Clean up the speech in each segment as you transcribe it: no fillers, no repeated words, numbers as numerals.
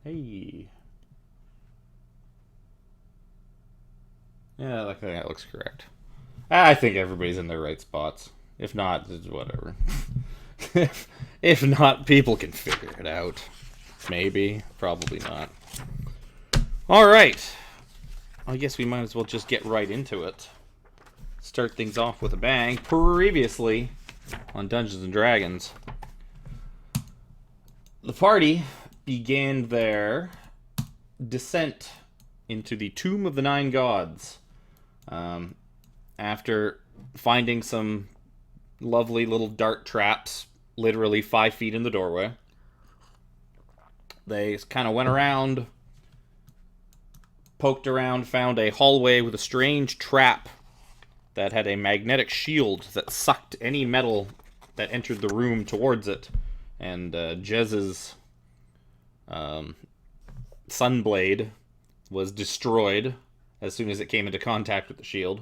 Hey. Yeah, that looks correct. I think everybody's in their right spots. If not, it's whatever. if not, people can figure it out. Maybe. Probably not. Alright. I guess we might as well just get right into it. Start things off with a bang. Previously on Dungeons & Dragons, the party began their descent into the Tomb of the Nine Gods. After finding some lovely little dart traps, literally 5 feet in the doorway, they kind of went around, poked around, found a hallway with a strange trap that had a magnetic shield that sucked any metal that entered the room towards it. And Jez's Sunblade was destroyed as soon as it came into contact with the shield.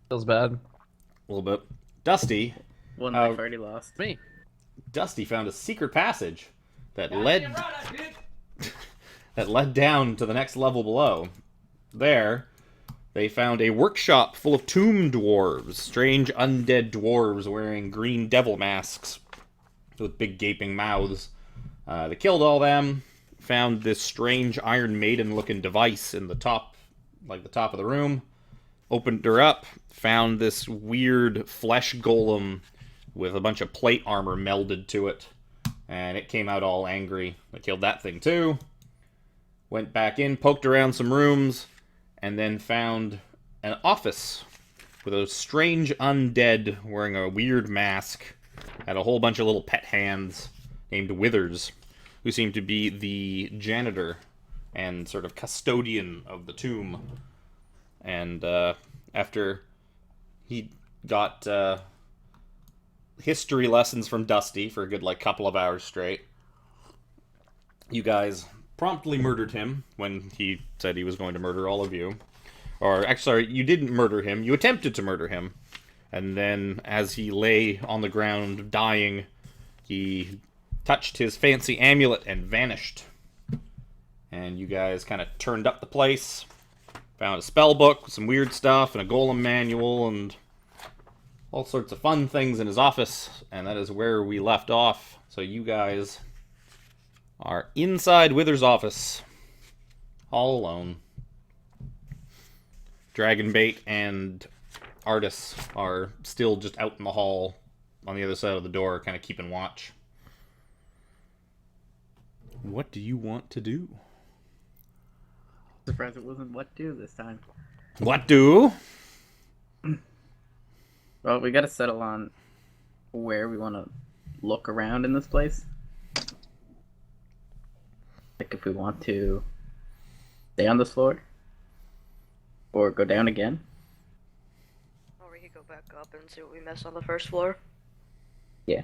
Feels bad. A little bit. Dusty. One life already lost. Me. Dusty found a secret passage that led that led down to the next level below. There, they found a workshop full of tomb dwarves, strange undead dwarves wearing green devil masks with big gaping mouths. They killed all them, found this strange Iron Maiden-looking device in the top, like the top of the room, opened her up, found this weird flesh golem with a bunch of plate armor melded to it, and it came out all angry. They killed that thing too. Went back in, poked around some rooms, and then found an office with a strange undead wearing a weird mask. Had a whole bunch of little pet hands named Withers, who seemed to be the janitor and sort of custodian of the tomb. And after he got history lessons from Dusty for a good couple of hours straight, you guys promptly murdered him when he said he was going to murder all of you. Or, actually, sorry, you didn't murder him. You attempted to murder him. And then, as he lay on the ground dying, he touched his fancy amulet and vanished. And you guys kind of turned up the place, found a spell book with some weird stuff and a golem manual and all sorts of fun things in his office. And that is where we left off. So you guys are inside Wither's office, all alone. Dragonbait and Artis are still just out in the hall on the other side of the door, kind of keeping watch. What do you want to do? Surprised it wasn't what do this time. What do? Well, we gotta settle on where we want to look around in this place. Like if we want to stay on this floor or go down again. Or we could go back up and see what we missed on the first floor. Yeah.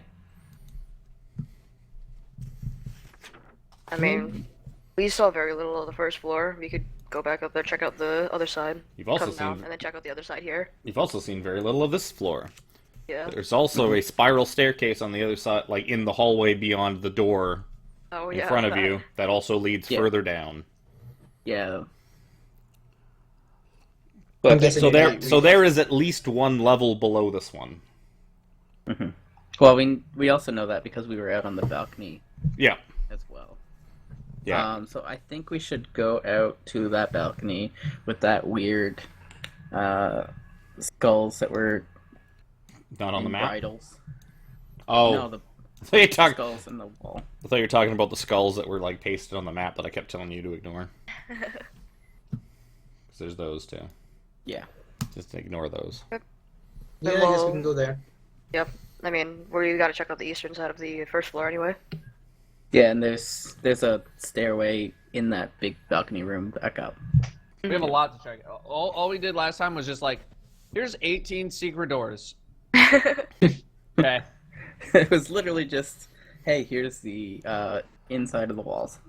I mean, we saw very little of the first floor. We could go back up there, check out the other side. You've also come seen, down, and then check out the other side here. You've also seen very little of this floor. Yeah. There's also a spiral staircase on the other side, like in the hallway beyond the door in front of you, that also leads further down. Yeah. But there is at least one level below this one. Mm-hmm. Well, we also know that because we were out on the balcony. Yeah. As well. Yeah. So I think we should go out to that balcony with that weird skulls that were not on the map. Bridles. Oh. No, the skulls in the wall. I thought you were talking about the skulls that were pasted on the map that I kept telling you to ignore. Because there's those too. Yeah. Just ignore those. Yeah, I guess we can go there. Yep. I mean, we gotta check out the eastern side of the first floor anyway. Yeah, and there's a stairway in that big balcony room back up. We have a lot to check. All we did last time was just here's 18 secret doors. Okay. It was literally just, hey, here's the inside of the walls.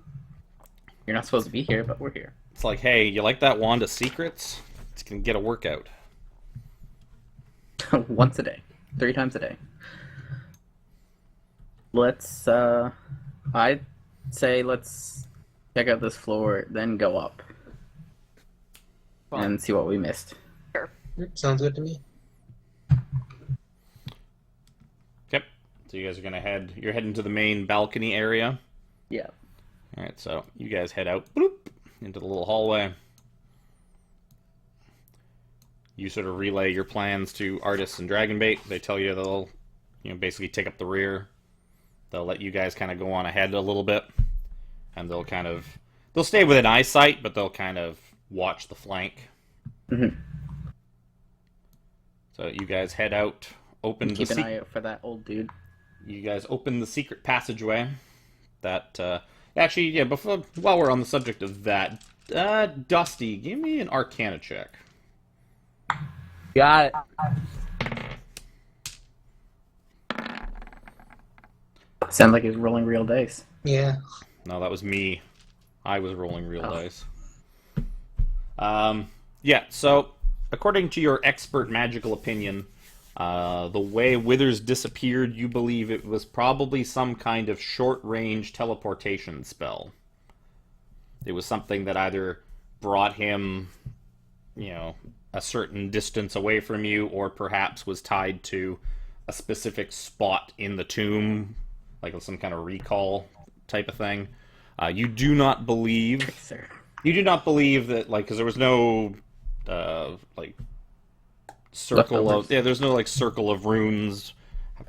You're not supposed to be here, but we're here. It's like, hey, you like that wand of secrets? It's gonna get a workout. Once a day. 3 times a day. Let's, I'd say let's check out this floor, then go up. Fine. And see what we missed. Sounds good to me. Okay. So you guys are you're heading to the main balcony area. Yeah. Alright, so you guys head out bloop, into the little hallway. You sort of relay your plans to Artists and Dragonbait. They tell you they'll, basically take up the rear. They'll let you guys kind of go on ahead a little bit. And they'll stay within eyesight, but they'll kind of watch the flank. Mm-hmm. So you guys head out, Keep an eye out for that old dude. You guys open the secret passageway. That, actually, yeah, while we're on the subject of that, Dusty, give me an Arcana check. Got it. Sounds like he's rolling real dice. Yeah. No, that was me. I was rolling real dice. Yeah, so, according to your expert magical opinion, the way Withers disappeared, you believe it was probably some kind of short-range teleportation spell. It was something that either brought him, a certain distance away from you, or perhaps was tied to a specific spot in the tomb, like some kind of recall type of thing. You do not believe... Sir. You do not believe that, because there was no, circle of... Yeah, there's no, circle of runes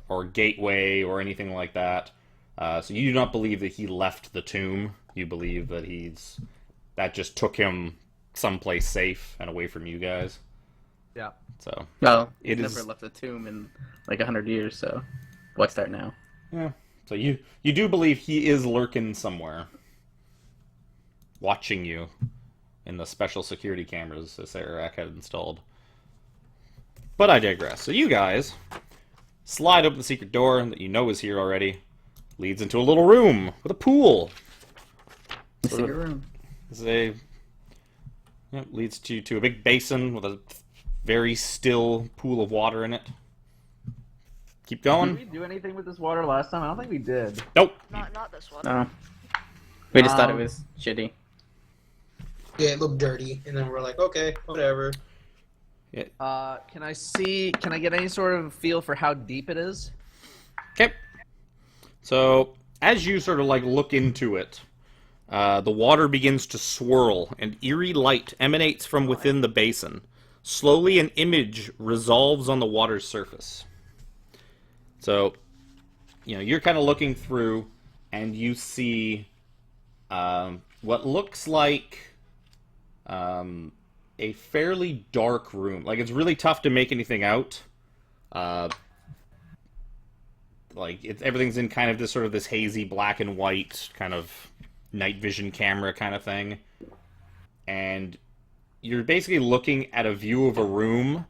or gateway or anything like that. So you do not believe that he left the tomb. You believe that that just took him someplace safe and away from you guys. Yeah. So... Well, he's It never is- left the tomb in, 100 years, so why start now? Yeah. So you do believe he is lurking somewhere. Watching you in the special security cameras that Sararak had installed. But I digress. So you guys slide open the secret door that you know is here already. Leads into a little room with a pool. The secret room. Leads to a big basin with a very still pool of water in it. Keep Did going. we do anything with this water last time? I don't think we did. Nope. Not this one. No. We just thought it was shitty. Yeah, it looked dirty, and then we're like, okay, whatever. Can I get any sort of feel for how deep it is? Okay. So, as you sort of look into it, the water begins to swirl, and eerie light emanates from within the basin. Slowly, an image resolves on the water's surface. So, you're kind of looking through, and you see what looks like a fairly dark room. It's really tough to make anything out. Everything's in kind of this hazy black and white kind of night vision camera kind of thing. And you're basically looking at a view of a room,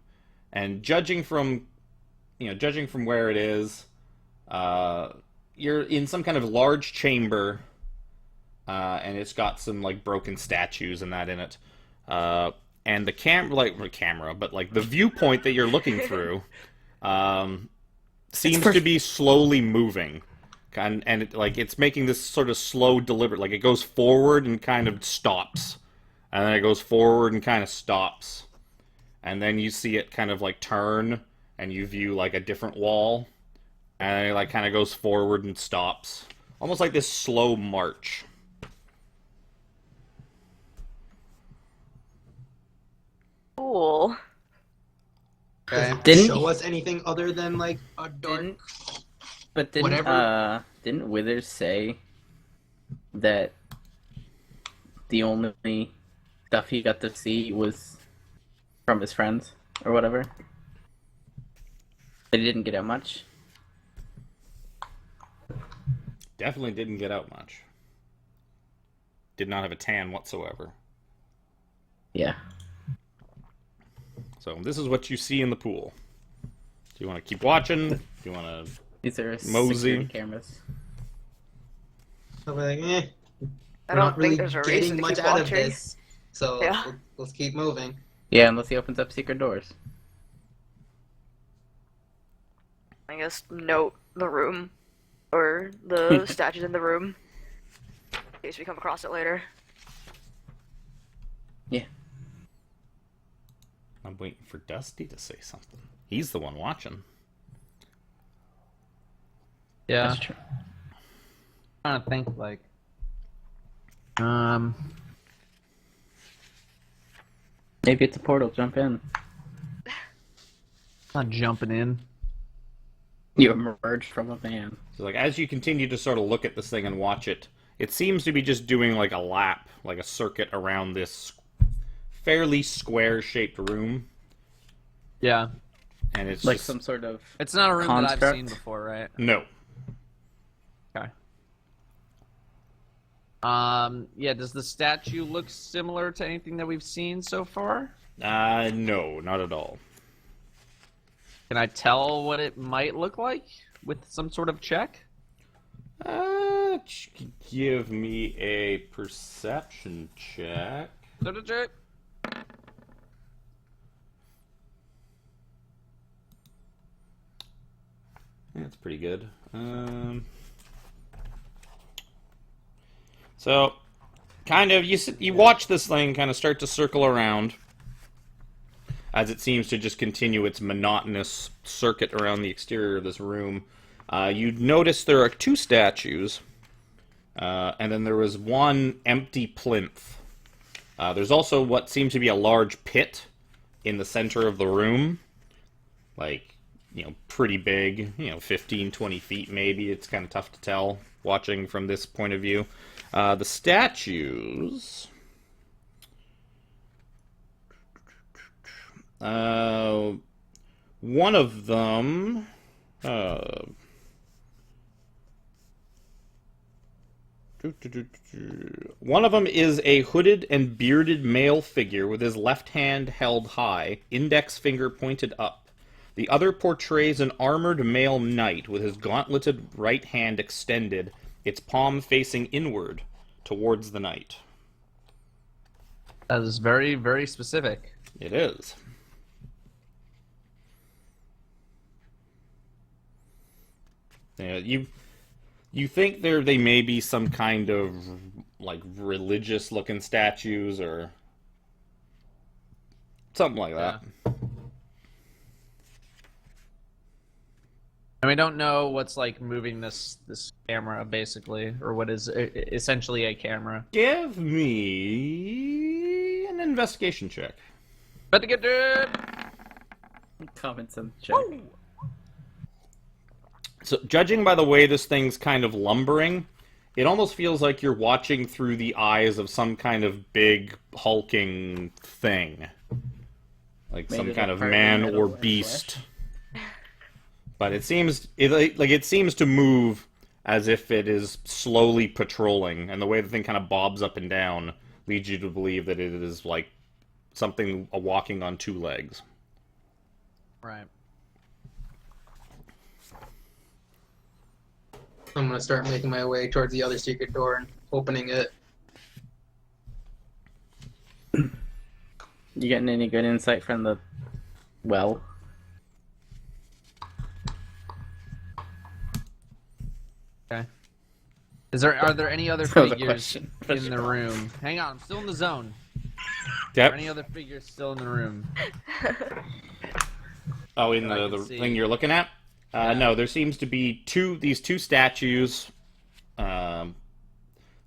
and judging from where it is, you're in some kind of large chamber, and it's got some broken statues and that in it. And the the viewpoint that you're looking through, seems to be slowly moving, and it's making this sort of slow, deliberate. It goes forward and kind of stops, and then it goes forward and kind of stops, and then you see it kind of turn, and you view a different wall, and it kind of goes forward and stops, almost like this slow march. Cool. Okay. Didn't- show us anything other than a dark. Didn't Whatever. Didn't Withers say that the only stuff he got to see was from his friends or whatever? That he didn't get out much. Definitely didn't get out much. Did not have a tan whatsoever. Yeah. So this is what you see in the pool. Do you want to keep watching? Do you want to... These are Mosey. security cameras. So we're like, eh. I We're don't not really think there's a reason getting to much keep out watching. of this. So Yeah. let's keep moving. Yeah, unless he opens up secret doors. I guess note the room or the statues in the room, in case we come across it later. Yeah. I'm waiting for Dusty to say something. He's the one watching. Yeah. That's true. Trying to think like. Maybe it's a portal. Jump in. Not jumping in. You emerge from a van. So, like, as you continue to sort of look at this thing and watch it, it seems to be just doing like a lap, like a circuit around this fairly square-shaped room, Yeah. and it's Like just... some sort of... It's not a room that I've Construct? seen before, right? No. Okay. Yeah, does the statue look similar to anything that we've seen so far? No, not at all. Can I tell what it might look like with some sort of check? Give me a perception check. Check. That's pretty good. So, kind of, you watch this thing kind of start to circle around as it seems to just continue its monotonous circuit around the exterior of this room. You notice there are 2 statues, and then there was 1 empty plinth. There's also what seems to be a large pit in the center of the room. Like, pretty big, 15, 20 feet maybe. It's kind of tough to tell watching from this point of view. The statues... one of them... One of them is a hooded and bearded male figure with his left hand held high, index finger pointed up. The other portrays an armored male knight with his gauntleted right hand extended, its palm facing inward towards the knight. That is very, very specific. It is. Yeah, you think they may be some kind of like religious looking statues or something like that. Yeah. And we don't know what's like moving this camera basically, or what is essentially a camera. Give me an investigation check. But to get it. Common sense check. So, judging by the way this thing's kind of lumbering, it almost feels like you're watching through the eyes of some kind of big, hulking thing. Like Made some it kind of of hard man metal or and beast. But it seems it seems to move as if it is slowly patrolling, and the way the thing kind of bobs up and down leads you to believe that it is like something walking on 2 legs. Right. I'm gonna start making my way towards the other secret door and opening it. You getting any good insight from the well? Okay. Are there any other That was a figures question, for in the sure. room? Hang on, I'm still in the zone. Yep. Are any other figures still in the room? Oh, in I the can see. thing you're looking at? Yeah. No, there seems to be these two statues. There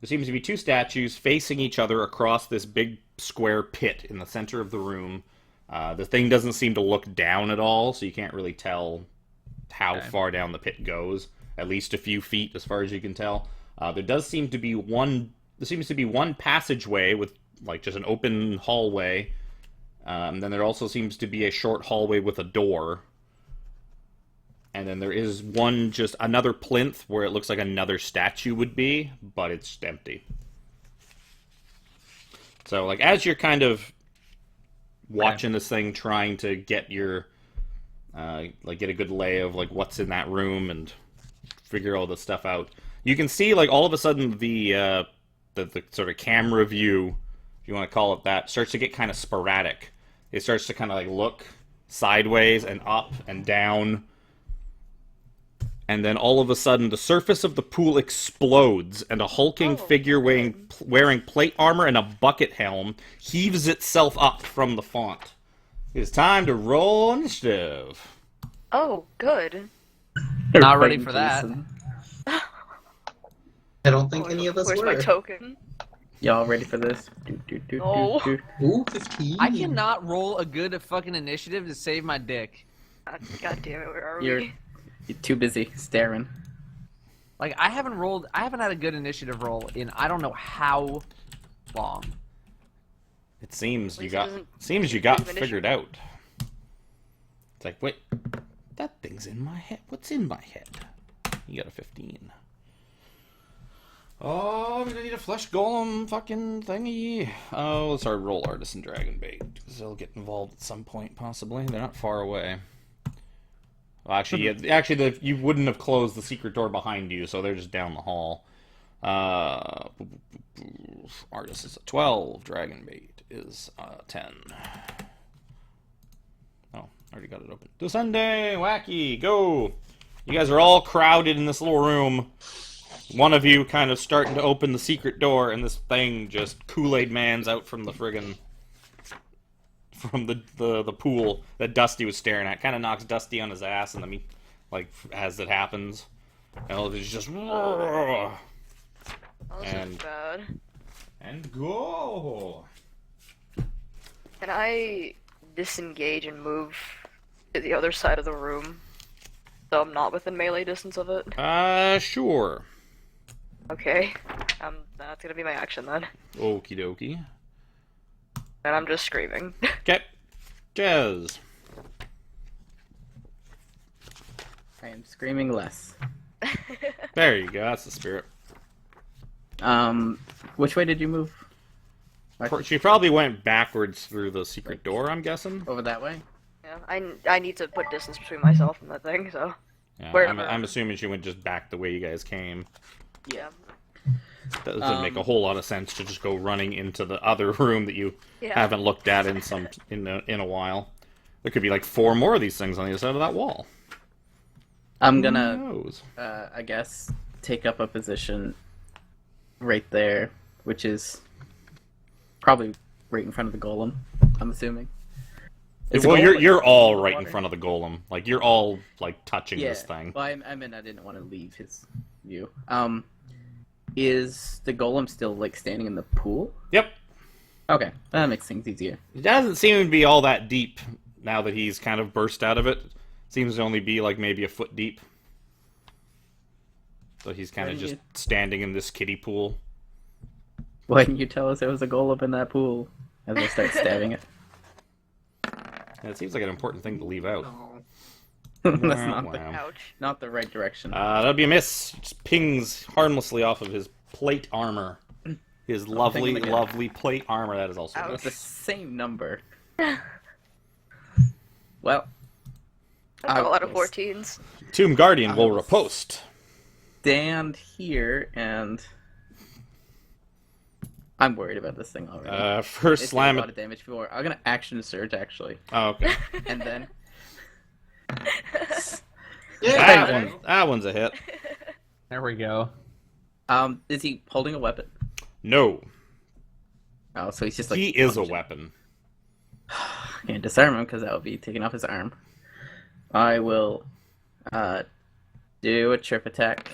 seems to be 2 statues facing each other across this big square pit in the center of the room. The thing doesn't seem to look down at all, so you can't really tell how Okay. far down the pit goes. At least a few feet, as far as you can tell. There does seem to be one. There seems to be one passageway with like just an open hallway. Then there also seems to be a short hallway with a door. And then there is just another plinth where it looks like another statue would be, but it's empty. So, like, as you're kind of watching this thing, trying to get your, get a good lay of, like, what's in that room and figure all this stuff out, you can see, like, all of a sudden the sort of camera view, if you want to call it that, starts to get kind of sporadic. It starts to kind of, like, look sideways and up and down. and then all of a sudden the surface of the pool explodes, and a hulking figure wearing plate armor and a bucket helm heaves itself up from the font. It's time to roll initiative. Oh, good. Not ready for that. I don't think any of us Where's were. my token? Y'all ready for this? No. Ooh, 15. I cannot roll a good fucking initiative to save my dick. God damn it, where are You're we? too busy staring. Like, I haven't had a good initiative roll in I don't know how long. It seems At you least it got doesn't figured out. It's like, wait, that thing's in my head. What's in my head? You got a 15. Oh, I'm gonna need a flesh golem fucking thingy. Oh, let's roll artisan dragon bait, because they'll get involved at some point, possibly. They're not far away. Well, actually, you wouldn't have closed the secret door behind you, so they're just down the hall. Artist is a 12. Dragon bait is 10. Oh, already got it open. Sunday, wacky, go! You guys are all crowded in this little room. One of you kind of starting to open the secret door, and this thing just Kool-Aid Man's out from the friggin' from the pool that Dusty was staring at. Kind of knocks Dusty on his ass, and then like as it happens, and it's just Oh, this And- is bad. and go. Can I disengage and move to the other side of the room? So I'm not within melee distance of it? Sure. Okay. That's gonna be my action then. Okie dokie. And I'm just screaming. Okay. Jez. I am screaming less. There you go. That's the spirit. Which way did you move? She probably went backwards through the secret door, I'm guessing. Over that way? Yeah, I need to put distance between myself and that thing, so. Yeah, Wherever. I'm assuming she went just back the way you guys came. Yeah. That doesn't make a whole lot of sense to just go running into the other room that you haven't looked at in a while. There could be like 4 more of these things on the other side of that wall. I'm Who gonna, knows? I guess, take up a position right there, which is probably right in front of the golem, I'm assuming. Is the Well, golem, you're all in the right in water? front of the golem. Like you're all like touching Yeah. this thing. Well, I mean, I didn't want to leave his view. Is the golem still like standing in the pool? Yep. Okay, that makes things easier. It doesn't seem to be all that deep now that he's kind of burst out of it. Seems to only be like maybe a foot deep. So he's kind of Why didn't just you- standing in this kiddie pool. Why didn't you tell us there was a golem in that pool? As I start stabbing it. And it seems like an important thing to leave out. Oh. That's Wow, not the, wow. Ouch. not the right direction. That'll be a miss. Just pings harmlessly off of his plate armor. His lovely, again. lovely plate armor. That is also a Ouch. It's the miss. same number. Well, That's a lot of will 14s. Tomb Guardian will will riposte. stand here and I'm worried about this thing already. First It's slam did a lot it. of damage before. I'm gonna action surge actually, Oh, okay. and then Yeah. That one's a hit. There we go. is he holding a weapon? No, Oh, so he's just like he is a lunging. weapon. Can't disarm him because that would be taking off his arm. I will do a trip attack.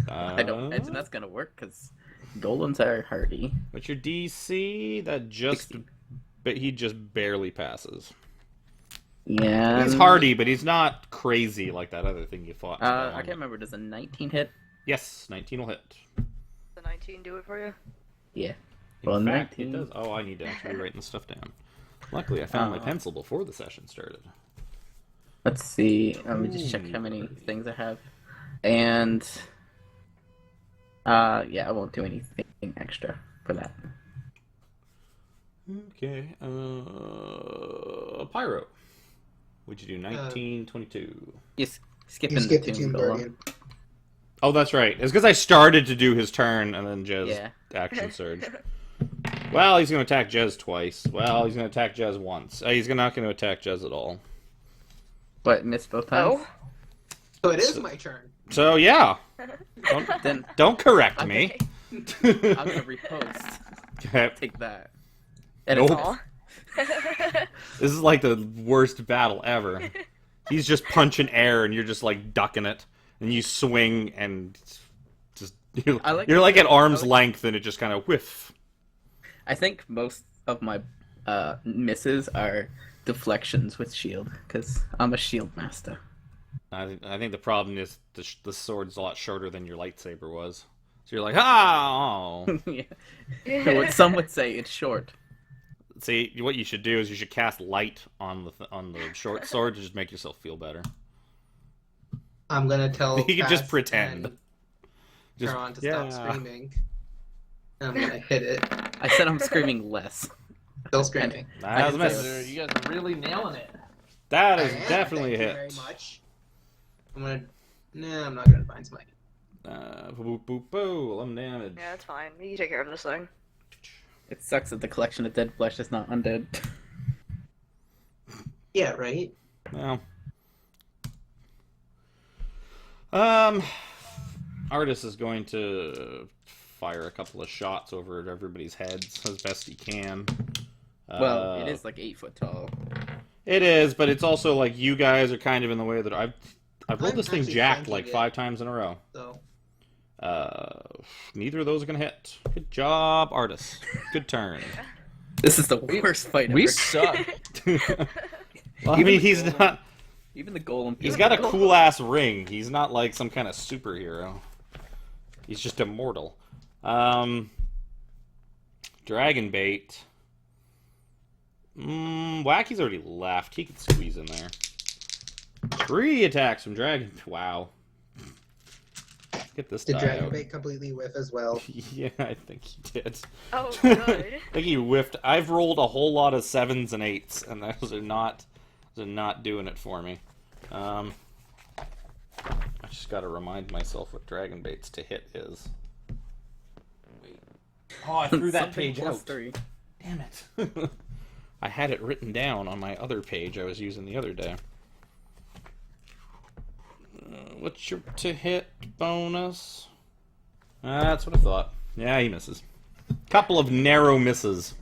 I don't imagine that's gonna work because golems are hardy. What's your DC? That just, 60. but he just barely passes. Yeah. He's hardy, but he's not crazy like that other thing you fought. I can't remember. Does a 19 hit? Yes, 19 will hit. The 19 do it for you? Yeah. In Well, fact, 19. it does. Oh, I need to actually be writing this stuff down. Luckily, I found my pencil before the session started. Let's see. Let me just check how many things I have. And yeah, I won't do anything extra for that. Okay. Pyro. Would you do 19, 22? Just skipping You skipped the Tomb Tomb Golem. Guardian. Oh, that's right. It's because I started to do his turn and then Jez Yeah. action surge. Well, he's going to attack Jez twice. Well, he's going to attack Jez once. He's not going to attack Jez at all. What, missed both times? Oh. So it is my turn. So yeah, Then don't correct I'm me. I'm gonna repost. Okay. Take that. And Nope. it's Aw. This is like the worst battle ever. He's just punching air, and you're just like ducking it, and you swing, and just you're I like- like at arm's I like- length, and it just kind of whiff. I think most of my misses are deflections with shield, because I'm a shield master. I think the problem is the sword's a lot shorter than your lightsaber was. So you're like, oh. Yeah. What some would say it's short. See, what you should do is you should cast light on the short sword to just make yourself feel better. I'm gonna tell. You can just Cass pretend. and Just Charon to stop screaming. And I'm gonna hit it. I said I'm screaming less. Still screaming. That was a I can miss. You guys are really nailing it. That I is am, definitely a thank hit. you very much. I'm gonna. Nah, I'm not gonna find somebody. Boop, boop, boop, 11 damage. Yeah, it's fine. You can take care of this thing. It sucks that the collection of dead flesh is not undead. Yeah, right. Well. Artis is going to fire a couple of shots over at everybody's heads as best he can. Well, it is like 8 foot tall. It is, but it's also like you guys are kind of in the way that I've rolled I'm this thing actually jacked flanking like it. 5 times in a row. So Neither of those are gonna hit. Good job, Artis. Good turn. This is the worst fight We ever. suck. Well, I mean, he's not. Even the golem. He's got a cool ass ring. He's not like some kind of superhero. He's just immortal. Dragon bait. Wacky's already left. He can squeeze in there. 3 attacks from Dragon. Wow. Get this did die Dragon out. Bait completely whiff as well? Yeah, I think he did. Oh, good. I think he whiffed. I've rolled a whole lot of 7s and 8s, and those are not doing it for me. I just got to remind myself what Dragon Bait's to hit is. Wait. Oh, I threw that Something page plus out. 3. Damn it. I had it written down on my other page I was using the other day. What's your to hit bonus? That's what I thought. Yeah, he misses. Couple of narrow misses.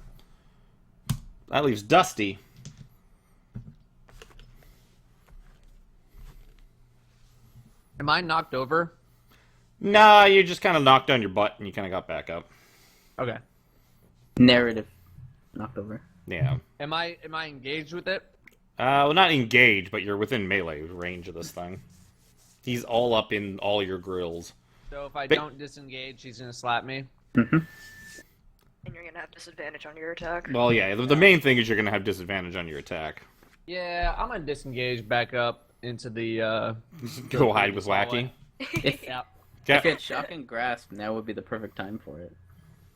That leaves Dusty. Am I knocked over? Nah, you just kind of knocked on your butt and you kind of got back up. Okay. Narrative. Knocked over. Yeah. Am I engaged with it? Well, not engaged, but you're within melee range of this thing. He's all up in all your grills. So if I But- don't disengage, he's gonna slap me. Mm-hmm. And you're gonna have disadvantage on your attack. Well, yeah, the main thing is you're going to have disadvantage on your attack. Yeah, I'm gonna disengage back up into the. Go hide with Wacky. If, Yeah, if it's shock and grasp, now would be the perfect time for it.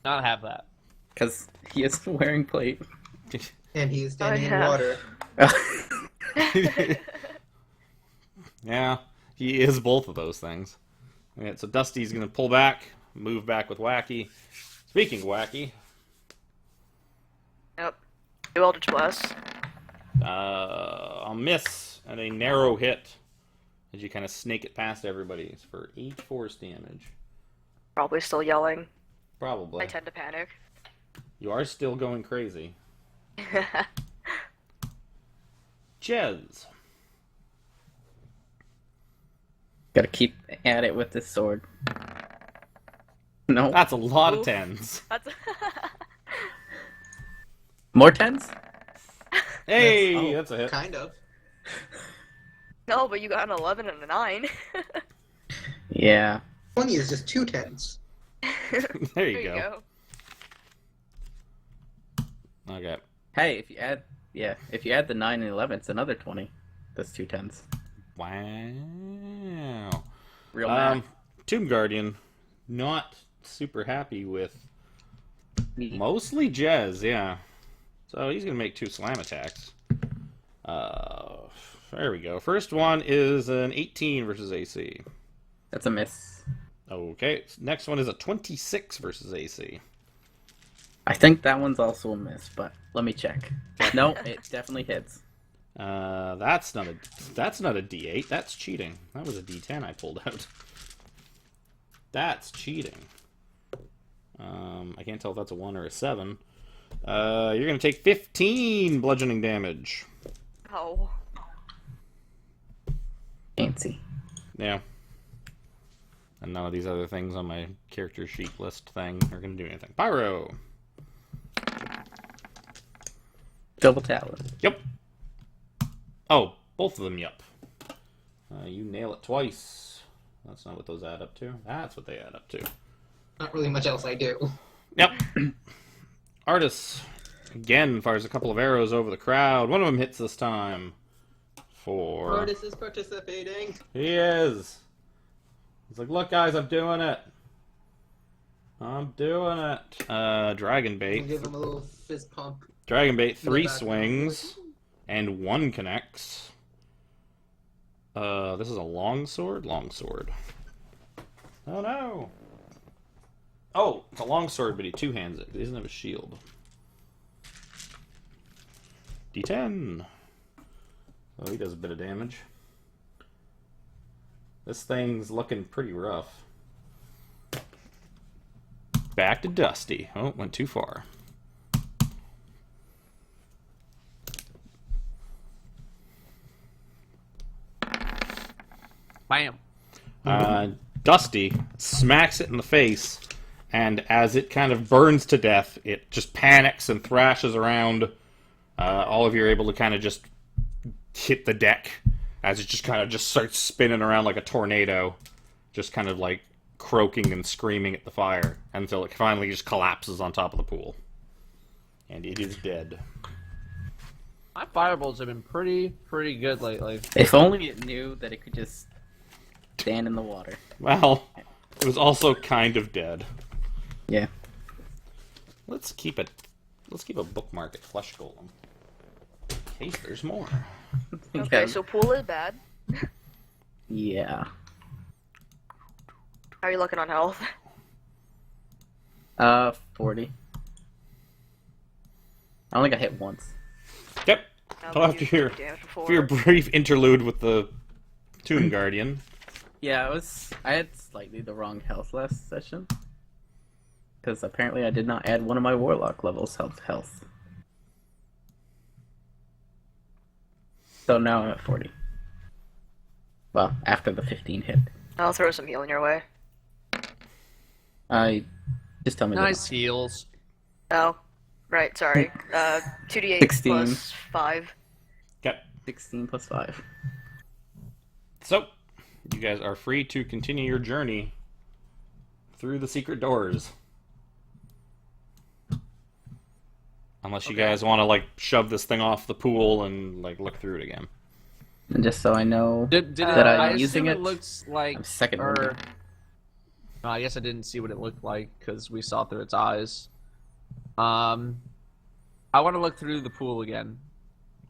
not have that. Because he is wearing plate. And he is standing in yeah. water. Yeah, he is both of those things. Alright, so Dusty's going to pull back, move back with Wacky. Speaking of Wacky, Yep. Do Eldritch Blast. a miss and a narrow hit as you kind of snake it past everybody. It's for 8 force damage. Probably still yelling. Probably. I tend to panic. You are still going crazy. Jez. Gotta keep at it with this sword. No. That's a lot of Oof. 10s. That's More 10s? Hey, that's a hit. Kind of. no, but you got an 11 and a 9. Yeah. 20 is just 2 10s. There you go. Okay. Hey, if you add the 9 and 11, it's another 20. That's 2 10s. Wow. Real math. Tomb Guardian, not super happy with Me. mostly Jez, yeah. So he's gonna make 2 slam attacks. There we go. First one is an 18 versus AC. That's a miss. Okay. Next one is a 26 versus AC. I think that one's also a miss, but let me check. No, it definitely hits. That's not a D8. That's cheating. That was a D10 I pulled out. That's cheating. I can't tell if that's a 1 or a 7. You're gonna take 15 bludgeoning damage. Oh. Fancy. Yeah. And none of these other things on my character sheet list thing are gonna do anything. Pyro. Double talon. Yep. Oh, both of them, yep. You nail it twice. That's not what those add up to. That's what they add up to. Not really much else I do. Yep. Artis, again, fires a couple of arrows over the crowd. One of them hits this time. 4. Artis is participating. He is. He's like, look, guys, I'm doing it. I'm doing it. Dragon Bait. Give him a little fist pump. Dragon Bait, 3 back. swings, and 1 connects. This is a longsword? Longsword. Oh, no. Oh, it's a longsword, but he two-hands it. He doesn't have a shield. D10. Oh, he does a bit of damage. This thing's looking pretty rough. Back to Dusty. Oh, went too far. Bam. Dusty smacks it in the face, and as it kind of burns to death, it just panics and thrashes around. All of you are able to kind of just hit the deck as it just kind of just starts spinning around like a tornado, just kind of like croaking and screaming at the fire until it finally just collapses on top of the pool. And it is dead. My firebolts have been pretty good lately. If only it knew that it could just stand in the water. Well, it was also kind of dead. Yeah. Let's keep a bookmark at Flesh Golem. In case there's more. Okay, so pool is bad. Yeah. How are you looking on health? 40. I only got hit once. Yep. How After did you your, do damage before? for your brief interlude with the Tomb Guardian. Yeah, I had slightly the wrong health last session. Because apparently I did not add one of my warlock levels health. So now I'm at 40. Well, after the 15 hit. I'll throw some healing your way. Just tell me. Nice heals. Oh, right, sorry. 2d8 16. plus 5. Okay. 16 plus 5. So, you guys are free to continue your journey through the secret doors. Unless you guys want to, like, shove this thing off the pool and, like, look through it again. And just so I know Did that I I'm using assume it, looks like I'm second or wounded. no, I guess I didn't see what it looked like because we saw through its eyes. I want to look through the pool again.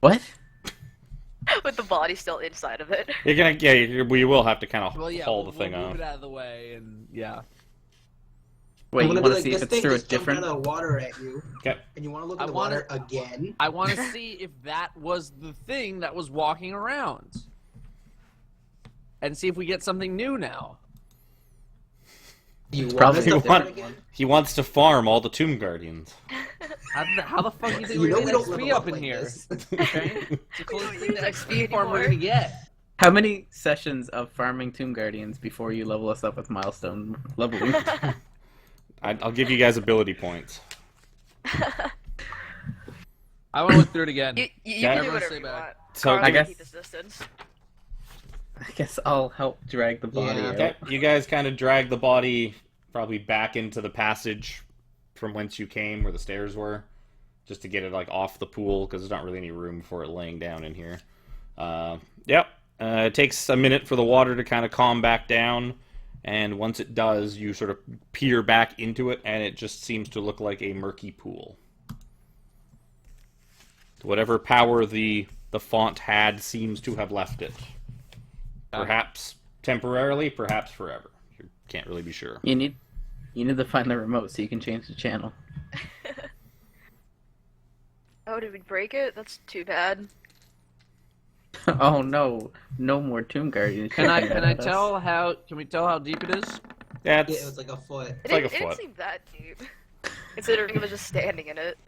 What? With the body still inside of it. You're gonna, yeah, we will have to kind of Well, yeah, haul we'll the thing move off. it out of the way, and yeah. Wait, I'm you gonna want be to like, see this if thing it's through a just jumped different... out of the water at you, Okay. and you want to look I in the wanna- water again. I want to see if that was the thing that was walking around, and see if we get something new now. You probably want He, stuff want, again? he wants to farm all the Tomb Guardians. How the fuck do you think You we're know we gonna don't XP level up up in like here? this. Okay? It's the We closest don't thing to use XP XP farm we're anymore. gonna get. How many sessions of farming Tomb Guardians before you level us up with milestone leveling? I'll give you guys ability points. I want to look through it again. You Yeah, can do everyone whatever stay you back. want. So Carl I can guess- keep his distance. I guess I'll help drag the body Yeah. out. Okay, you guys kind of drag the body probably back into the passage from whence you came, where the stairs were, just to get it like off the pool, because there's not really any room for it laying down in here. Yep. It takes a minute for the water to kind of calm back down, and once it does, you sort of peer back into it, and it just seems to look like a murky pool. Whatever power the font had seems to have left it. Perhaps temporarily, perhaps forever. You can't really be sure. You need to find the remote so you can change the channel. Oh, did we break it? That's too bad. Oh no, no more Tomb Guardians. Can I shooting at us. tell how? Can we tell how deep it is? Yeah, That's it was like a foot. It like didn't, a it didn't foot. seem that deep, considering it was just standing in it.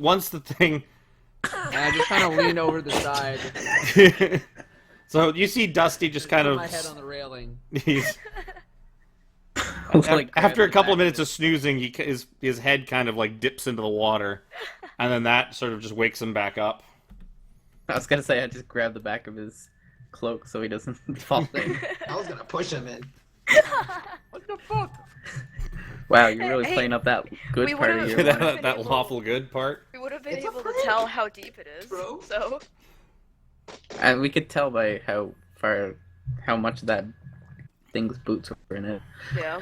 once the thing. And I just kind of lean over the side, So you see Dusty just kind put of. my head on the railing. He's, Like, after a grab the couple of back minutes of snoozing, his head kind of like dips into the water, and then that sort of just wakes him back up. I was gonna say I just grab the back of his cloak so he doesn't fall in. I was gonna push him in. What the fuck? Wow, you're really Hey, playing up that good we part of would've- your that life. that lawful good part. We would have been It's a able to prank, tell how deep it is. bro. So And we could tell by how much that thing's boots were in it. yeah.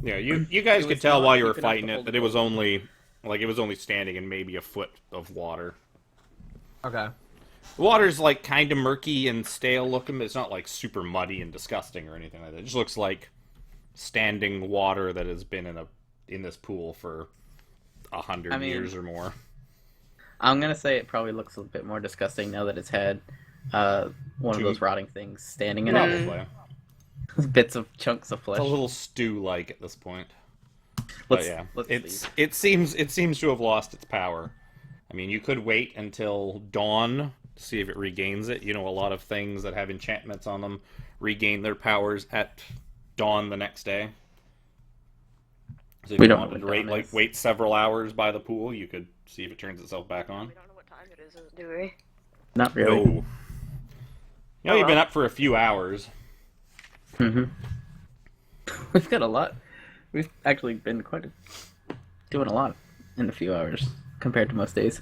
Yeah, you guys It could was tell not while you were deep enough to fighting it hold that the it was boat. only standing in maybe a foot of water. Okay. The water's like kind of murky and stale looking, but it's not like super muddy and disgusting or anything like that. It just looks like standing water that has been in this pool for 100 years or more. I'm gonna say it probably looks a bit more disgusting now that it's had one of those rotting things standing in Probably. it. Bits of chunks of flesh. It's a little stew-like at this point. But yeah, let's it seems to have lost its power. I mean, you could wait until dawn to see if it regains it. You know, a lot of things that have enchantments on them regain their powers at dawn the next day. So if We you don't know wanted to what dawn is. wait several hours by the pool, you could see if it turns itself back on. We don't know what time it is, do we? Not really. No. You know, you've been up for a few hours. Mm-hmm. We've got a lot. We've actually been doing a lot in a few hours compared to most days.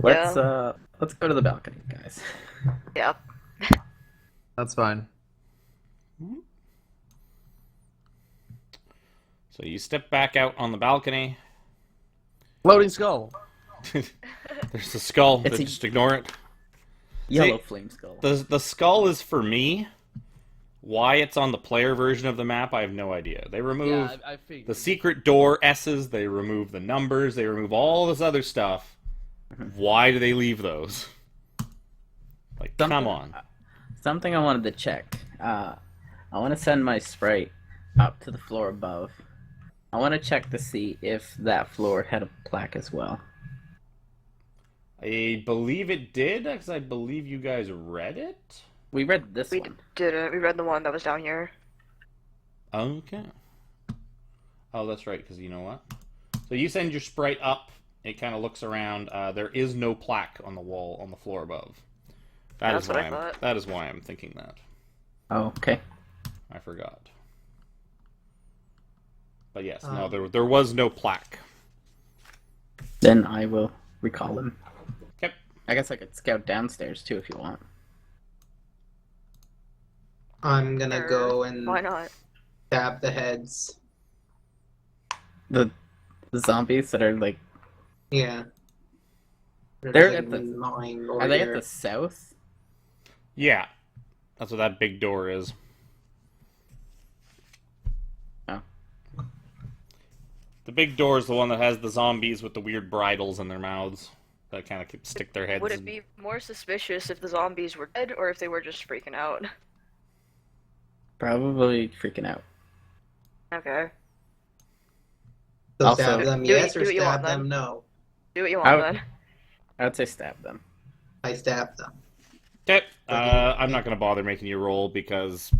Let's go to the balcony, guys. Yeah. That's fine. So you step back out on the balcony. Floating skull. There's the skull. It's a- Just ignore it. Yellow flame skull. The skull is for me. Why it's on the player version of the map, I have no idea. They remove Yeah, I figured. the secret door S's, they remove the numbers, they remove all this other stuff. Why do they leave those? Like, come on. Something I wanted to check. I want to send my sprite up to the floor above. I want to check to see if that floor had a plaque as well. I believe it did, because I believe you guys read it. We read this We one. didn't. We read the one that was down here. Okay. Oh, that's right, because you know what? So you send your sprite up, it kind of looks around. There is no plaque on the wall, on the floor above. That's what I thought. That is why I'm thinking that. Oh, okay. I forgot. But yes, no, there was no plaque. Then I will recall them. Yep. I guess I could scout downstairs too if you want. I'm gonna go and Why not? stab the heads. The zombies that are like, Yeah. They're like at the- gnawing are they at here. the south? Yeah. That's what that big door is. Oh. The big door is the one that has the zombies with the weird bridles in their mouths that kind of stick their heads Would in. it be more suspicious if the zombies were dead or if they were just freaking out? Probably freaking out. Okay. So Also- stab them Do yes you- or do what you stab want, them then. no. Do what you I want would- then. I would say stab them. I stab them. Okay. I'm not going to bother making you roll because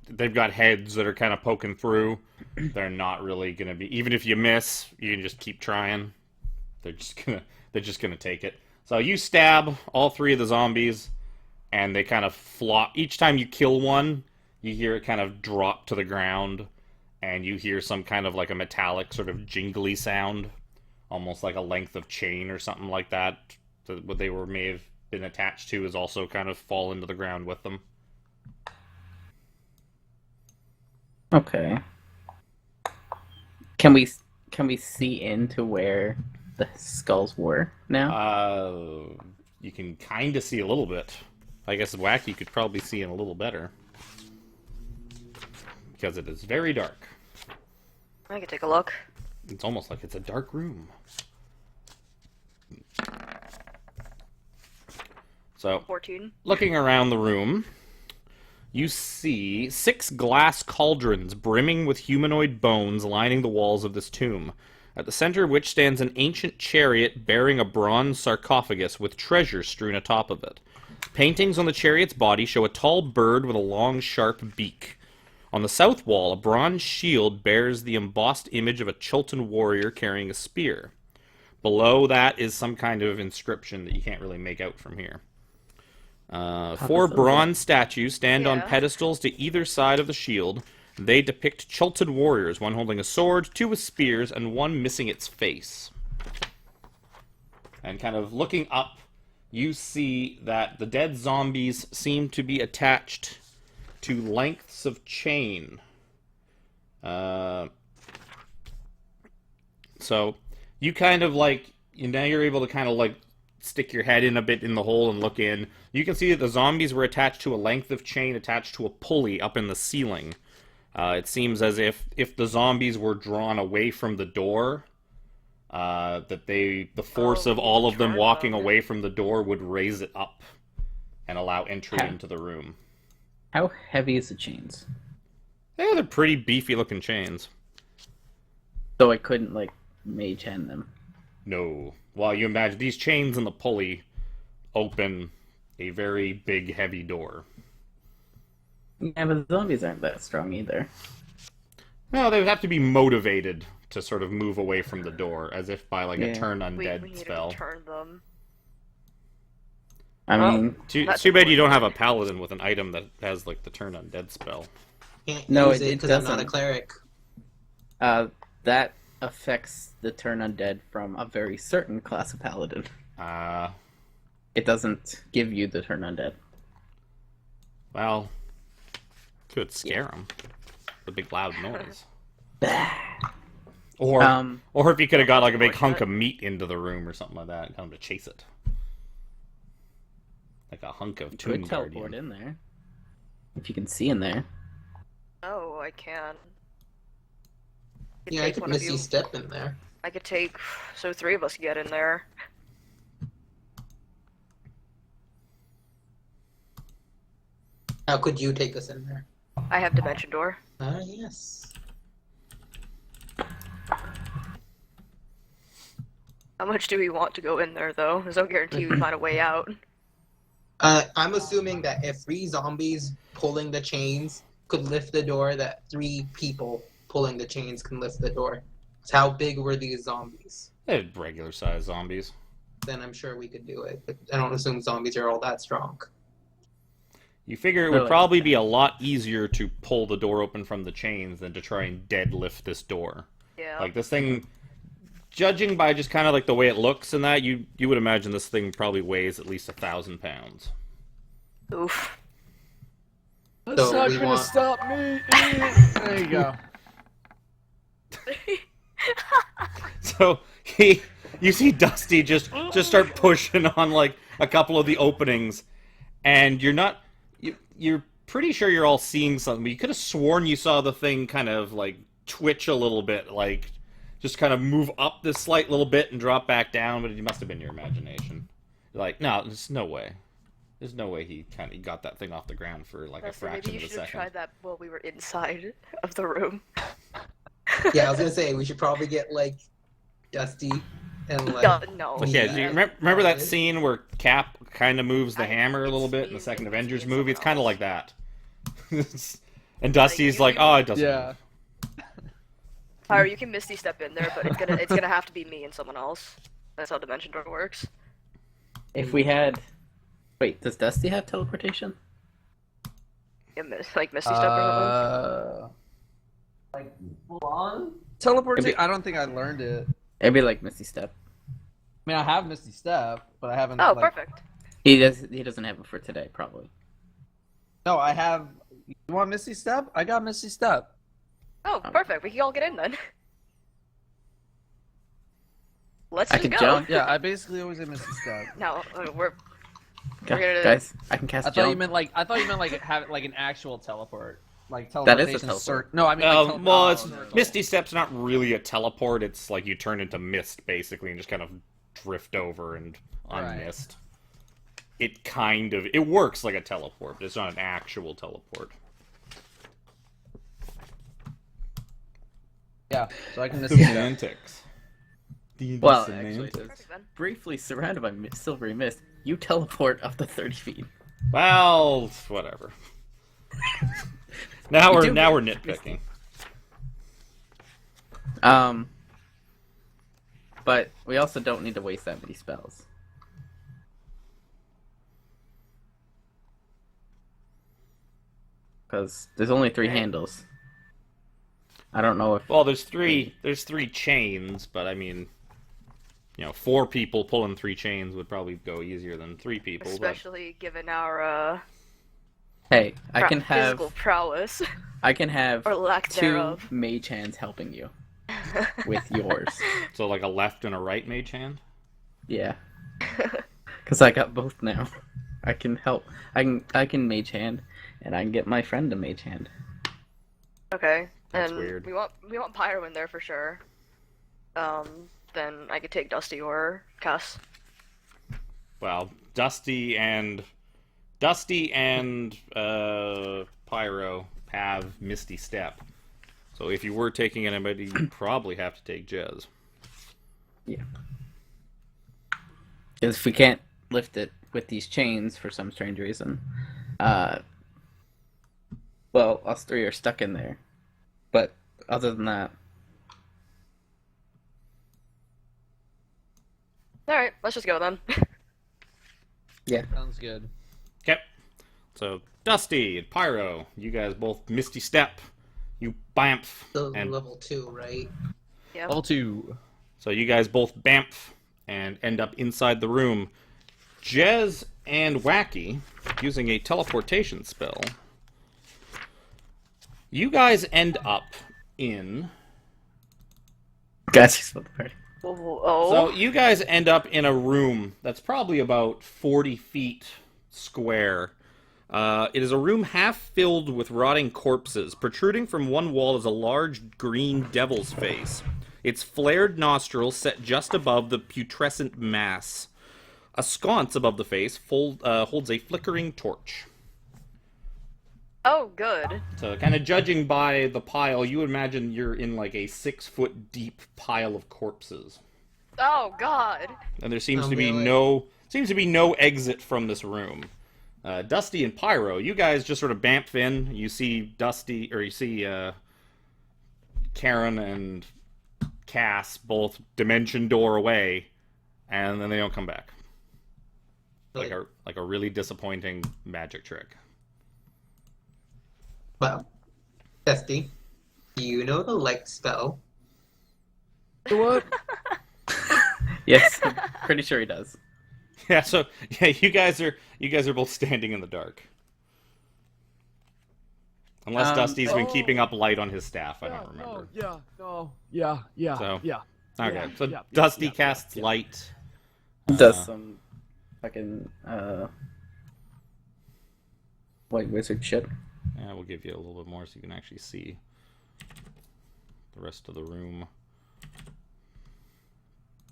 they've got heads that are kind of poking through. They're not really going to be, even if you miss, you can just keep trying. They're just gonna take it. So you stab all three of the zombies, and they kind of flop. Each time you kill one, you hear it kind of drop to the ground, and you hear some kind of like a metallic sort of jingly sound, almost like a length of chain or something like that. So what they may have been attached to is also kind of fall into the ground with them. Okay. Can we see into where the skulls were now? You can kind of see a little bit. I guess Wacky could probably see in a little better. Because it is very dark. I could take a look. It's almost like it's a dark room. So, 14. looking around the room, you see 6 glass cauldrons brimming with humanoid bones lining the walls of this tomb, at the center of which stands an ancient chariot bearing a bronze sarcophagus with treasure strewn atop of it. Paintings on the chariot's body show a tall bird with a long, sharp beak. On the south wall, a bronze shield bears the embossed image of a Chultan warrior carrying a spear. Below that is some kind of inscription that you can't really make out from here. 4 bronze statues stand on pedestals to either side of the shield. They depict Chultan warriors, one holding a sword, 2 with spears, and 1 missing its face. And kind of looking up, you see that the dead zombies seem to be attached to lengths of chain. So, you kind of like, now you're able to kind of like stick your head in a bit in the hole and look in. You can see that the zombies were attached to a length of chain attached to a pulley up in the ceiling. It seems as if the zombies were drawn away from the door, that the force of all of them walking away from the door would raise it up and allow entry into the room. How heavy is the chains? Yeah, they're pretty beefy looking chains. So I couldn't, like, mage hand them. No. Well, you imagine these chains and the pulley open a very big, heavy door. Yeah, but the zombies aren't that strong either. No, they would have to be motivated to sort of move away from the door, as if by like a turn undead we need spell. to turn them. I mean, It's too bad you don't have a paladin with an item that has like the turn undead spell. Can't No, use it because I'm not a doesn't. cleric. that affects the turn undead from a very certain class of paladin. It doesn't give you the turn undead. Well, could scare them. The big loud noise. Or if you could have got like a big hunk of meat into the room or something like that and got them to chase it. Like a hunk of Tomb Could teleport Guardian. in there. If you can see in there. Oh, I can. Yeah, I could Misty Step in there. I could take, so 3 of us could get in there. How could you take us in there? I have Dimension Door. Ah, yes. How much do we want to go in there, though? There's no guarantee we find a way out. I'm assuming that if 3 zombies pulling the chains could lift the door, that 3 people pulling the chains can lift the door. So how big were these zombies? They're regular sized zombies. Then I'm sure we could do it. But I don't assume zombies are all that strong. You figure it would probably be a lot easier to pull the door open from the chains than to try and deadlift this door. Yeah. Like this thing, judging by just kind of like the way it looks and that, you would imagine this thing probably weighs at least 1,000 pounds. Oof. That's So not we gonna want- stop me. There you go. So you see Dusty just start pushing on like a couple of the openings, and you're pretty sure you're all seeing something. But you could have sworn you saw the thing kind of like twitch a little bit, like just kind of move up this slight little bit and drop back down. But it must have been your imagination. Like, no, there's no way. There's no way he kind of got that thing off the ground for like a fraction Maybe of you a should have second. tried that while we were inside of the room. Yeah, I was gonna say we should probably get like Dusty and like No. But yeah, Yeah. do you remember that scene where Cap kind of moves the hammer a little bit in the second Avengers movie? It's kind of like that. And Dusty's like, oh, it doesn't. Yeah. Pyro, you can Misty Step in there, but it's gonna have to be me and someone else. That's how Dimension Door works. If we had... Wait, does Dusty have teleportation? Yeah, like Misty Step or something. Like full on teleportation? I don't think I learned it. It'd be like Misty Step. I mean, I have Misty Step, but I haven't. Oh, like... perfect. He doesn't have it for today, probably. No, I have. You want Misty Step? I got Misty Step. Oh, perfect. We can all get in then. Let's I just could go. jump. Yeah, I basically always have Misty Step. No, we're Okay, gonna- guys, I can cast I thought jump. you meant like have like an actual teleport, like That is a teleportation. teleport. No, I mean like Well, it's teleport. Misty Step's not really a teleport. It's like you turn into mist basically and just kind of drift over and Right. unmist. it works like a teleport, but it's not an actual teleport. Yeah, so I can just Semantics. Well, Semantics. actually, Perfect then. briefly surrounded by silvery mist, you teleport up to 30 feet. Well, whatever. now we're do nitpicking. But we also don't need to waste that many spells. Because there's only 3 handles. I don't know if... Well, there's three chains, but I mean, 4 people pulling 3 chains would probably go easier than 3 people. Especially given our Hey, I can have physical prowess. or lack 2 thereof. mage hands helping you with yours. So like a left and a right mage hand. Yeah. Because I got both now. I can help. I can mage hand, and I can get my friend to mage hand. Okay. That's and weird. we want Pyro in there for sure. Then I could take Dusty or Cass. Well, Dusty and Pyro have Misty Step. So if you were taking anybody, you'd probably have to take Jez. Yeah. Because if we can't lift it with these chains for some strange reason, well, us 3 are stuck in there. But other than that, Alright, let's just go then. yeah. sounds good. Okay. So Dusty and Pyro, you guys both Misty Step. You bamf. So And level 2, right? Yeah. Level 2. so you guys both bamf and end up inside the room. Jez and Wacky, using a teleportation spell, you guys end up in... Guys, you spelled the party. Oh. So you guys end up in a room that's probably about 40 feet square. It is a room half filled with rotting corpses. Protruding from one wall is a large green devil's face. Its flared nostrils set just above the putrescent mass. A sconce above the face holds a flickering torch. Oh, good. So, kind of judging by the pile, you would imagine you're in like a 6-foot deep pile of corpses. Oh, God. And there seems to be Really? no exit from this room. Dusty and Pyro, you guys just sort of bamf in. You see Karen and Cass both dimension door away, and then they don't come back. Like a really disappointing magic trick. Well, Dusty, do you know the like spell? What? Yes, I'm pretty sure he does. Yeah, so you guys are both standing in the dark. Unless Dusty's been keeping up light on his staff, I don't remember. So, Okay, so yeah, Dusty yeah, casts yeah. light. Does some fucking white wizard shit. Yeah, we'll give you a little bit more so you can actually see the rest of the room.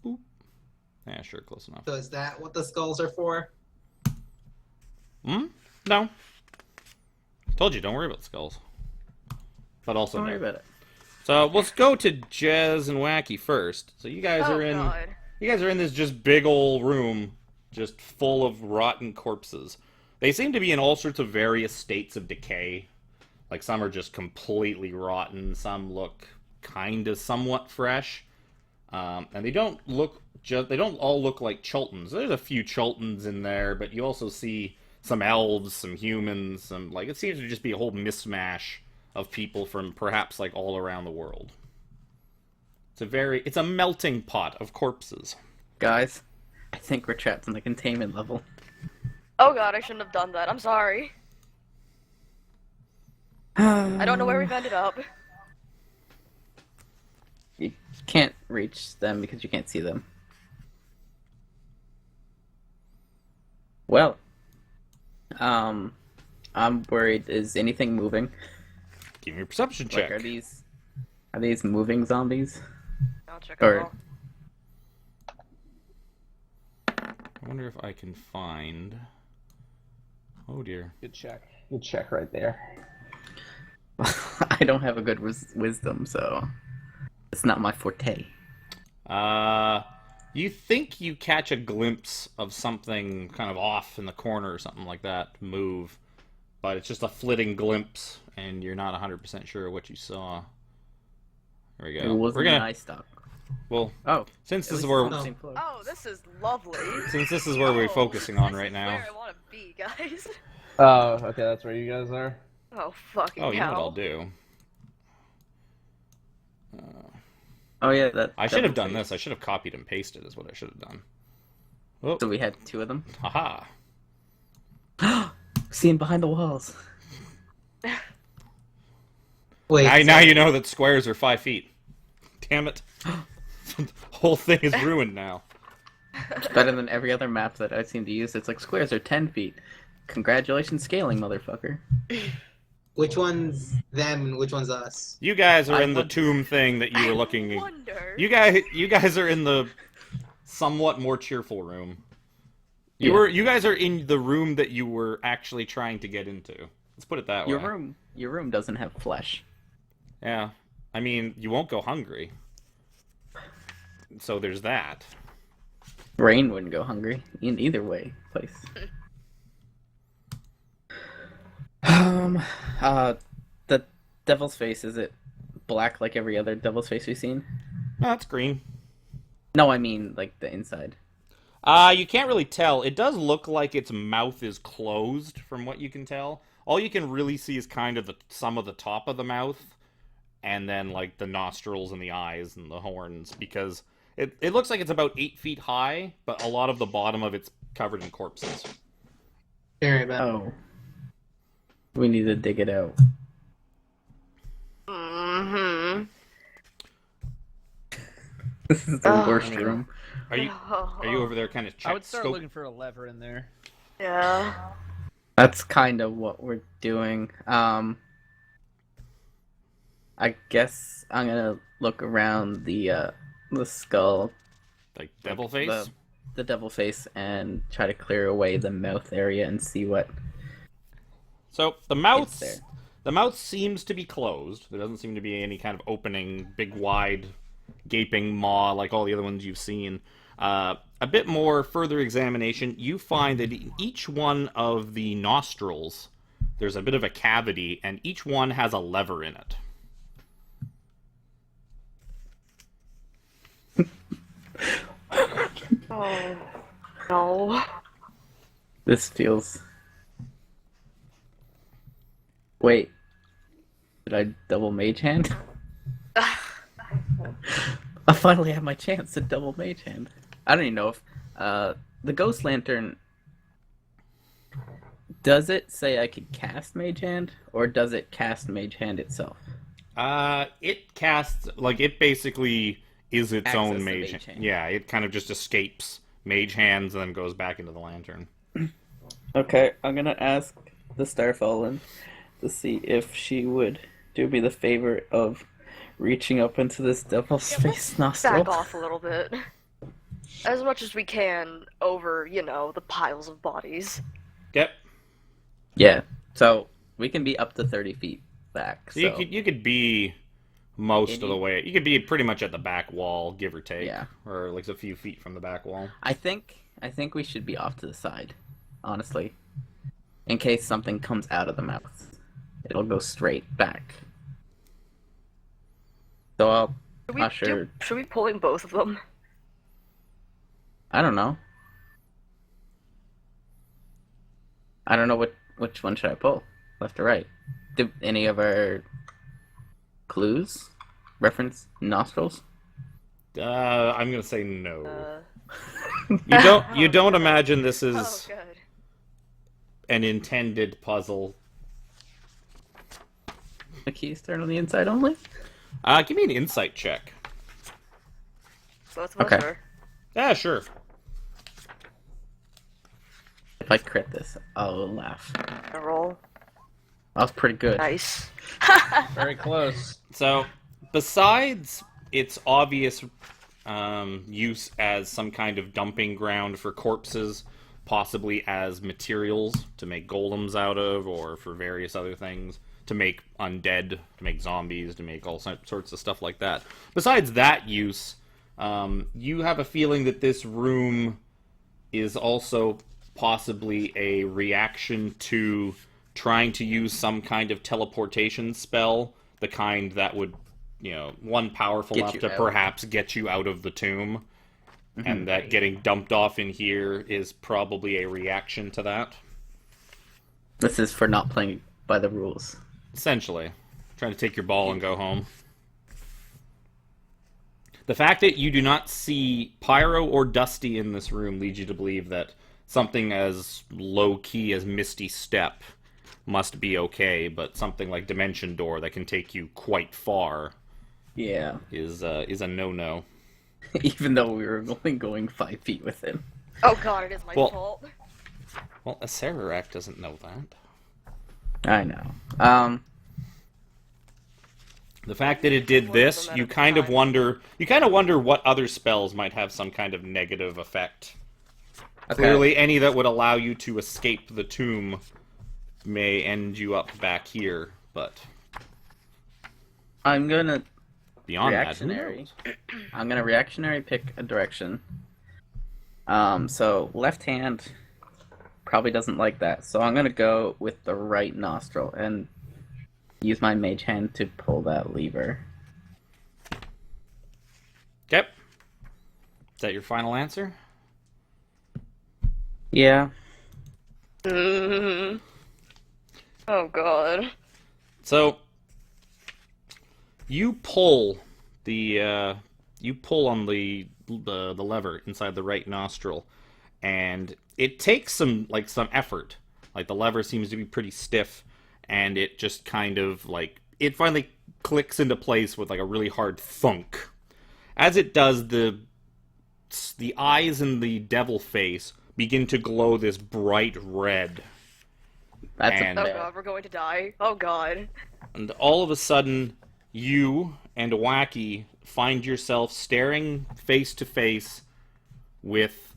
Boop. Yeah, sure, close enough. So is that what the skulls are for? No. Told you, don't worry about the skulls. But also Don't no. worry about it. So let's go to Jez and Wacky first. So you guys are in. God. You guys are in this just big old room, just full of rotten corpses. They seem to be in all sorts of various states of decay. Like some are just completely rotten. Some look kind of somewhat fresh, and they don't look. They don't all look like Chultans. There's a few Chultans in there, but you also see some elves, some humans, some it seems to just be a whole mismatch of people from perhaps like all around the world. It's a melting pot of corpses. Guys, I think we're trapped in the containment level. Oh, God, I shouldn't have done that. I'm sorry. I don't know where we've ended up. You can't reach them because you can't see them. Well, I'm worried. Is anything moving? Give me a perception check. Like, are these moving zombies? I'll check Or- it out. wonder if I can find... Oh dear. Good check. Good check right there. I don't have a good wisdom, so it's not my forte. You think you catch a glimpse of something kind of off in the corner or something like that move, but it's just a flitting glimpse, and you're not 100% sure what you saw. There we go. It wasn't an eye stalk. Well, Oh, since at this is least where it's on the same floor. Oh, this is lovely. we're focusing on This right is now. where I want to be, guys. Oh, okay, that's where you guys are. Oh, fucking Oh, you know what hell. I'll do? Oh yeah, that. I should have done this. I should have copied and pasted is what I should have done. Oh, So we had 2 of them. haha. Seeing behind the walls. Wait. Now you know that squares are 5 feet. Damn it. The whole thing is ruined now. It's better than every other map that I seem to use. It's like squares are 10 feet. Congratulations, scaling, motherfucker. Which one's them and which one's us? You guys are I in the wonder- tomb thing that you were looking. Wonder. You guys are in the somewhat more cheerful room. Yeah. You guys are in the room that you were actually trying to get into. Let's put it that way. Your room doesn't have flesh. Yeah. I mean, you won't go hungry. So there's that. Rain wouldn't go hungry in either place. The devil's face, is it black like every other devil's face we've seen? No, it's green. No, I mean like the inside. You can't really tell. It does look like its mouth is closed from what you can tell. All you can really see is kind of some of the top of the mouth, and then like the nostrils and the eyes and the horns, because it looks like it's about 8 feet high, but a lot of the bottom of it's covered in corpses. Sorry about. Oh. We need to dig it out. Mm-hmm. This is the Oh. worst room. Are you over there kind of I would start looking for a lever in there. Yeah. That's kind of what we're doing. I guess I'm gonna look around the skull, like devil face? the devil face, and try to clear away the mouth area and see what. So the It's mouth, there. the mouth seems to be closed. There doesn't seem to be any kind of opening, big, wide, gaping maw like all the other ones you've seen. A bit more further examination, you find that in each one of the nostrils, there's a bit of a cavity, and each one has a lever in it. Oh. No. This feels. Wait. Did I double mage hand? I finally have my chance to double mage hand. I don't even know if the ghost lantern. Does it say I could cast mage hand, or does it cast mage hand itself? It casts, like, it basically is its Acts own as the mage mage hand. hand. Yeah, it kind of just escapes mage hands and then goes back into the lantern. Okay, I'm gonna ask the Starfallen to see if she would do me the favor of reaching up into this devil's face nostril. Back off a little bit. As much as we can over, the piles of bodies. Yep. Yeah, so we can be up to 30 feet back. So You could be most of the Any- way. You could be pretty much at the back wall, give or take. Yeah. Or like a few feet from the back wall. I think we should be off to the side, honestly, in case something comes out of the mouth. It'll go straight back. So I'll usher. Should we pulling both of them? I don't know. I don't know which one should I pull, left or right. Do any of our clues reference nostrils? I'm gonna say no. Uh, You don't imagine this is oh, good. an intended puzzle. The keys turn on the inside only? Give me an insight check. Both of us Okay. are. Yeah, sure. If I crit this, I'll laugh. A roll. That was pretty good. Nice. Very close. So, besides its obvious use as some kind of dumping ground for corpses, possibly as materials to make golems out of, or for various other things, to make undead, to make zombies, to make all sorts of stuff like that. Besides that use, you have a feeling that this room is also possibly a reaction to trying to use some kind of teleportation spell, the kind that would, one powerful Get enough you to out. perhaps get you out of the tomb, and that getting dumped off in here is probably a reaction to that. This is for not playing by the rules. Essentially. Trying to take your ball and go home. The fact that you do not see Pyro or Dusty in this room leads you to believe that something as low-key as Misty Step must be okay, but something like Dimension Door that can take you quite far Yeah. is a no-no. Even though we were only going 5 feet with him. Oh god, it is my Well- fault. Well, a Sararak doesn't know that. I know. The fact that it did this, you kind of wonder what other spells might have some kind of negative effect. Okay. Clearly, any that would allow you to escape the tomb may end you up back here, but I'm gonna beyond reactionary. that, I'm gonna reactionary pick a direction. So left hand probably doesn't like that. So I'm gonna go with the right nostril and use my mage hand to pull that lever. okay. Is that your final answer? Yeah. Oh god. So you pull on the lever inside the right nostril, and it takes some effort. Like, the lever seems to be pretty stiff, and it just kind of it finally clicks into place with a really hard thunk. As it does, the eyes in the devil face begin to glow this bright red. That's And- a Oh bad. god, we're going to die. Oh god. And all of a sudden, you and Wacky find yourself staring face to face with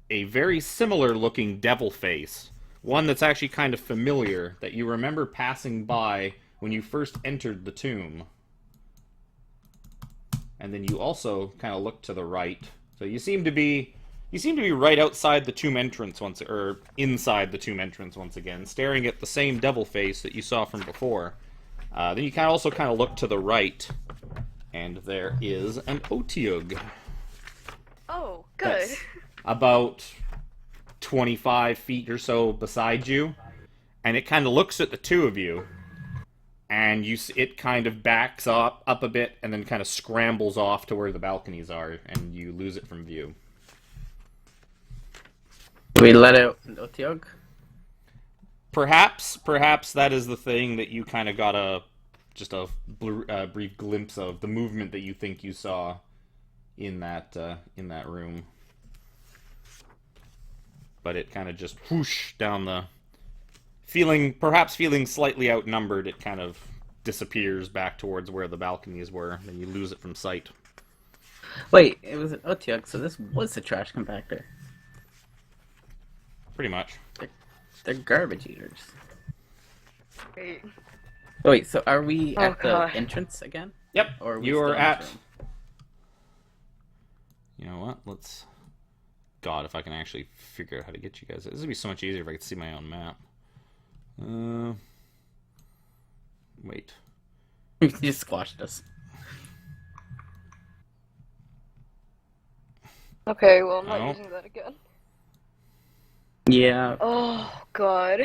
a very similar looking devil face. One that's actually kind of familiar, that you remember passing by when you first entered the tomb. And then you also kind of look to the right. So you seem to be right outside the tomb entrance or inside the tomb entrance once again, staring at the same devil face that you saw from before. Then you also kind of look to the right, and there is an Otiug. Oh, good. That's about 25 feet or so beside you, and it kind of looks at the two of you, and it kind of backs up a bit, and then kind of scrambles off to where the balconies are, and you lose it from view. Do we let out Otiog? Perhaps that is the thing that you kind of got a brief glimpse of, the movement that you think you saw in that room. But it kind of just whoosh down the... Perhaps feeling slightly outnumbered, it kind of disappears back towards where the balconies were, and you lose it from sight. Wait, it was an Otiog, so this was a trash compactor. Pretty much. They're garbage eaters. Wait. Wait, so are we Oh, at the God. entrance again? Yep, Or are we you still are in at... this room? You know what? Let's... God, if I can actually figure out how to get you guys... This would be so much easier if I could see my own map. Wait. You just squashed us. Okay, well, I'm not Oh. using that again. Yeah. Oh god.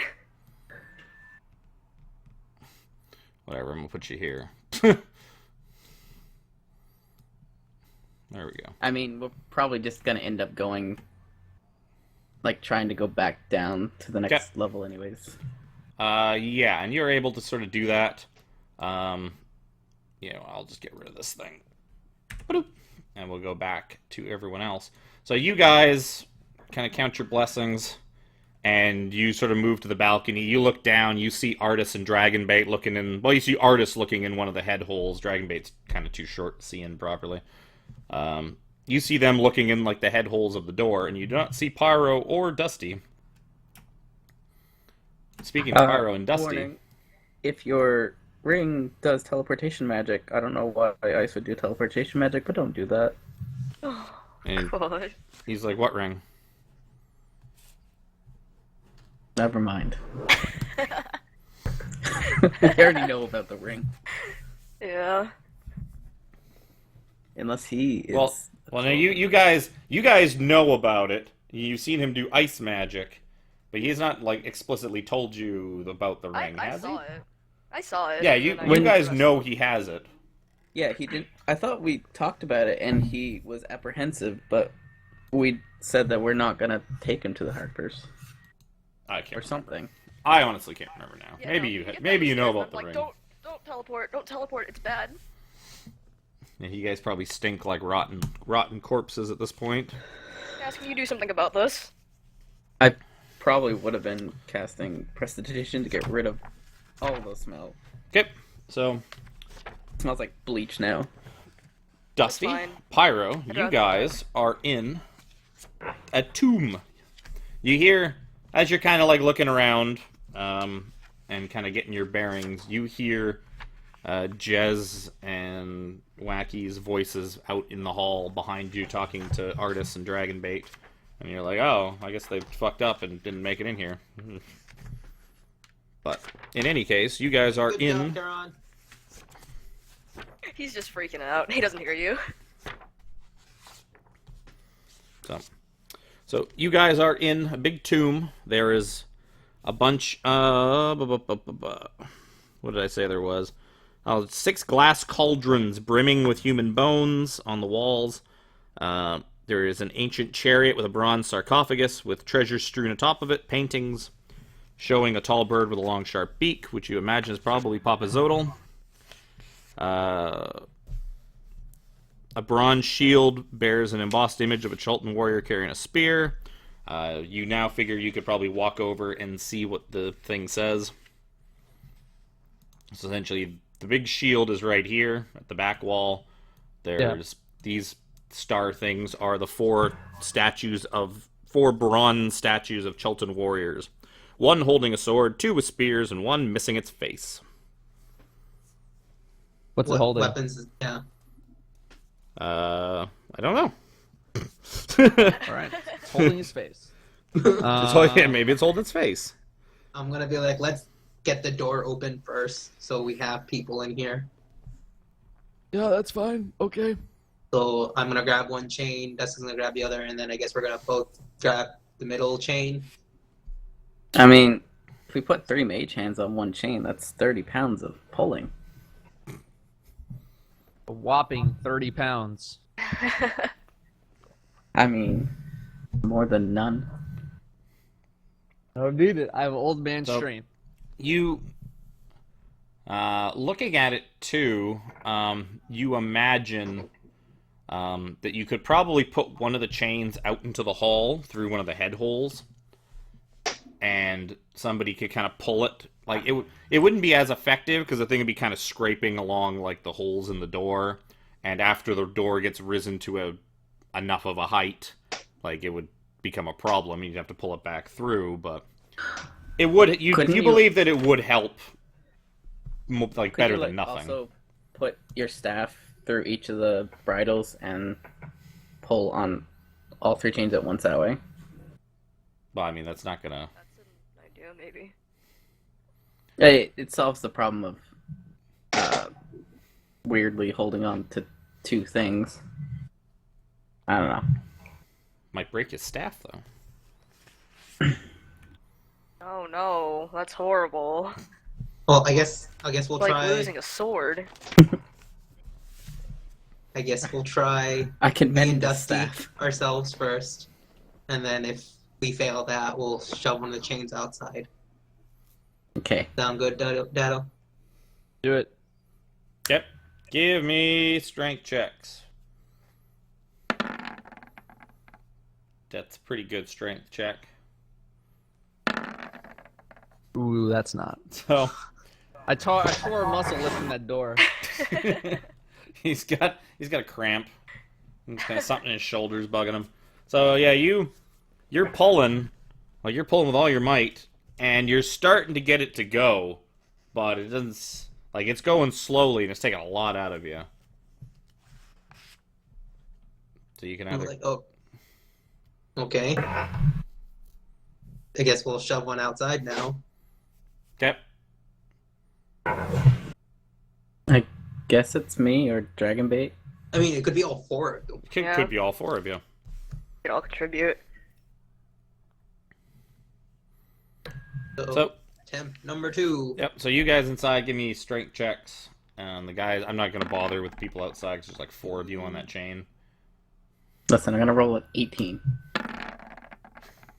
Whatever, I'm gonna put you here. There we go. I mean, we're probably just gonna end up going, trying to go back down to the next level anyways. Yeah, and you're able to sort of do that. I'll just get rid of this thing. Ba-doop. And we'll go back to everyone else. So you guys kind of count your blessings, and you sort of move to the balcony. You look down, you see Artis and Dragonbait looking in... Well, you see Artis looking in one of the head holes. Dragonbait's kind of too short to see in properly. You see them looking in like the head holes of the door, and you do not see Pyro or Dusty. Speaking of Pyro and Dusty, warning, if your ring does teleportation magic, I don't know why Ice would do teleportation magic, but don't do that. Oh, and God. he's like, "What ring?" Never mind. We already know about the ring. Yeah. Unless he is... Well, now you guys know about it. You've seen him do ice magic, but he's not like explicitly told you about the ring, I has he? saw it. I saw it. Yeah, and you then I guys pressed know it. he has it. Yeah, he didn't... I thought we talked about it, and he was apprehensive, but we said that we're not gonna take him to the Harpers. I can't. Or something. I honestly can't remember now. Yeah, maybe no, you get maybe you know downstairs, about the I'm ring. like, don't teleport, it's bad. Yeah, you guys probably stink like rotten corpses at this point. Guys, can you do something about this? I probably would have been casting Prestidigitation to get rid of all of those smell. Okay, so It smells like bleach now. Dusty, fine. Pyro, you guys are in a tomb. You hear, as you're kind of like looking around and kind of getting your bearings, you hear Jez and Wacky's voices out in the hall behind you talking to Artis and Dragonbait. And you're like, oh, I guess they fucked up and didn't make it in here. But in any case, you guys are Good in... job, Daron. He's just freaking out. He doesn't hear you. So you guys are in a big tomb. There is a bunch of... What did I say there was? 6 glass cauldrons brimming with human bones on the walls. There is an ancient chariot with a bronze sarcophagus with treasures strewn atop of it, paintings showing a tall bird with a long sharp beak, which you imagine is probably Papa Zodal. A bronze shield bears an embossed image of a Chultan warrior carrying a spear. You now figure you could probably walk over and see what the thing says. So essentially, the big shield is right here at the back wall. There's these star things are the 4 bronze statues of Chultan warriors. 1 holding a sword, 2 with spears, and 1 missing its face. What's it What holding? weapons? Yeah. I don't know. All right, it's holding his face. Maybe it's holding its face. I'm gonna be like, let's get the door open first, so we have people in here. Yeah, that's fine. Okay. So I'm gonna grab one chain. Dustin's gonna grab the other, and then I guess we're gonna both grab the middle chain. I mean, if we put 3 mage hands on one chain, that's 30 pounds of pulling. A whopping 30 pounds. I mean, more than none. I don't need it. I have old man So- strength. You, looking at it too, you imagine that you could probably put one of the chains out into the hall through one of the head holes, and somebody could kind of pull it. Like it wouldn't be as effective because the thing would be kind of scraping along like the holes in the door, and after the door gets risen to enough of a height, like it would become a problem. You'd have to pull it back through, but it would. You believe that it would help, like better than nothing. Also, put your staff through each of the bridles and pull on all 3 chains at once that way. Well, I mean that's not gonna. That's an idea, maybe. It solves the problem of weirdly holding on to 2 things. I don't know. Might break his staff though. Oh no, that's horrible. Well, I guess we'll It's like try. losing a sword. I guess we'll try I can me mend and the Dusty staff. ourselves first, and then if we fail that, we'll shove one of the chains outside. Okay. Sound good, Dado? Do it. Yep. Give me strength checks. That's a pretty good strength check. Ooh, that's not. So I tore a muscle lifting that door. he's got a cramp. It's kind of something in his shoulders bugging him. So yeah, you're pulling, like you're pulling with all your might, and you're starting to get it to go, but it doesn't. Like it's going slowly, and it's taking a lot out of you. So you can I'm either. like, oh, okay. I guess we'll shove one outside now. Okay. I guess it's me or Dragon Bait. I mean, it could be all four of them. Could be all four of you. We can all contribute. So attempt number 2. yep. So you guys inside, give me strength checks. And the guys, I'm not gonna bother with the people outside because there's like 4 of you on that chain. Listen, I'm gonna roll at 18.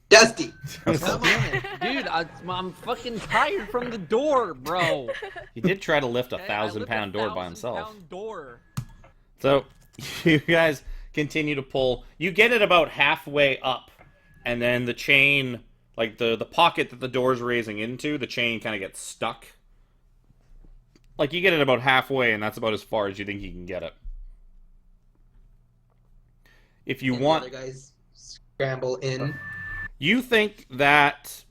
Dusty! Come on. Dude, I'm fucking tired from the door, bro. He did try to lift a Okay, I 1,000-pound lift a door by himself. 1,000-pound door. So you guys continue to pull. You get it about halfway up, and then the chain, like the pocket that the door's raising into, the chain kind of gets stuck. Like you get it about halfway, and that's about as far as you think you can get it. If you And want, the other guys scramble in. you think that,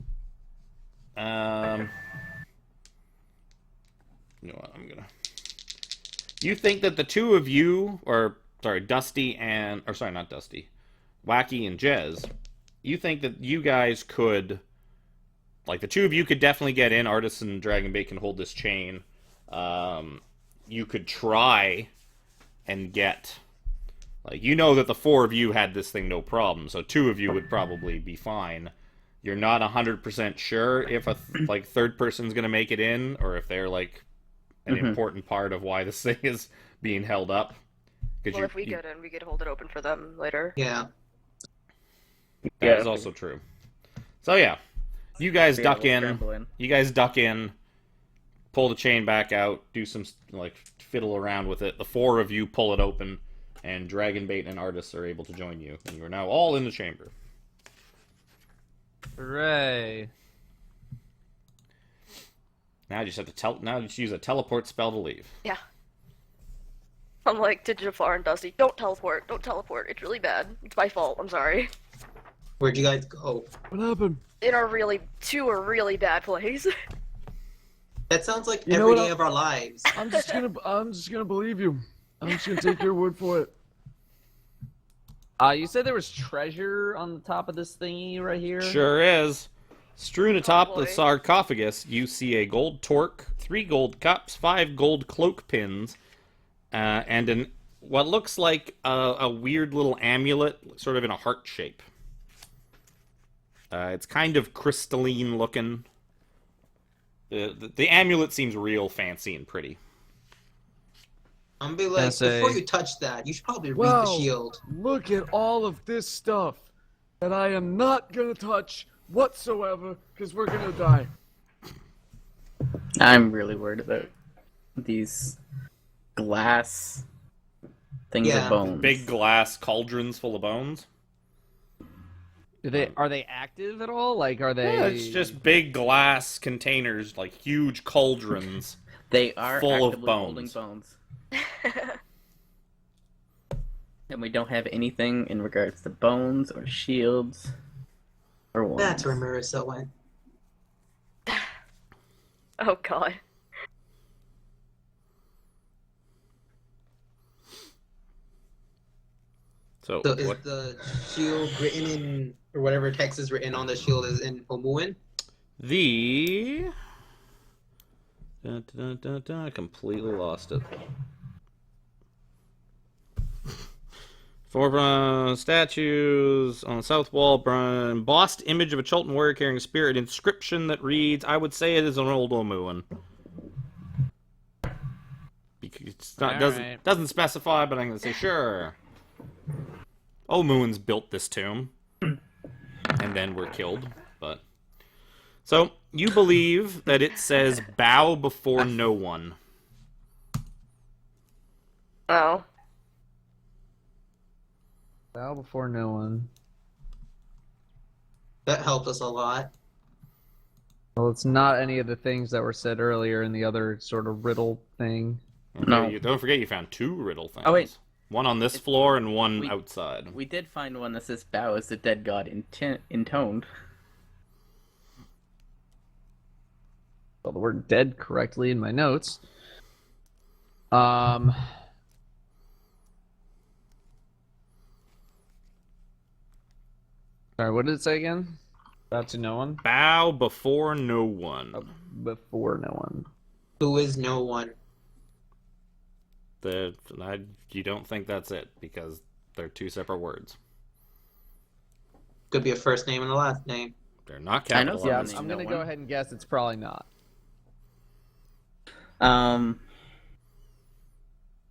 you know what? You think that the two of you, or sorry, Dusty and, or sorry, not Dusty, Wacky and Jez, you think that you guys could, like the two of you could definitely get in. Artists and Dragonbait can hold this chain. You could try and get, like, you know that the 4 of you had this thing no problem, so 2 of you would probably be fine. You're not 100% sure if a like third person's gonna make it in, or if they're like an important part of why this thing is being held up. Well, if we get in, we could hold it open for them later. Yeah. That is also true. So yeah, you guys Yeah, duck we'll in. scramble in. You guys duck in, pull the chain back out, do some like fiddle around with it. The 4 of you pull it open, and Dragonbait and Artists are able to join you, and you are now all in the chamber. Hooray. Now you just have to now you just use a teleport spell to leave. Yeah. I'm like to Jafar and Dusty, don't teleport, don't teleport. It's really bad. It's my fault. I'm sorry. Where'd you guys go? What happened? In a really really bad place. That sounds like You know every what day of our lives. I'm just gonna believe you. I'm just gonna take your word for it. You said there was treasure on the top of this thingy right here? Sure is. Strewn atop the boy. sarcophagus, you see a gold torque, 3 gold cups, 5 gold cloak pins, and what looks like a weird little amulet, sort of in a heart shape. It's kind of crystalline looking. The amulet seems real fancy and pretty. I'm gonna be like, before you touch that, you should probably read Wow. the shield. Look at all of this stuff that I am not gonna touch whatsoever because we're gonna die. I'm really worried about these glass things Yeah. of bones. Big glass cauldrons full of bones. Are they active at all? Like, are they? Yeah, it's just big glass containers, like huge cauldrons. They are full of actively bones. holding bones. And we don't have anything in regards to bones or shields or wands. That's where Marissa went. Oh god. So, So is what? the shield written in, or whatever text is written on the shield is in Omuan? The... I completely lost it. 4 statues on the south wall, embossed image of a Chultan warrior carrying a spear, an inscription that reads, I would say it is an old Omuan. It's not, Alright. doesn't specify, but I'm going to say sure. Omuans built this tomb, and then were killed, but... So, you believe that it says, bow before no one. Oh. Bow before no one. That helped us a lot. Well, it's not any of the things that were said earlier in the other sort of riddle thing. Okay, No. Don't forget you found 2 riddle things. Oh, wait. One on this floor and one outside. We did find one that says bow as the dead god intoned. Spelled the word dead correctly in my notes. Sorry, what did it say again? Bow to no one? Bow before no one. Oh, before no one. Who is no one? You don't think that's it, because they're two separate words. Could be a first name and a last name. They're not I know capitalized. some I'm no gonna one. go ahead and guess it's probably not.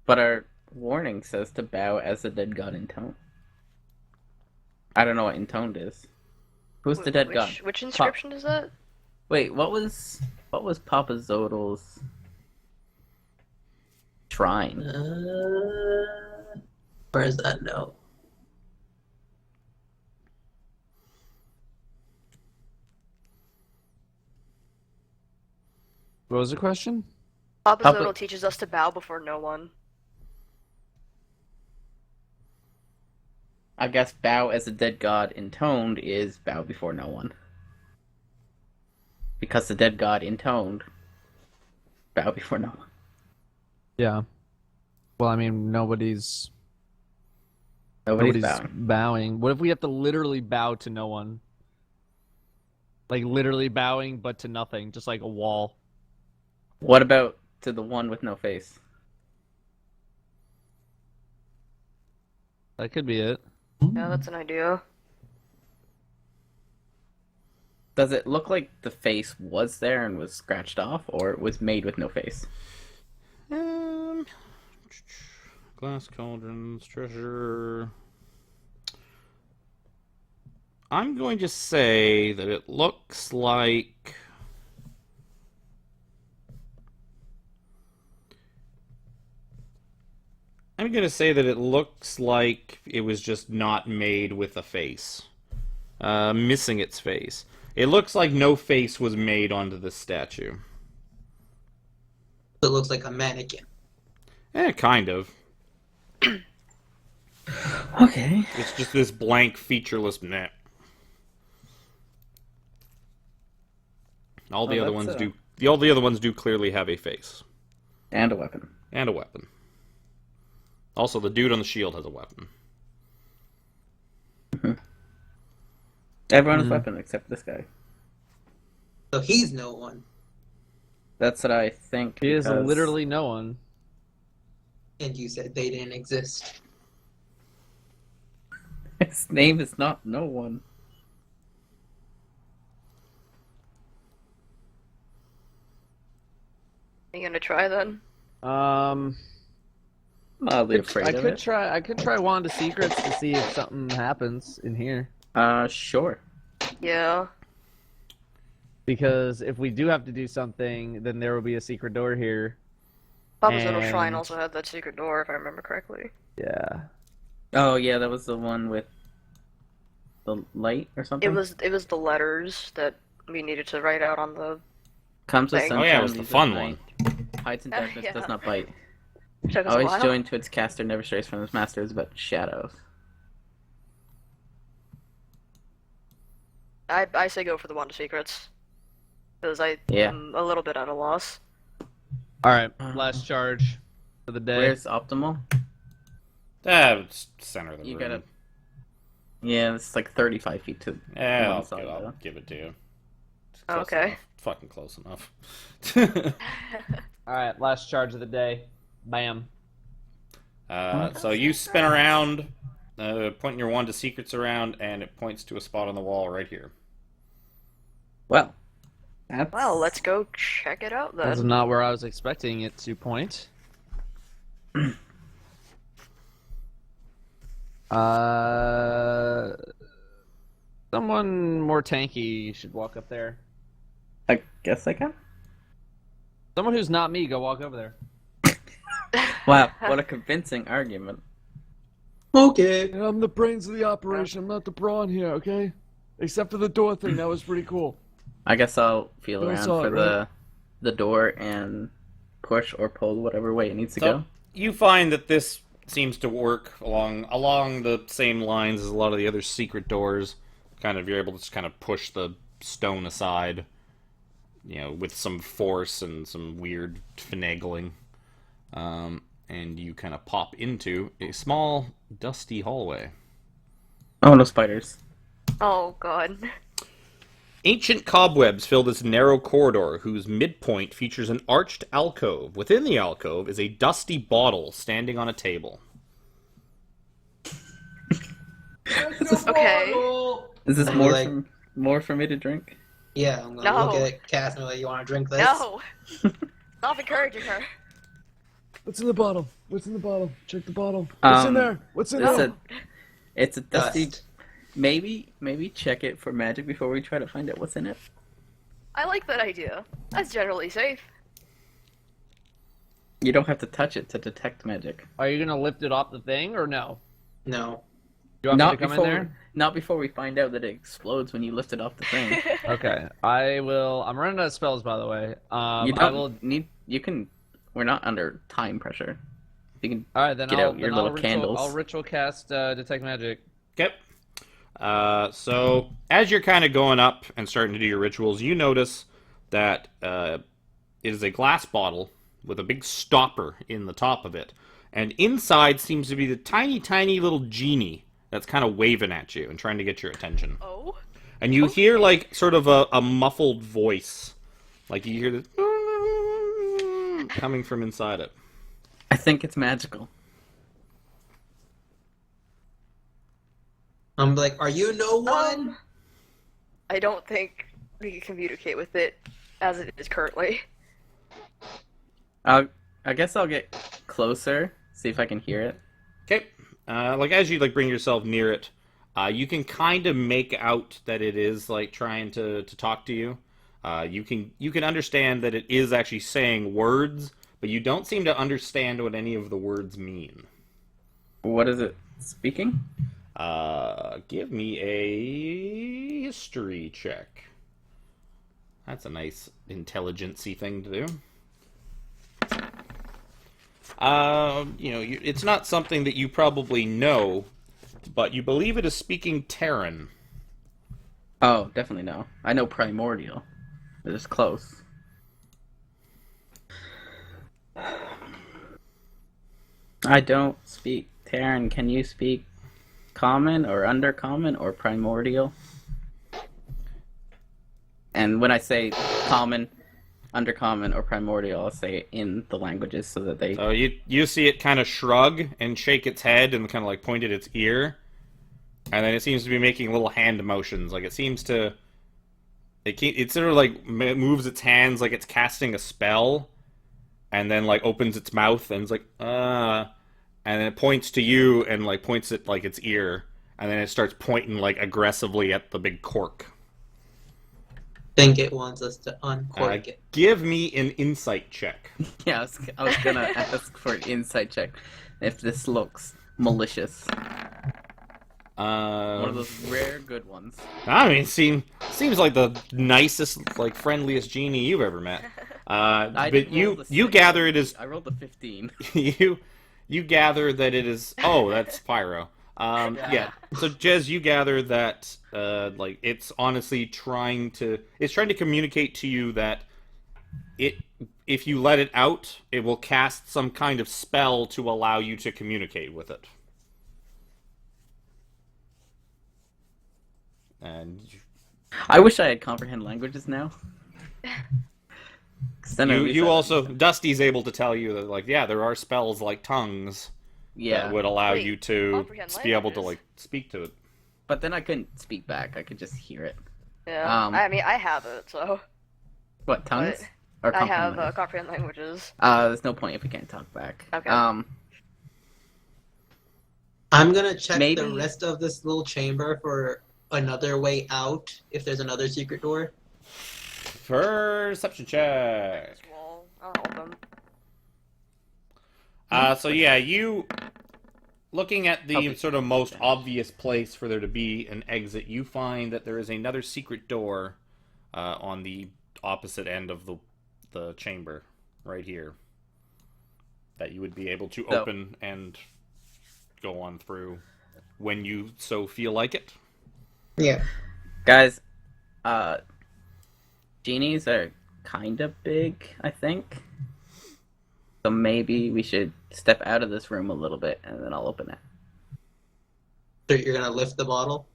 But our warning says to bow as the dead god intoned. I don't know what intoned is. Who's the dead god? Which inscription is that? Wait, what was Papa Zodal's shrine? Where's that note? What was the question? Papa Papa- Zodal teaches us to bow before no one. I guess bow as a dead god intoned is bow before no one. Because the dead god intoned, bow before no one. Yeah. Well, I mean, nobody's Nobody's bowing. bowing. What if we have to literally bow to no one? Like literally bowing, but to nothing, just like a wall. What about to the one with no face? That could be it. Yeah, that's an idea. Does it look like the face was there and was scratched off, or it was made with no face? Glass cauldrons, treasure. I'm going to say that it looks like... I'm going to say that it looks like it was just not made with a face. Missing its face. It looks like no face was made onto this statue. It looks like a mannequin. Kind of. Okay. It's just this blank, featureless net. All the other ones do. All the other ones do clearly have a face And a weapon. and a weapon. Also, the dude on the shield has a weapon. Everyone has a weapon except this guy. So he's no one. That's what I think. He is because- literally no one. And you said they didn't exist. His name is not no one. Are you gonna try then? Mildly afraid I of could it. try. I could try Wand of Secrets to see if something happens in here. Sure. Yeah. Because if we do have to do something, then there will be a secret door here. Papa Zodal Shrine And- also had that secret door, if I remember correctly. Yeah. Oh yeah, that was the one with the light or something. It was the letters that we needed to write out on the. Comes with thing. sunshine. Oh yeah, it was the leaves at fun night. Hides in darkness, Yeah. does not bite. Took us a Always while. joined to its caster, never strays from its masters, but shadows. I say go for the Wand of Secrets. Because I Yeah. am a little bit at a loss. All right. Last charge for the day. Where's optimal? It's center of the You room. gotta. Yeah, it's like 35 feet to Yeah, one I'll side, though. give it to you. It's Oh, close okay. enough. Fucking close enough. All right. Last charge of the day. Bam. So you spin around, pointing your wand to secrets around, and it points to a spot on the wall right here. Well, that's... Well, let's go check it out That's then. not where I was expecting it to point. Someone more tanky should walk up there. I guess I can. Someone who's not me, go walk over there. Wow, what a convincing argument. Okay. And I'm the brains of the operation. I'm not the brawn here, okay? Except for the door thing, that was pretty cool. I guess I'll feel Go around inside, for right? the door and push or pull whatever way it needs to So go. you find that this seems to work along the same lines as a lot of the other secret doors. Kind of, you're able to just kind of push the stone aside, with some force and some weird finagling. And you kind of pop into a small, dusty hallway. Oh, no spiders. Oh god. Ancient cobwebs fill this narrow corridor, whose midpoint features an arched alcove. Within the alcove is a dusty bottle standing on a table. Okay. Is this I'm more like- more for me to drink? Yeah, I'm gonna No. look at Cass and be like, you want to drink this? No. Stop encouraging her. What's in the bottle? What's in the bottle? Check the bottle. What's in there? What's in It's there? it's a dusty. Dust. Maybe check it for magic before we try to find out what's in it. I like that idea. That's generally safe. You don't have to touch it to detect magic. Are you gonna lift it off the thing or no? No. You want me Not to come before, in there? not before we find out that it explodes when you lift it off the thing. Okay, I will. I'm running out of spells, by the way. You I don't will. need. You can. We're not under time pressure. You can. All right, then Get I'll, out your then I'll little ritual, candles. I'll ritual cast detect magic. Okay. So, as you're kind of going up and starting to do your rituals, you notice that it is a glass bottle with a big stopper in the top of it. And inside seems to be the tiny, tiny little genie that's kind of waving at you and trying to get your attention. Oh? And you hear, like, sort of a muffled voice. Like, you hear this coming from inside it. I think it's magical. I'm like, are you no one? I don't think we can communicate with it as it is currently. I guess I'll get closer, see if I can hear it. Okay. Like, as you, like, bring yourself near it, you can kind of make out that it is, like, trying to talk to you. You can understand that it is actually saying words, but you don't seem to understand what any of the words mean. What is it speaking? Give me a history check. That's a nice intelligence-y thing to do. It's not something that you probably know, but you believe it is speaking Terran. Oh, definitely no. I know primordial. It is close. I don't speak Terran. Can you speak common or undercommon or primordial? And when I say common, undercommon, or primordial, I'll say it in the languages so that they... So you see it kind of shrug and shake its head and kind of like point at its ear, and then it seems to be making little hand motions. Like it seems to... It sort of like moves its hands like it's casting a spell, and then like opens its mouth and it's like, and then it points to you and like points at like its ear, and then it starts pointing like aggressively at the big cork. Think it wants us to uncork it. Give me an insight check. Yeah, I was gonna ask for an insight check if this looks malicious. One of those rare good ones. I mean, seems like the nicest, like friendliest genie you've ever met. But you gather it is I rolled a 15. you gather that it is. Oh, that's Pyro. Yeah. So Jez, you gather that like it's honestly trying to communicate to you that if you let it out, it will cast some kind of spell to allow you to communicate with it. And I wish I had comprehend languages now. 'Cause then at least you I- also Dusty's able to tell you that like there are spells like tongues yeah, that would allow Wait, you to comprehend be able to languages? like speak to it. but then I couldn't speak back. I could just hear it. Yeah. Um, I mean, I have it, so What, tongues? Or I have comprehend language? comprehend languages. There's no point if we can't talk back. Okay. I'm gonna check Maybe- the rest of this little chamber for another way out, if there's another secret door. Perception check. Well, I'll help them. So yeah, you looking at the Okay. sort of most obvious place for there to be an exit, you find that there is another secret door on the opposite end of the chamber, right here, that you would be able to So- open and go on through when you so feel like it. Yeah. Guys, genies are kind of big, I think. So maybe we should step out of this room a little bit, and then I'll open it. So you're gonna lift the bottle?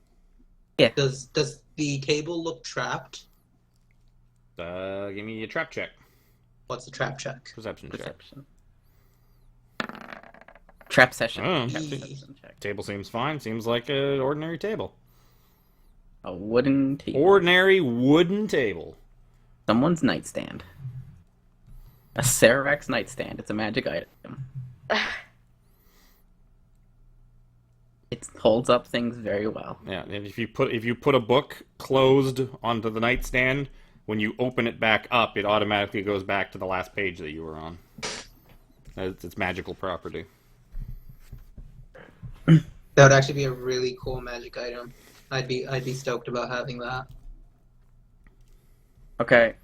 Yeah. Does the table look trapped? Give me a trap check. What's the trap check? Perception check. Perception. Trap session. Oh. Trap perception check. Table seems fine. Seems like an ordinary table. A wooden table. Ordinary wooden table. Someone's nightstand. A Ceravax nightstand. It's a magic item. It holds up things very well. Yeah, and if you put a book closed onto the nightstand, when you open it back up, it automatically goes back to the last page that you were on. It's its magical property. That would actually be a really cool magic item. I'd be stoked about having that. Okay.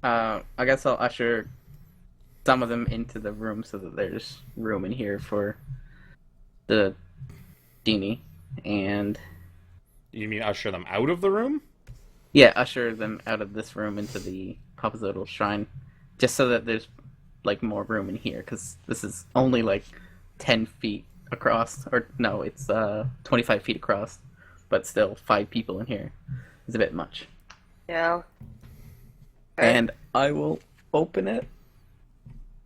I guess I'll usher some of them into the room so that there's room in here for the genie. And You mean usher them out of the room? yeah, usher them out of this room into the Papazotl shrine, just so that there's like more room in here, because this is only like 10 feet across, or no, it's 25 feet across, but still 5 people in here is a bit much. Yeah. And I will open it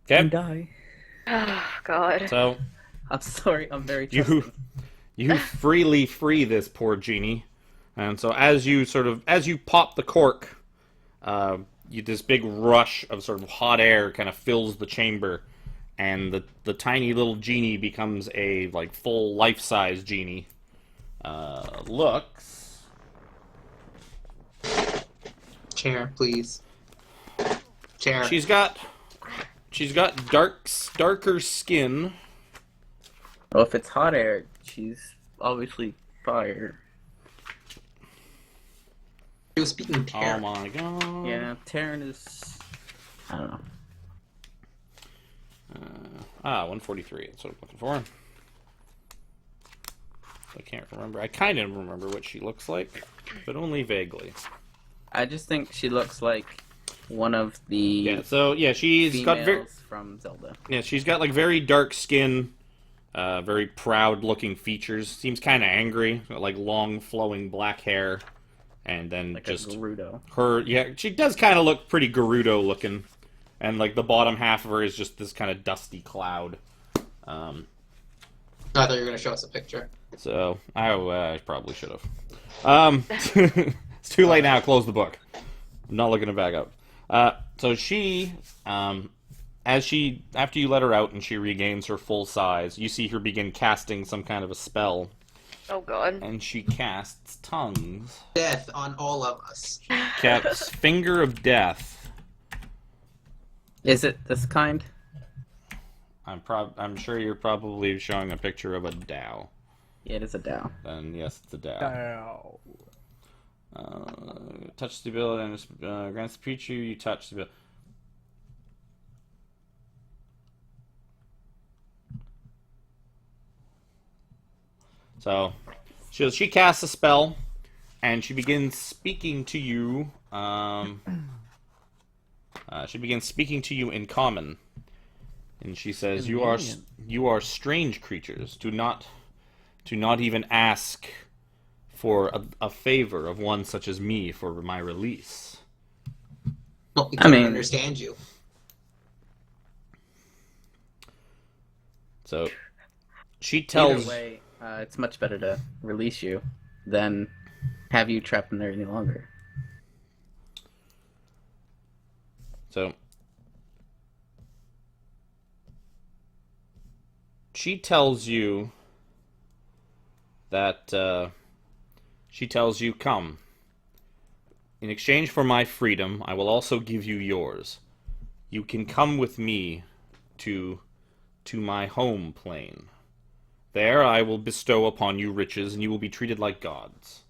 and die. Oh, God. So I'm sorry, I'm very You- trusting. you freely free this poor genie, and so as you pop the cork, this big rush of sort of hot air kind of fills the chamber, and the tiny little genie becomes a like full life-size genie. Looks. Chair, please. Chair. She's got darker skin. Well, if it's hot air, she's obviously fire. She was speaking Terran. Oh my god. Yeah, Terran is... I don't know. 143. That's what I'm looking for. I can't remember. I kind of remember what she looks like, but only vaguely. I just think she looks like one of the Yeah. So yeah, she's got females from Zelda. she's got like very dark skin, very proud-looking features. Seems kind of angry. Got, like long flowing black hair, and then Like just a Gerudo. her. Yeah, she does kind of look pretty Gerudo looking, and like the bottom half of her is just this kind of dusty cloud. I thought you were gonna show us a picture. So I probably should have. It's too late now. Close the book. I'm not looking it back up. So she, after you let her out and she regains her full size, you see her begin casting some kind of a spell, Oh, God. and she casts tongues. Death on all of us. Casts Finger of Death. Is it this kind? I'm sure you're probably showing a picture of a Dao. Yeah, it is a Dao. Then yes, it's a Dao. Ow. Touch the ability and grants the creature you touch the ability. So she casts a spell, and she begins speaking to you. She begins speaking to you in common, and she says, "You are strange creatures. Do not even ask for a favor of one such as me for my release." Well, we I can't mean- understand you. So she tells. Either way, it's much better to release you than have you trapped in there any longer. So she tells you that come. In exchange for my freedom, I will also give you yours. You can come with me to my home plane. There I will bestow upon you riches, and you will be treated like gods.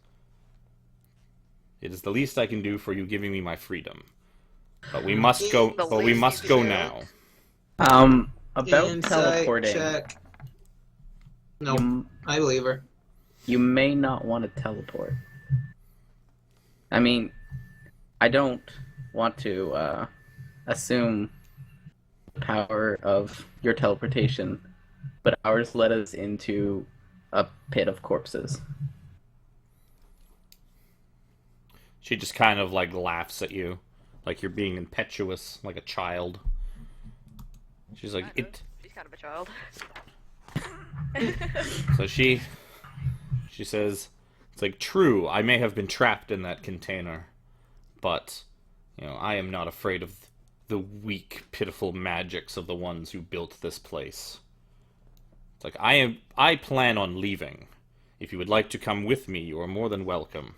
It is the least I can do for you giving me my freedom. But we must go. The But we least must you go can do. now. About Insight teleporting. check. No, I believe her. You may not want to teleport. I mean, I don't want to assume the power of your teleportation, but ours led us into a pit of corpses. She just kind of like laughs at you, like you're being impetuous, like a child. She's like, She's kind of a child. So she says, it's like, true, I may have been trapped in that container, but, I am not afraid of the weak, pitiful magics of the ones who built this place. It's like, I plan on leaving. If you would like to come with me, you are more than welcome.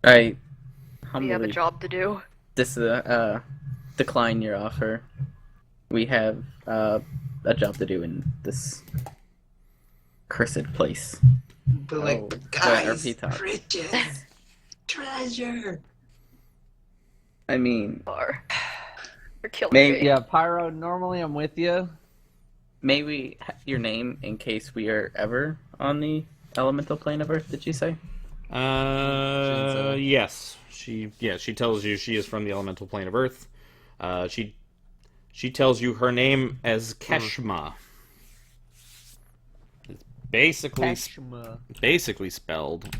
I We have a humbly job to do. decline your offer. We have a job to do in this cursed place. But like, Oh, guys, RP talk. riches, treasure. I mean, Are. You're killing Maybe- me. Yeah, Pyro, normally I'm with you. may we have your name in case we are ever on the elemental plane of Earth, did you say? Yes. She tells you she is from the elemental plane of Earth. She tells you her name as Keshma. It's basically spelled.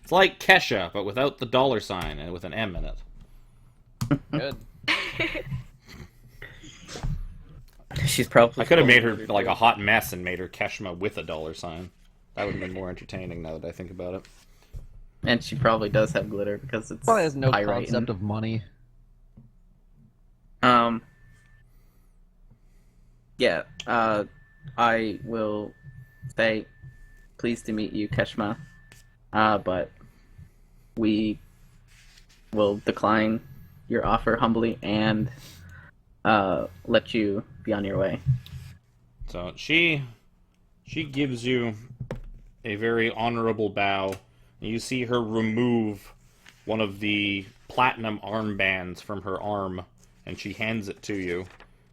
It's like Kesha, but without the $sign and with an M in it. Good. She's probably. I could have made her like a hot mess and made her Keshma with a $sign. That would have been more entertaining now that I think about it. And she probably does have glitter because it's Probably has no pyrite concept of money. Yeah, I will say pleased to meet you, Keshma. But we will decline your offer humbly and let you be on your way. So she gives you a very honorable bow. You see her remove one of the platinum armbands from her arm, and she hands it to you.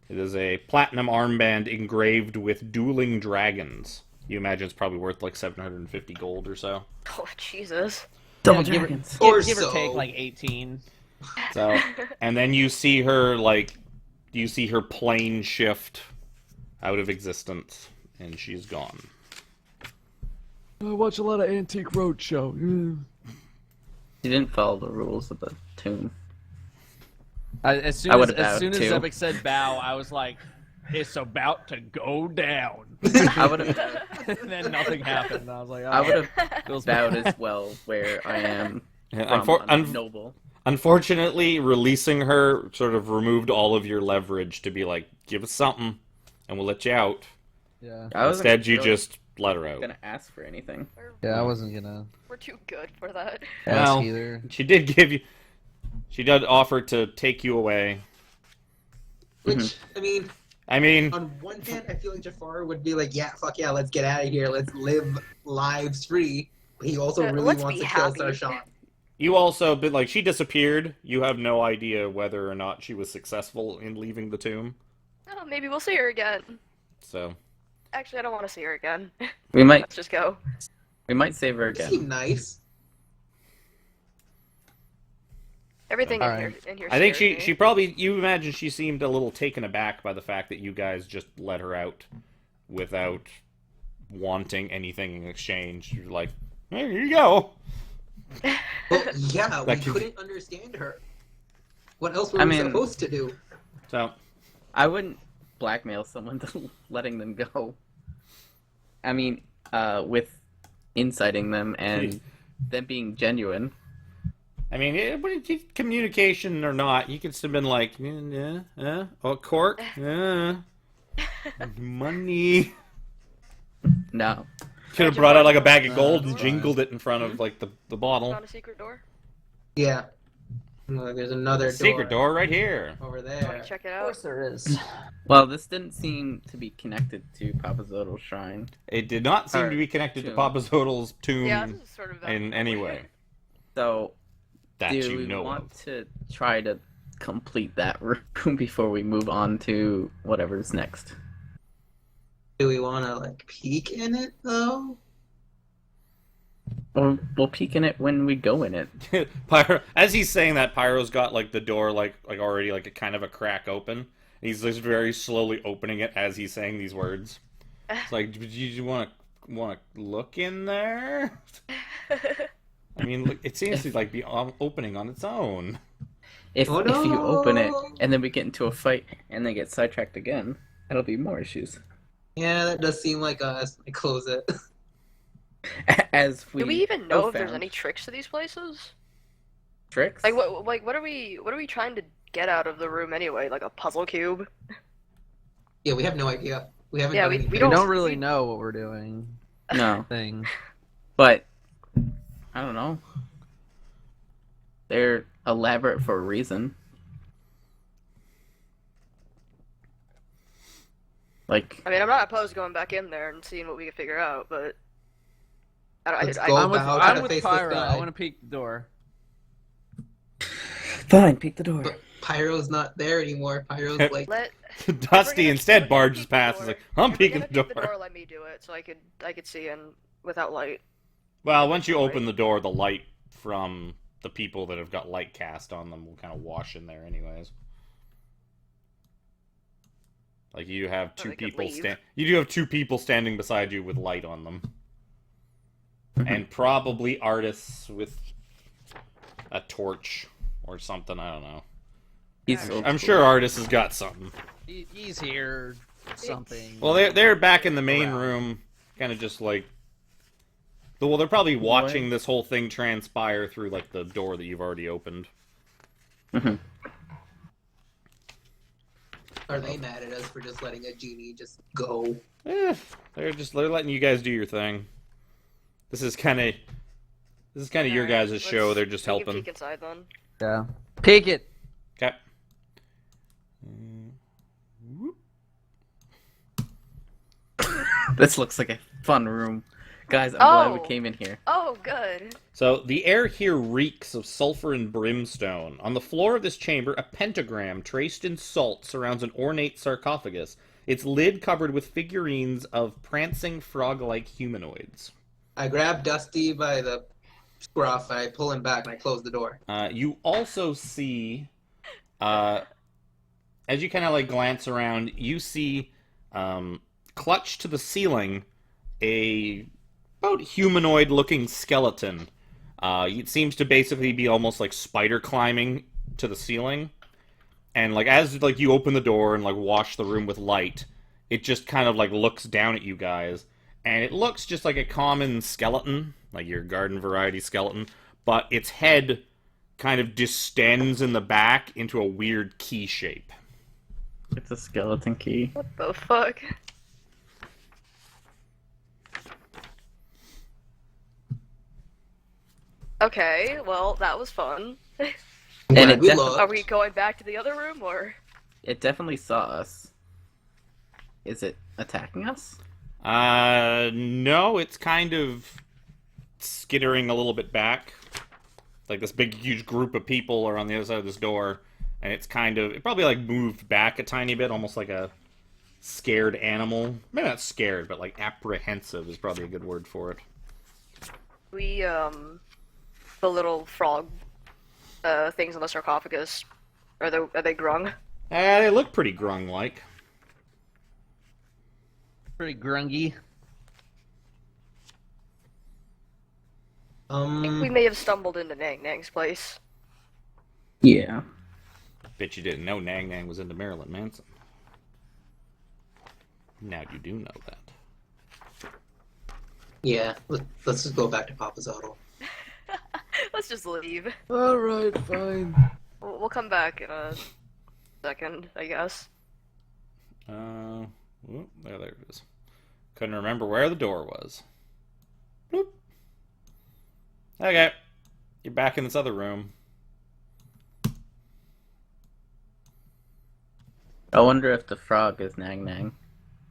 It is a platinum armband engraved with dueling dragons. You imagine it's probably worth like 750 gold or so. Oh, Jesus. Double give dragons. Or Give or so. take like 18. So, and then you see her plane shift out of existence, and she's gone. I watch a lot of Antique Roadshow. She didn't follow the rules of the tomb. As soon I as, would've as, bowed, soon as too. Epic said bow, I was like, it's about to go down. I would have. And then nothing happened. I was like, I would oh, have feels bowed bad. as well where I am Yeah, from noble. Unfortunately, releasing her sort of removed all of your leverage to be like, give us something, and we'll let you out. Yeah. I wasn't Instead, you really just let her out. gonna ask for anything. Yeah, I wasn't gonna We're too good for that. ask Well, either. she did offer to take you away. Which, Mm-hmm. I I mean, on one hand, I feel like Jafar would be like, yeah, fuck yeah, let's get out of here, let's live lives free. But he also really Let's wants be to kill happy. Sarshan. you also, but like, she disappeared. You have no idea whether or not she was successful in leaving the tomb. Oh, maybe we'll see her again. So, Actually, I don't want to see her again. We might Let's just go. save her You again. seem nice. Everything Alright. in here. I think scares me. she probably, you imagine she seemed a little taken aback by the fact that you guys just let her out without wanting anything in exchange. You're like, hey, here you go. Well, yeah, we Like- couldn't understand her. What else were I we mean- supposed to do? So, I wouldn't blackmail someone to letting them go. I mean, with inciting them and them being genuine. I mean, communication or not, you could have been like, oh, cork, money. No. Could have brought out like a bag of gold and jingled it in front of like the bottle. Not a secret door. Yeah. Look, there's another Secret door right here. over Want there. to check it Of out? course there is. Well, this didn't seem to be connected to Papazotto's shrine. It did not seem to be connected to tomb. Papa Zodal's tomb Yeah, this is sort of. in any way So, that do you we know want of. to try to complete that room before we move on to whatever's next? Do we want to like peek in it though? Or we'll peek in it when we go in it. Pyro, as he's saying that, Pyro's got like the door like already like a kind of a crack open. He's just very slowly opening it as he's saying these words. It's like, do you want to look in there? I mean, look, it seems to like be opening on its own. If Oh, if you open it no. and then we get into a fight and then get sidetracked again, that'll be more issues. Yeah, that does seem like us. I close it. As we Do we even know if there's found any tricks to these places? tricks. Like what are we trying to get out of the room anyway? Like a puzzle cube? Yeah, we have no idea. We haven't. Yeah, done we anything. We don't- don't really know what we're doing. No, Thing. but I don't know. They're elaborate for a reason. Like, I mean, I'm not opposed to going back in there and seeing what we can figure out, but Let's go. I'm with, bow to I'm with face this Pyro. guy. I want to peek the door. fine, peek the door. But Pyro's not there anymore. Pyro's like, let Dusty instead barges peek the past. door. He's like, I'm If we're peeking gonna the peek door. let me do it so I could see in without light. Well, once you open the door, the light from the people that have got light cast on them will kind of wash in there, anyways. Like you have So two they could people leave. You do have two people standing beside you with light on them, and probably artists with a torch or something. I don't know. He's old I'm school. sure artist has got something. He's here. Something. Well, they're back in the main room, kind of just like. Well, they're probably watching this whole thing transpire through like the door that you've already opened. Mhm. are they mad at us for just letting a genie just go? They're letting you guys do your thing. This is kind of your Alright, guys' show. let's They're just take a helping. peek inside then. Yeah. Peek it. Okay. This looks like a fun room. Guys, I'm glad Oh. we came in here. Oh, good. So the air here reeks of sulfur and brimstone. On the floor of this chamber, a pentagram traced in salt surrounds an ornate sarcophagus. Its lid covered with figurines of prancing frog-like humanoids. I grab Dusty by the scruff. I pull him back and I close the door. You also see, as you kind of like glance around, you see clutched to the ceiling a about humanoid-looking skeleton. It seems to basically be almost like spider climbing to the ceiling, and like as like you open the door and like wash the room with light, it just kind of like looks down at you guys, and it looks just like a common skeleton, like your garden variety skeleton, but its head kind of distends in the back into a weird key shape. It's a skeleton key. What the fuck? Okay, well, that was fun. And Glad it we def- looked. Are we going back to the other room, or? It definitely saw us. Is it attacking us? No, it's kind of skittering a little bit back. Like this big, huge group of people are on the other side of this door, and it probably like moved back a tiny bit, almost like a scared animal. Maybe not scared, but like apprehensive is probably a good word for it. The little frog, things on the sarcophagus, are they grung? They look pretty grung-like. Pretty grungy. I think we may have stumbled into Nang Nang's place. Yeah. Bet you didn't know Nang Nang was into Marilyn Manson. Now you do know that. Yeah, let's just go back to Papa's Auto. Let's just leave. Alright, fine. We'll come back in a second, I guess. There it is. Couldn't remember where the door was. Bloop. Okay, you're back in this other room. I wonder if the frog is Nang Nang,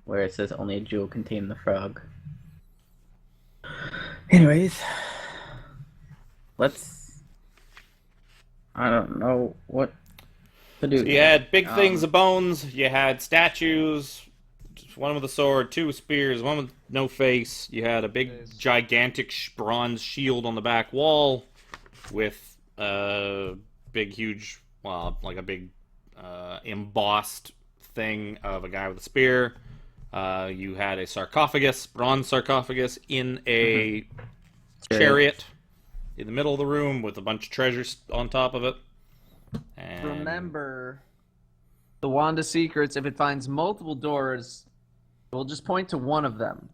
where it says only a jewel contained the frog. Anyways, I don't know what to do. So you had big things of bones. You had statues, one with a sword, 2 with spears, 1 with no face. You had a big, gigantic bronze shield on the back wall with a big, huge, well, like a big embossed thing of a guy with a spear. You had a sarcophagus, bronze sarcophagus, in a chariot in the middle of the room with a bunch of treasures on top of it. And Remember, the Wand of Secrets, if it finds multiple doors, it will just point to one of them.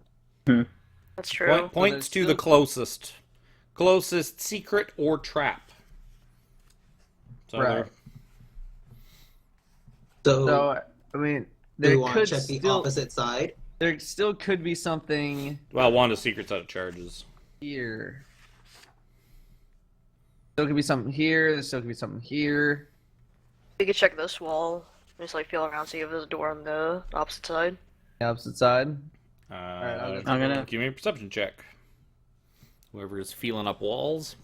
That's true. Points to the closest secret or trap. So Right. So, I mean, do there we want to could check the still opposite side? there still could be something well, Wand of Secrets out of charges. here. Still could be something here. There still could be something here. We could check this wall. Just like feel around, see if there's a door on the opposite side. The opposite side. I'm gonna- give me a perception check. Whoever is feeling up walls.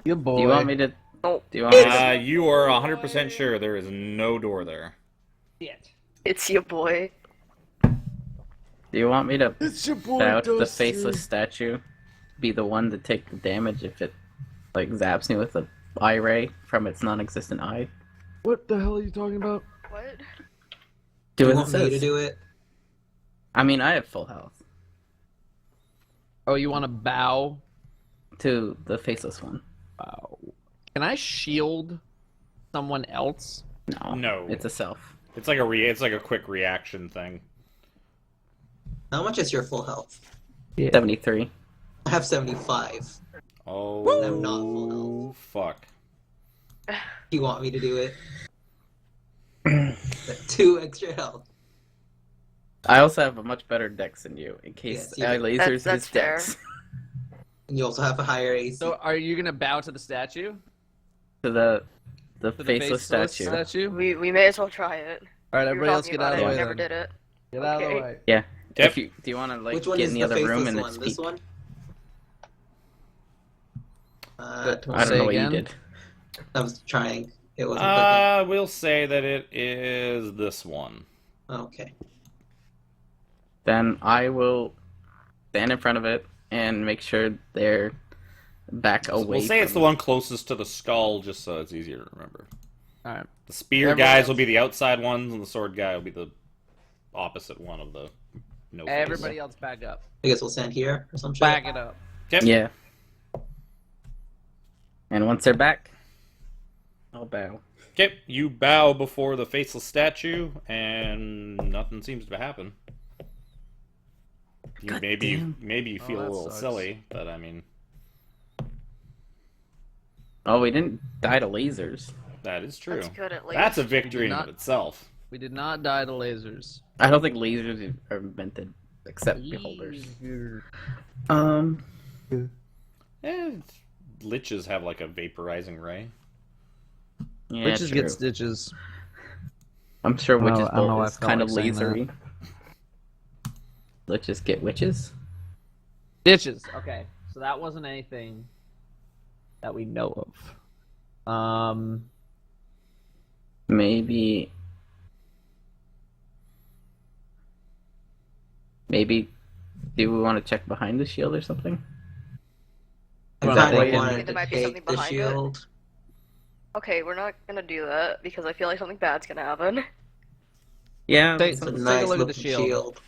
You boy. Do you want me to? Oh, Do you want me to? You are 100% sure there is no door there. it's your boy. Do you want me to It's your boy bow to the Dusty. faceless statue? Be the one to take the damage if it like zaps me with a eye ray from its non-existent eye? What the hell are you talking about? What? Do you as it want me to says. do it? I mean, I have full health. Oh, you want to bow? To the faceless one. Bow. Can I shield someone else? No. No. It's a self. It's like a quick reaction thing. How much is your full health? 73. I have 75. Oh, I'm not full health. fuck. You want me to do it? 2 extra health. I also have a much better dex than you, in case Yes, you I do. lasers That's his fair. dex. And you also have a higher AC. So, are you gonna bow to the statue? To the To the faceless statue. We may as well try it. All right, We were everybody else talking get out of about the it, way. we never then. did it. Get out of the Okay. way. Yeah. Yep. If you, do you want to like Which one get is in the other room faceless and then one? speak? This one? Good. I don't Say know what again? you did. I was trying. It wasn't We'll say that it is this one. clicking. Okay. Then I will stand in front of it and make sure they're back away. We'll say it's the from- one closest to the skull, just so it's easier to remember. All right. The spear Everyone guys else- will be the outside ones, and the sword guy will be the opposite one of the no face. Everybody else back up. I guess we'll stand here or some shit. Back it up. Yep. Yeah. And once they're back, I'll bow. Okay, you bow before the faceless statue, and nothing seems to happen. God Maybe damn. you feel a that little sucks. silly, but I mean, Oh, we didn't die to lasers. that is true. That's good at least. That's a victory in not- and of itself. We did not die to lasers. I don't think lasers are meant to accept beholders. Liches have like a vaporizing ray. Yeah, Witches true. get stitches. I'm sure I don't know- witches I don't know why I is felt kind of like saying that. lasery. Let's just get witches. Stitches. Okay, so that wasn't anything that we know of. Maybe do we want to check behind the shield or something? I Well, kind I of think wanted there to might be take something the behind it. shield. Okay, we're not gonna do that because I feel like something bad's gonna happen. Yeah. Take- It's a Let's take a nice look at the looking shield. shield.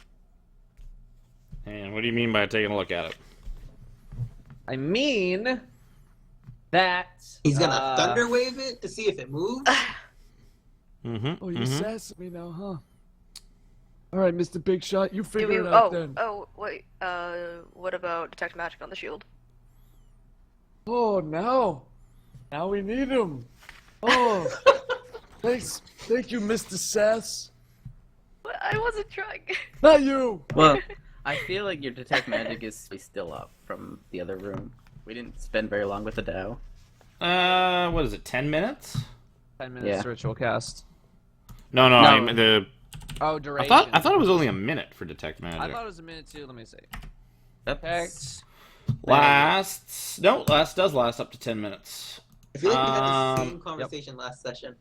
And what do you mean by taking a look at it? I mean that He's gonna thunder wave it to see if it moves. Mm-hmm. Oh, you're sassing me now, huh? All right, Mr. Big Shot, you Do figure we, it out then. wait, what about detect magic on the shield? Oh, now we need him. Oh, thank you, Mr. Sass. What? I wasn't trying. Not you. Well, I feel like your detect magic is still up from the other room. We didn't spend very long with the Dow. What is it? 10 minutes? 10 minutes Yeah. ritual cast. No, No. I mean, Oh, I duration. thought it was only a minute for detect magic. I thought it was a minute too. Let me see. That's Last does last up to 10 minutes. I feel like we had the same Um, conversation last session.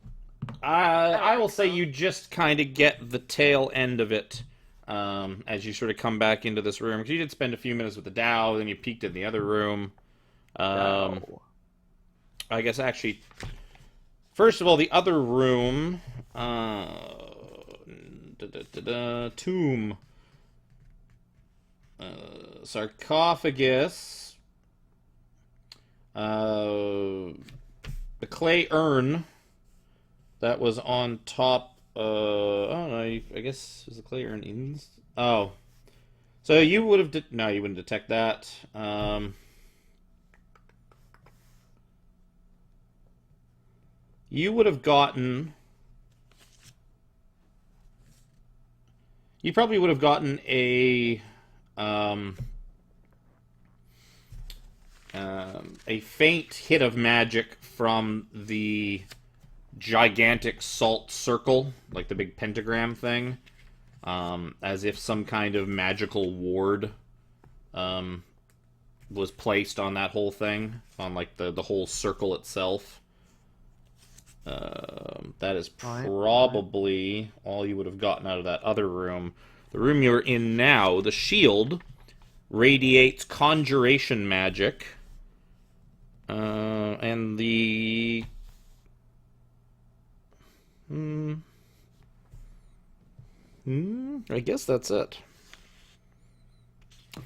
I will say you just kind of get the tail end of it as you sort of come back into this room. Because you did spend a few minutes with the Dow, then you peeked in the other room. I guess actually, first of all, the other room, tomb, sarcophagus, the clay urn that was on top. Oh no, I guess was the clay urn in? Oh, so you would have no, you wouldn't detect that. You would have gotten. You probably would have gotten a faint hit of magic from the gigantic salt circle, like the big pentagram thing, as if some kind of magical ward was placed on that whole thing, on like the whole circle itself. That is probably all you would have gotten out of that other room. The room you're in now, the shield, radiates conjuration magic. And the... I guess that's it.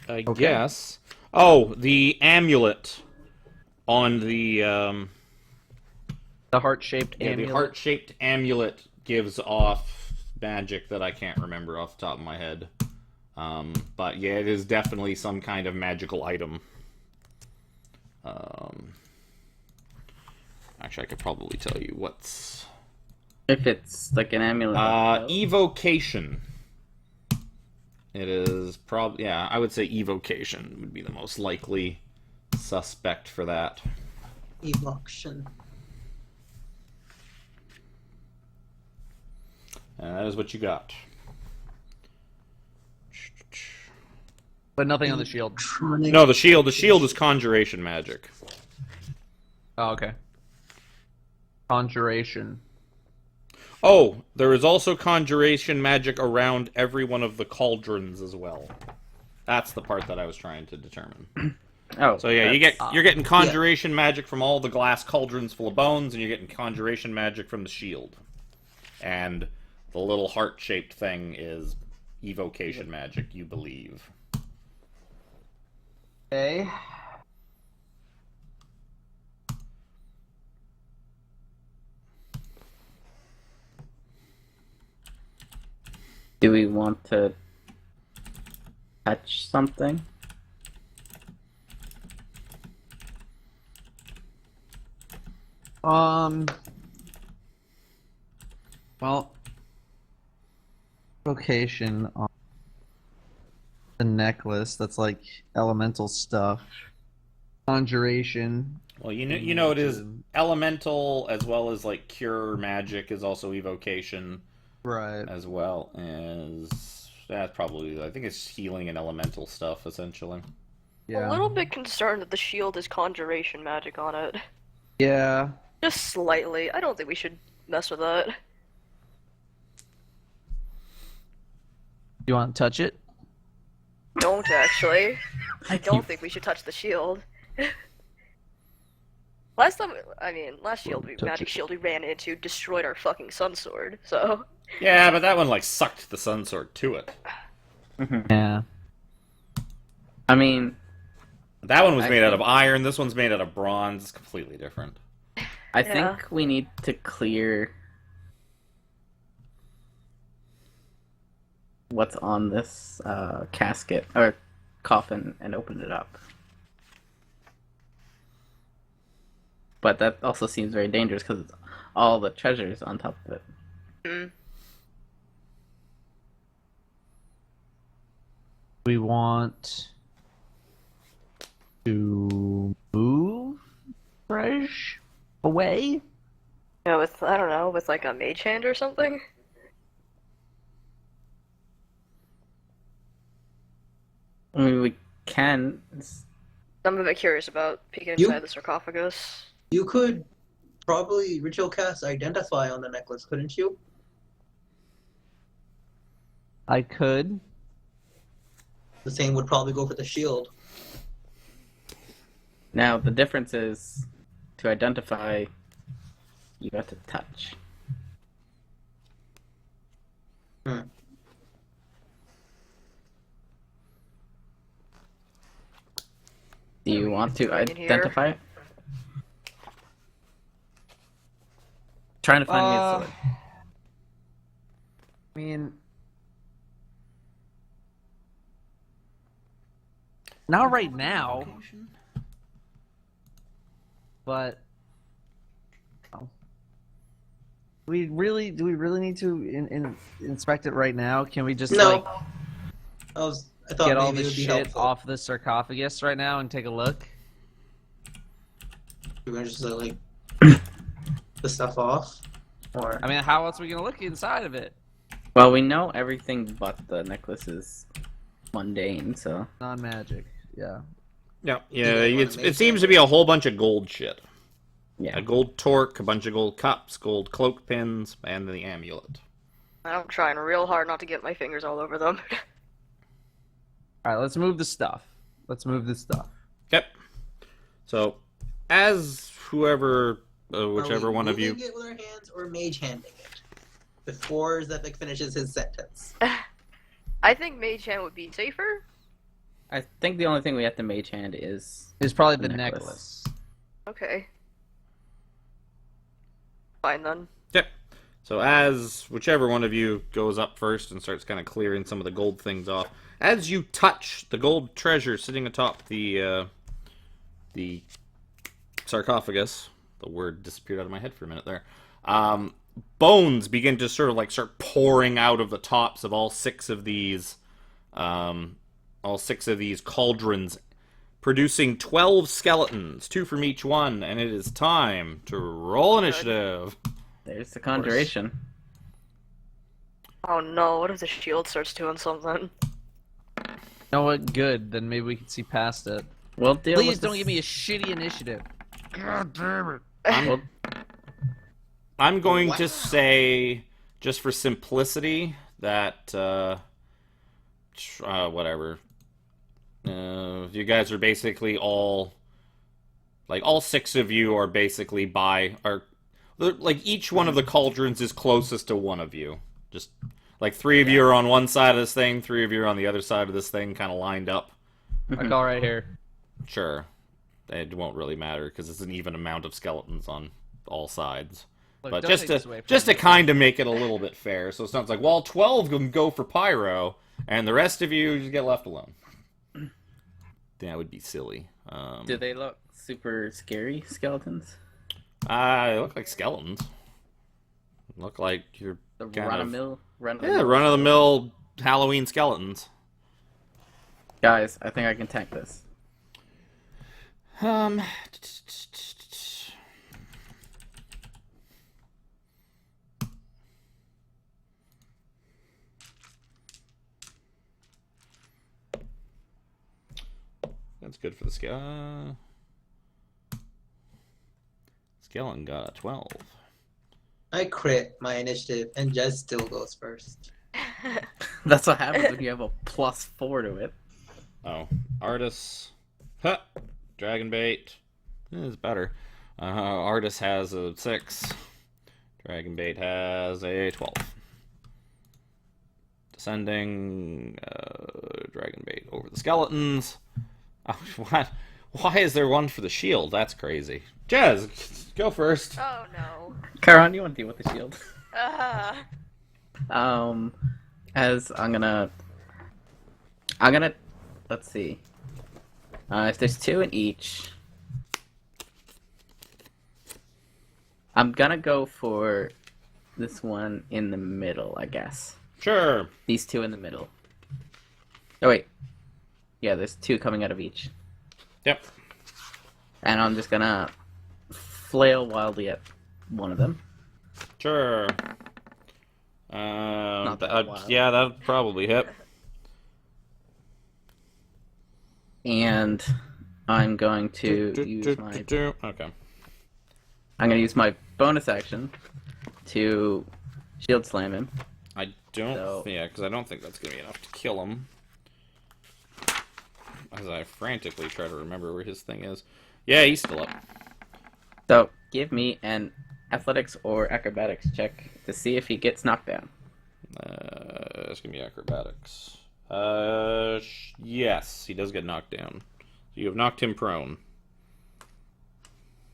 I guess. Oh, the amulet on the... The heart-shaped amulet. The heart-shaped amulet gives off magic that I can't remember off the top of my head. But yeah, it is definitely some kind of magical item. Actually, I could probably tell you what's... If it's like an amulet. Evocation. It is probably... Yeah, I would say evocation would be the most likely suspect for that. Evocation. And that is what you got. But nothing on the shield. No, the shield is conjuration magic. Oh, okay. Conjuration. Oh, there is also conjuration magic around every one of the cauldrons as well. That's the part that I was trying to determine. Oh, so yeah, you're getting conjuration magic from all the glass cauldrons full of bones, and you're getting conjuration magic from the shield. And the little heart-shaped thing is evocation magic, you believe. Okay. Do we want to touch something? Well, location on the necklace, that's like elemental stuff. Conjuration. Well, you know it is elemental as well as like cure magic is also evocation. Right. As well as that's probably, I think it's healing and elemental stuff essentially. Yeah. A little bit concerned that the shield has conjuration magic on it. Yeah. Just slightly. I don't think we should mess with that. You want to touch it? Don't actually. I Don't think we should touch the shield. Last magic shield we ran into destroyed our fucking sun sword, so... Yeah, but that one like sucked the sun sword to it. Yeah. I mean... That one was made out of iron, this one's made out of bronze, it's completely different. I think we need to clear what's on this casket or coffin and open it up. But that also seems very dangerous because all the treasures on top of it. Mm. We want to move Fresh away? Yeah, with, I don't know, with like a mage hand or something? I mean, we can. I'm a bit curious about peeking inside the sarcophagus. You could probably ritual cast Identify on the necklace, couldn't you? I could. The same would probably go for the shield. Now, the difference is, to identify, you have to touch. Hmm. Do you want to Right in here. identify it? Trying to find me a sword. I mean, not right now, but do we really need to inspect it right now? Can we just No. like I thought get all maybe it this would be shit helpful. off the sarcophagus right now and take a look? We're gonna just like the stuff off, or I mean, how else are we gonna look inside of it? Well, we know everything but the necklace is mundane, so... Non-magic, yeah. Yeah, you guys wanna make it seems to be a whole bunch of gold shit. Yeah. A gold torque, a bunch of gold cups, gold cloak pins, and the amulet. I'm trying real hard not to get my fingers all over them. All right, let's move the stuff. Yep. So, as whoever, whichever Are we one of you... moving it with our hands or mage handing it? Before Zephic finishes his sentence. I think Mage Hand would be safer. I think the only thing we have to mage hand is... It's probably The the necklace. necklace. Okay. Fine then. Yep. So as whichever one of you goes up first and starts kind of clearing some of the gold things off, as you touch the gold treasure sitting atop the sarcophagus, the word disappeared out of my head for a minute there. Bones begin to sort of start pouring out of the tops of all six of these cauldrons, producing 12 skeletons, 2 from each one, and it is time to roll initiative. There's the conjuration. Oh no, what if the shield starts doing something? You know what? Good. Then maybe we can see past it. We'll deal Please with don't this- give me a shitty initiative. God damn it. We'll- I'm going Wow. to say, just for simplicity, that whatever. You guys are basically all six of you are basically each one of the cauldrons is closest to one of you. Just like 3 of you are on one side of this thing, 3 of you are on the other side of this thing, kind of lined up. Like all right here. Sure, it won't really matter because it's an even amount of skeletons on all sides. Look, But don't just take this to away from just to me. kind of make it a little bit fair, so it's not like, well, 12 can go for pyro, and the rest of you just get left alone. That would be silly. Do they look super scary, skeletons? They look like skeletons. Look like you're The kind run-of-the-mill? run-of-the-mill Halloween skeletons. Guys, I think I can tank this. That's good for the skeleton got a 12. I crit my initiative, and Jez still goes first. That's what happens when you have a +4 to it. Oh, Artis. Huh. Dragon bait. Is better. Artis has a 6. Dragon bait has a 12. Descending. Dragon bait over the skeletons. Oh, what? Why is there one for the shield? That's crazy. Jez, go first. Oh no. Karan, you want to deal with the shield? Uh, As I'm gonna, let's see. If there's 2 in each, I'm gonna go for this one in the middle, I guess. Sure. These 2 in the middle. Oh wait. Yeah, there's 2 coming out of each. Yep. And I'm just gonna flail wildly at one of them. Sure. Not that wild. Yeah, that'd probably hit. And I'm going to use my Okay. I'm gonna use my bonus action to shield slam him. I don't. So- Yeah, because I don't think that's gonna be enough to kill him. as I frantically try to remember where his thing is. Yeah, he's still up. So give me an athletics or acrobatics check to see if he gets knocked down. It's gonna be acrobatics. Yes, he does get knocked down. You have knocked him prone.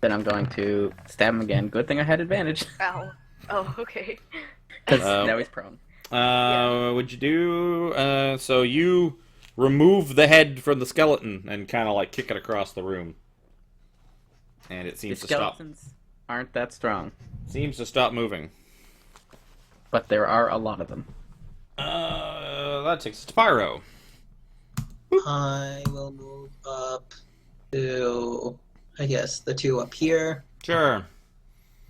Then I'm going to stab him again. Good thing I had advantage. Ow. Oh, okay. Because now he's prone. What'd you do? So you remove the head from the skeleton and kind of like kick it across the room. And it seems The to stop. skeletons aren't that strong, Seems to stop moving. but there are a lot of them. That takes us to Pyro. I will move up to, I guess, the two up here. Sure.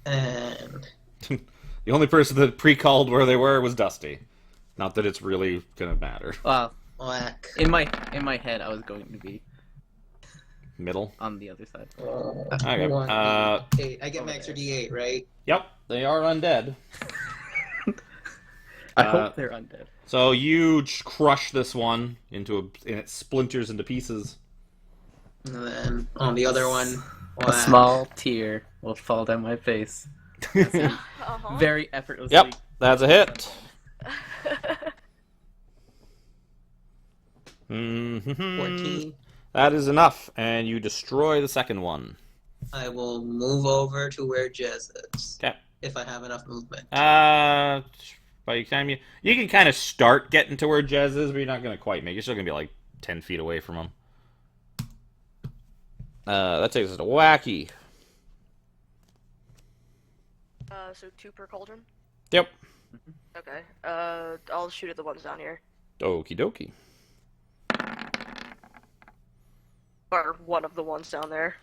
And The only person that pre-called where they were was Dusty. Not that it's really gonna matter. Well, whack. in my head, I was going to be Middle. on the other side. Okay. 1d8. I get my extra d8, right? Yep, they are undead. I hope they're undead. So you crush this one and it splinters into pieces. And then on the other one, A whack. small tear will fall down my face. Uh-huh. Very effortlessly. Yep, that's a hit. Mm-hmm. 14. That is enough, and you destroy the second one. I will move over to where Jez is. Okay. If I have enough movement. By the time you can kind of start getting to where Jez is, but you're not going to quite make it. You're still going to be like 10 feet away from him. That takes us to Wacky. So 2 per cauldron? Yep. Okay. I'll shoot at the ones down here. Okie dokie. Or one of the ones down there.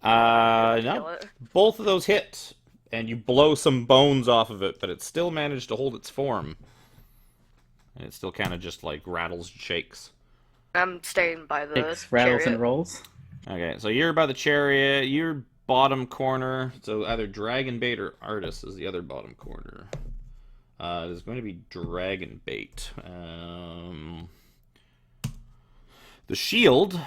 No. Kill it. Both of those hit, and you blow some bones off of it, but it still managed to hold its form. And it still kind of just, like, rattles and shakes. I'm staying by the Takes rattles chariot. and rolls. Okay, so you're by the chariot, you're bottom corner, so either Dragon Bait or Artis is the other bottom corner. It is going to be Dragon Bait. The shield,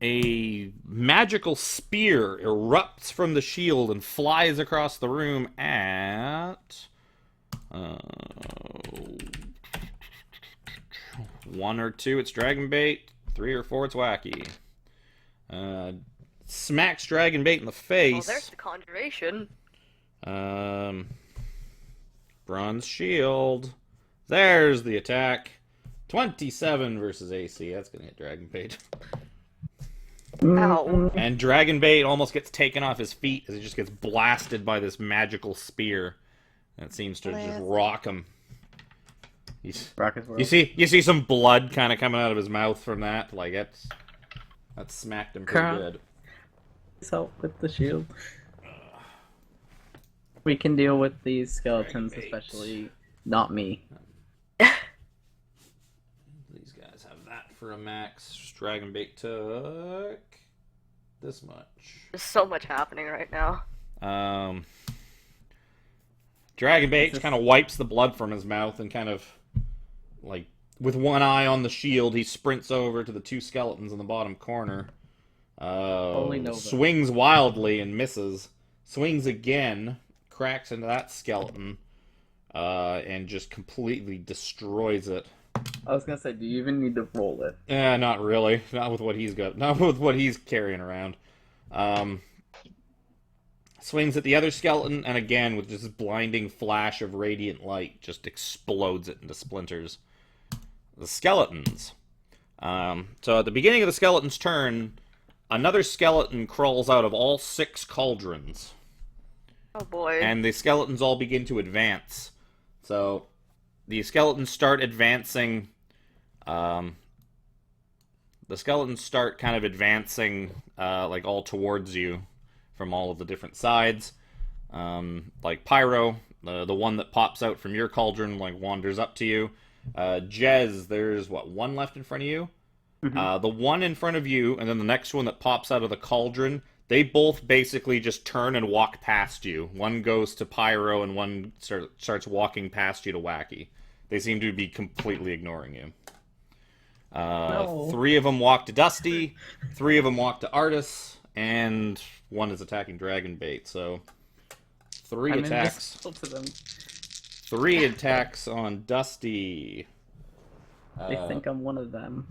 a magical spear erupts from the shield and flies across the room at 1 or 2 it's Dragon Bait, 3 or 4 it's Wacky. Smacks Dragon Bait in the face. Oh, there's the conjuration. Bronze shield. There's the attack. 27 versus AC. That's gonna hit Dragon Bait. Ow. And Dragon Bait almost gets taken off his feet as he just gets blasted by this magical spear. And it seems to just rock him. Rocket's world. You see some blood kind of coming out of his mouth from that. Like that smacked him pretty Carl. good. Please help with the shield. We can deal with these skeletons, Dragon bait. especially not me. These guys have that for a max. Dragon Bait took this much. There's so much happening right now. Dragon Bait kind of wipes the blood from his mouth and kind of, like, with one eye on the shield, he sprints over to the 2 skeletons in the bottom corner. Nova. Swings wildly and misses. Swings again, cracks into that skeleton, and just completely destroys it. I was gonna say, do you even need to roll it? Not really. Not with what he's got. Not with what he's carrying around. Swings at the other skeleton, and again, with just this blinding flash of radiant light, just explodes it into splinters. The skeletons. So at the beginning of the skeleton's turn, another skeleton crawls out of all 6 cauldrons. Oh boy. And the skeletons all begin to advance. So the skeletons start advancing. The skeletons start kind of advancing, like all towards you from all of the different sides. Like Pyro, the one that pops out from your cauldron, like wanders up to you. Jez, there's what, 1 left in front of you? The one in front of you, and then the next one that pops out of the cauldron, they both basically just turn and walk past you. One goes to Pyro, and one starts walking past you to Wacky. They seem to be completely ignoring you. No. 3 of them walk to Dusty, 3 of them walk to Artis, and 1 is attacking Dragonbait. So 3 I'm attacks. invisible to them. 3 attacks on Dusty. They think I'm one of them.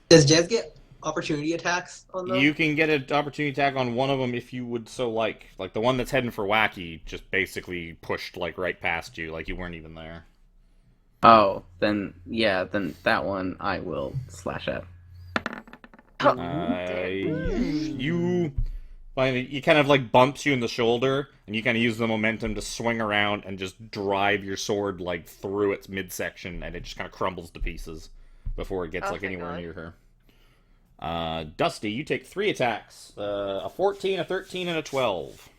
Does Jez get opportunity attacks on them? You can get an opportunity attack on one of them if you would so like. Like the one that's heading for Wacky just basically pushed like right past you, like you weren't even there. Oh, then that one I will slash at. He kind of like bumps you in the shoulder, and you kind of use the momentum to swing around and just drive your sword like through its midsection, and it just kind of crumbles to pieces before it gets like thank anywhere God. near her. Dusty, you take 3 attacks: a 14, a 13, and a 12.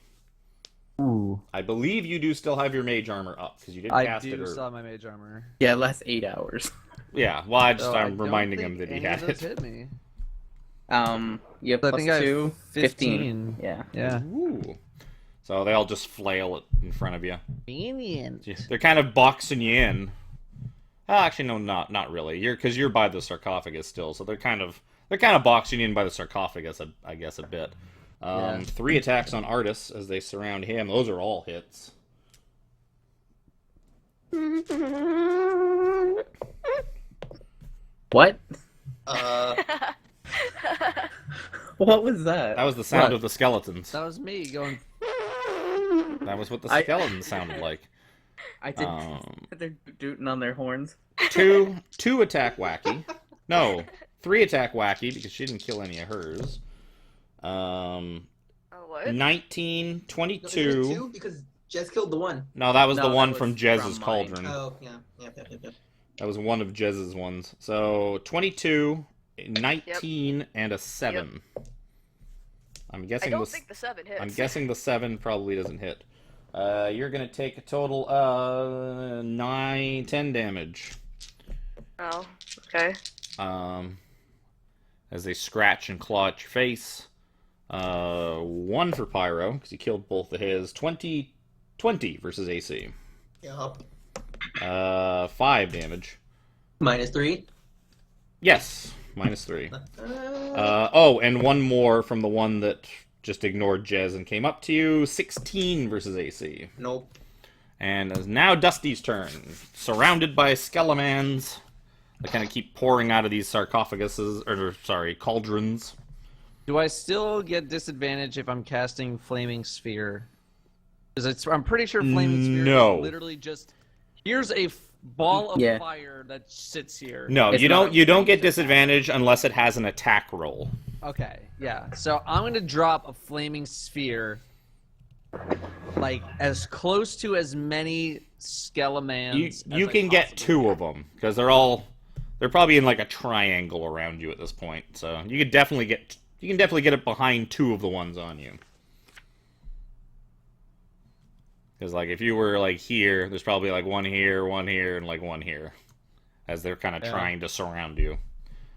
Ooh. I believe you do still have your mage armor up because you did I cast it. do Or... still have my mage armor. Yeah, last 8 hours. Yeah, well, I'm don't reminding him think that he any had of those it. hit me. You have I plus think I have 2, 15. Yeah. Yeah. Ooh. So they all just flail it in front of you. Convenient. They're kind of boxing you in. Actually, no, not really. Because you're by the sarcophagus still, so they're kind of boxing you in by the sarcophagus, I guess, a bit. 3 attacks on Artis as they surround him. Those are all hits. What? Uh, What was that? That was the sound What? of the skeletons. That was me going. That was what the I- skeletons sounded like. I did. Um, They're dooting on their horns. 2 attack Wacky. No, 3 attack Wacky because she didn't kill any of hers. Oh, what? 19, no, 22. is it 2? Because Jez killed the one. No, that was No, the that one was from Jez's from mine. cauldron. Oh, yeah. Yep. That was one of Jez's ones. So 22, 19, and a 7. I'm I guessing don't think the 7 hits. I'm guessing the 7 probably doesn't hit. You're gonna take a total 10 damage. Oh, okay. As they scratch and claw at your face. 1 for Pyro because he killed both of his. 20 versus AC. Yup. 5 damage. -3. Yes, -3. And 1 more from the one that just ignored Jez and came up to you. 16 versus AC. Nope. And it's now Dusty's turn. Surrounded by skelemans. They kind of keep pouring out of these cauldrons. Do I still get disadvantage if I'm casting Flaming Sphere? Because I'm pretty sure Flaming Sphere No. is literally just here's a ball of Yeah. fire that sits here. No, It's you not don't. You don't get ranged attack. disadvantage unless it has an attack roll. Okay, yeah. So I'm gonna drop a Flaming Sphere, like as close to as many Skelemans. You can get 2 of them because they're probably in like a triangle around you at this point. So you can definitely get it behind 2 of the ones on you. Because like if you were like here, there's probably like 1 here, 1 here, and like 1 here, as they're kind of trying to surround you.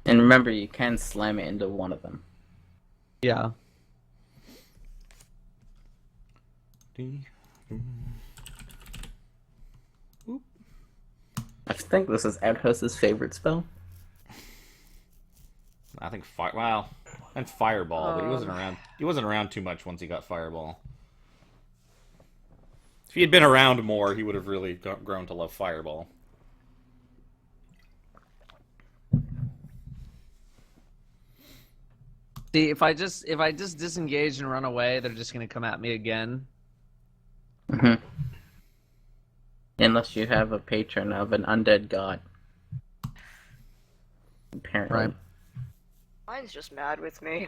And remember, you can slam it into one of them. Yeah. I think this is Outhouse's favorite spell. I think and Fireball, but he wasn't around. He wasn't around too much once he got Fireball. If he had been around more, he would have really grown to love Fireball. See, if I just disengage and run away, they're just gonna come at me again. Mm-hmm. Unless you have a patron of an undead god. Apparently. Right. Mine's just mad with me.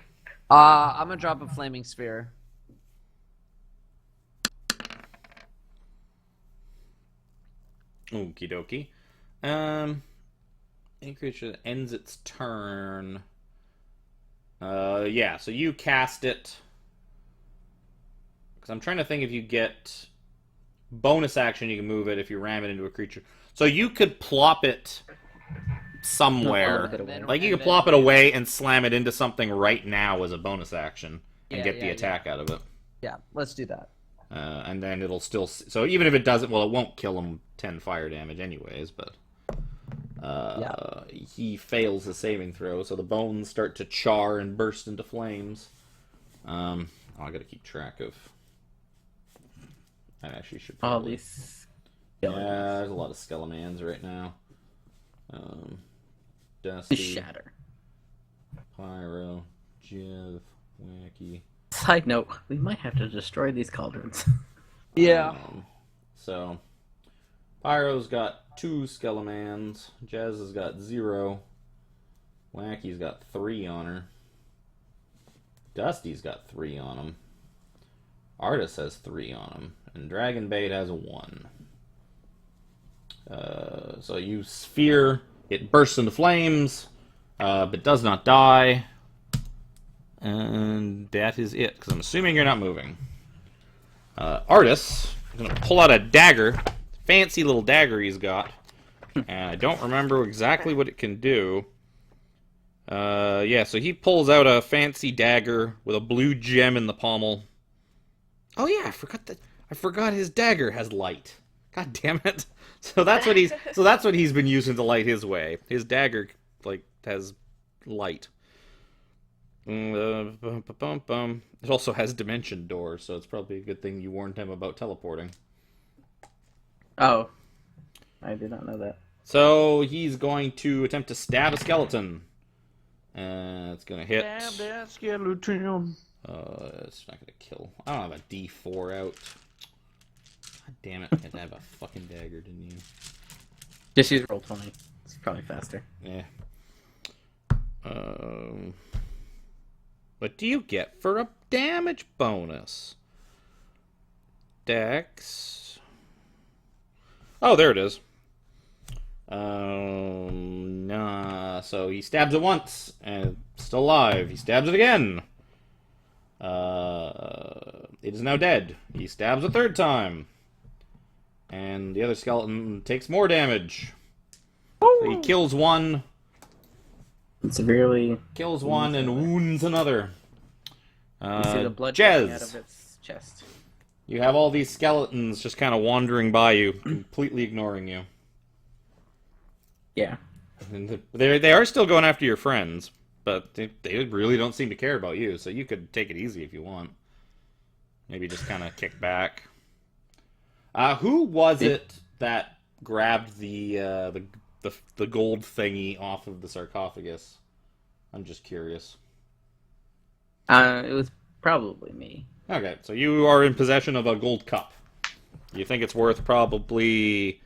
I'm gonna drop a Flaming Sphere. Okie dokie. Any creature that ends its turn. Yeah, so you cast it. Because I'm trying to think if you get bonus action, you can move it if you ram it into a creature. So you could plop it somewhere. No, away. Like you could plop it away and slam it into something right now as a bonus action and get the attack out of it. Yeah, let's do that. And then it'll still... So even if it doesn't... Well, it won't kill him 10 fire damage anyways, but... He fails his saving throw, so the bones start to char and burst into flames. I gotta keep track of. I actually should probably. All these. Yeah, there's a lot of skeletons right now. Dusty, Shatter. Pyro, Jiv, Wacky. Side note: we might have to destroy these cauldrons. Yeah. So, Pyro's got 2 skeletons. Jazz has got 0. Wacky's got 3 on her. Dusty's got 3 on him. Artis has 3 on him. And Dragonbait has a 1. So you sphere, it bursts into flames, but does not die. And that is it, because I'm assuming you're not moving. Artis is going to pull out a dagger, fancy little dagger he's got. And I don't remember exactly what it can do. Yeah, so he pulls out a fancy dagger with a blue gem in the pommel. Oh yeah, I forgot his dagger has light. God damn it. So that's what he's been using to light his way. His dagger has light. It also has dimension doors, so it's probably a good thing you warned him about teleporting. Oh, I did not know that. So he's going to attempt to stab a skeleton. It's gonna hit. Stab that skeleton. It's not gonna kill. I don't have a D4 out. God damn it! I had to have a fucking dagger, didn't you? Just use roll 20. It's probably faster. Yeah. What do you get for a damage bonus? Dex. Oh, there it is. Nah. So he stabs it once, and it's still alive. He stabs it again. It is now dead. He stabs a 3rd time. And the other skeleton takes more damage. So he kills one. Severely. Kills one and wounds another. You see the blood coming out Jez, of its chest. you have all these skeletons just kind of wandering by you, completely ignoring you. Yeah. And they are still going after your friends, but they really don't seem to care about you, so you could take it easy if you want. Maybe just kind of kick back. Who was it that grabbed the gold thingy off of the sarcophagus? I'm just curious. It was probably me. Okay, so you are in possession of a gold cup. You think it's worth probably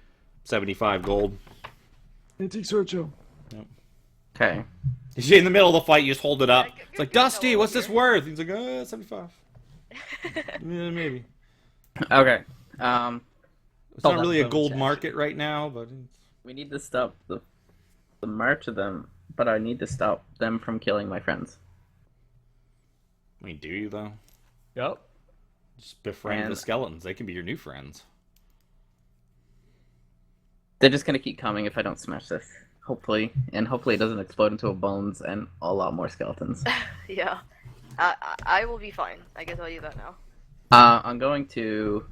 75 gold. Antique sword show. Okay. In the middle of the fight, you just hold it up. Yeah, It's like, you're Dusty, good what's this over worth? He's like, 75. Yeah, maybe. Okay. It's Hold not on, really a phone gold check. market right now, but We need to stop the march of them, but I need to stop them from killing my friends. I mean, do you though? Yep. Just befriend the And- skeletons. They can be your new friends. They're just gonna keep coming if I don't smash this. Hopefully. And hopefully it doesn't explode into a bones and a lot more skeletons. Yeah. I will be fine. I can tell you that now. I'm going to...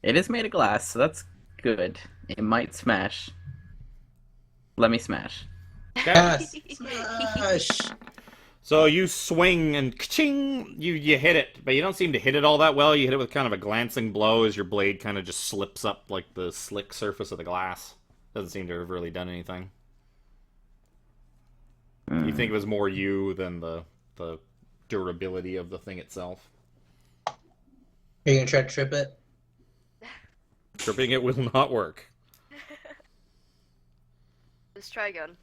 It is made of glass, so that's good. It might smash. Let me smash. Yes. Smash. So you swing and ka-ching, you hit it, but you don't seem to hit it all that well. You hit it with kind of a glancing blow as your blade kind of just slips up like the slick surface of the glass. Doesn't seem to have really done anything. You think it was more you than the durability of the thing itself. Are you gonna try to trip it? Tripping it will not work. Let's try again.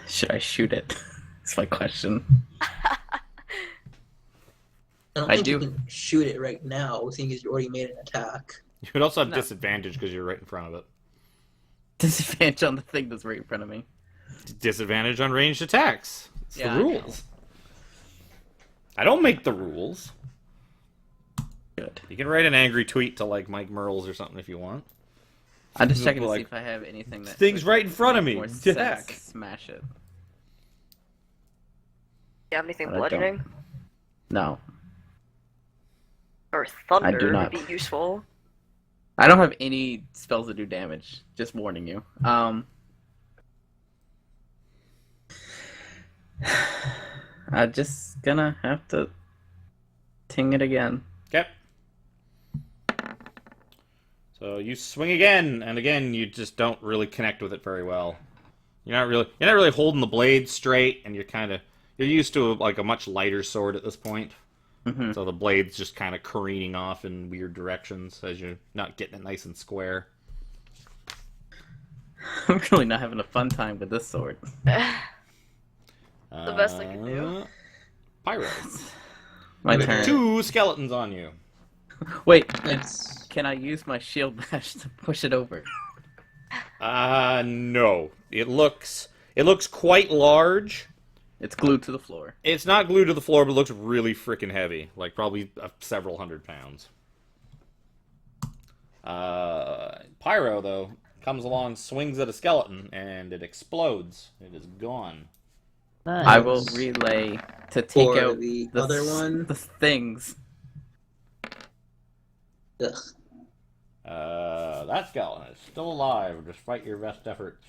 Should I shoot it? That's my question. I don't I think you do. can shoot it right now, seeing as you already made an attack. You would also have No. disadvantage because you're right in front of it. Disadvantage on the thing that's right in front of me. Disadvantage on ranged attacks. It's Yeah, the I know. rules. I don't make the rules. Good. You can write an angry tweet to like Mike Merles or something if you want. I'm just checking to Like, see if I have anything that... thing's right in front of me. more Attack. sense. Smash it. You have anything But I don't. bludgeoning? No. Or thunder not. would be useful. I don't have any spells that do damage. Just warning you. I'm just gonna have to ting it again. Okay. So you swing again, and again you just don't really connect with it very well. You're not really holding the blade straight, and you're used to like a much lighter sword at this point. Mm-hmm. So the blade's just kind of careening off in weird directions as you're not getting it nice and square. I'm really not having a fun time with this sword. The best I can do. Pyro. My turn. 2 skeletons on you. Wait, It's can I use my shield bash to push it over? No. It looks quite large. It's glued to the floor. It's not glued to the floor, but it looks really freaking heavy. Like, probably several hundred pounds. Pyro, though, comes along, swings at a skeleton, and it explodes. It is gone. Nice. I will relay to take for out the other one. the things. Ugh. That skeleton is still alive, despite your best efforts.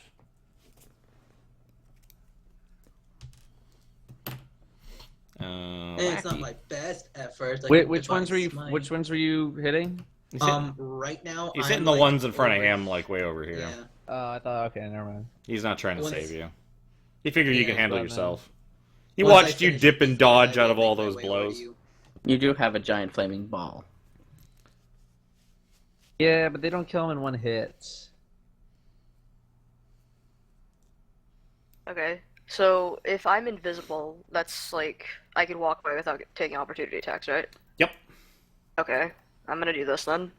It's not my best effort. Which ones were you hitting? Right now He's I'm hitting the like ones in front of over- him, like way over here. Yeah. Oh, I thought. Okay, never mind. He's not trying to Once- save you. He figured you Yeah, can handle well, yourself. He Once I watched you finish dip this and one, dodge I out of will all make my those way over blows. to you. You do have a giant flaming ball. Yeah, but they don't kill him in one hit. Okay, so if I'm invisible, that's like I can walk away without taking opportunity attacks, right? Yep. Okay, I'm gonna do this then.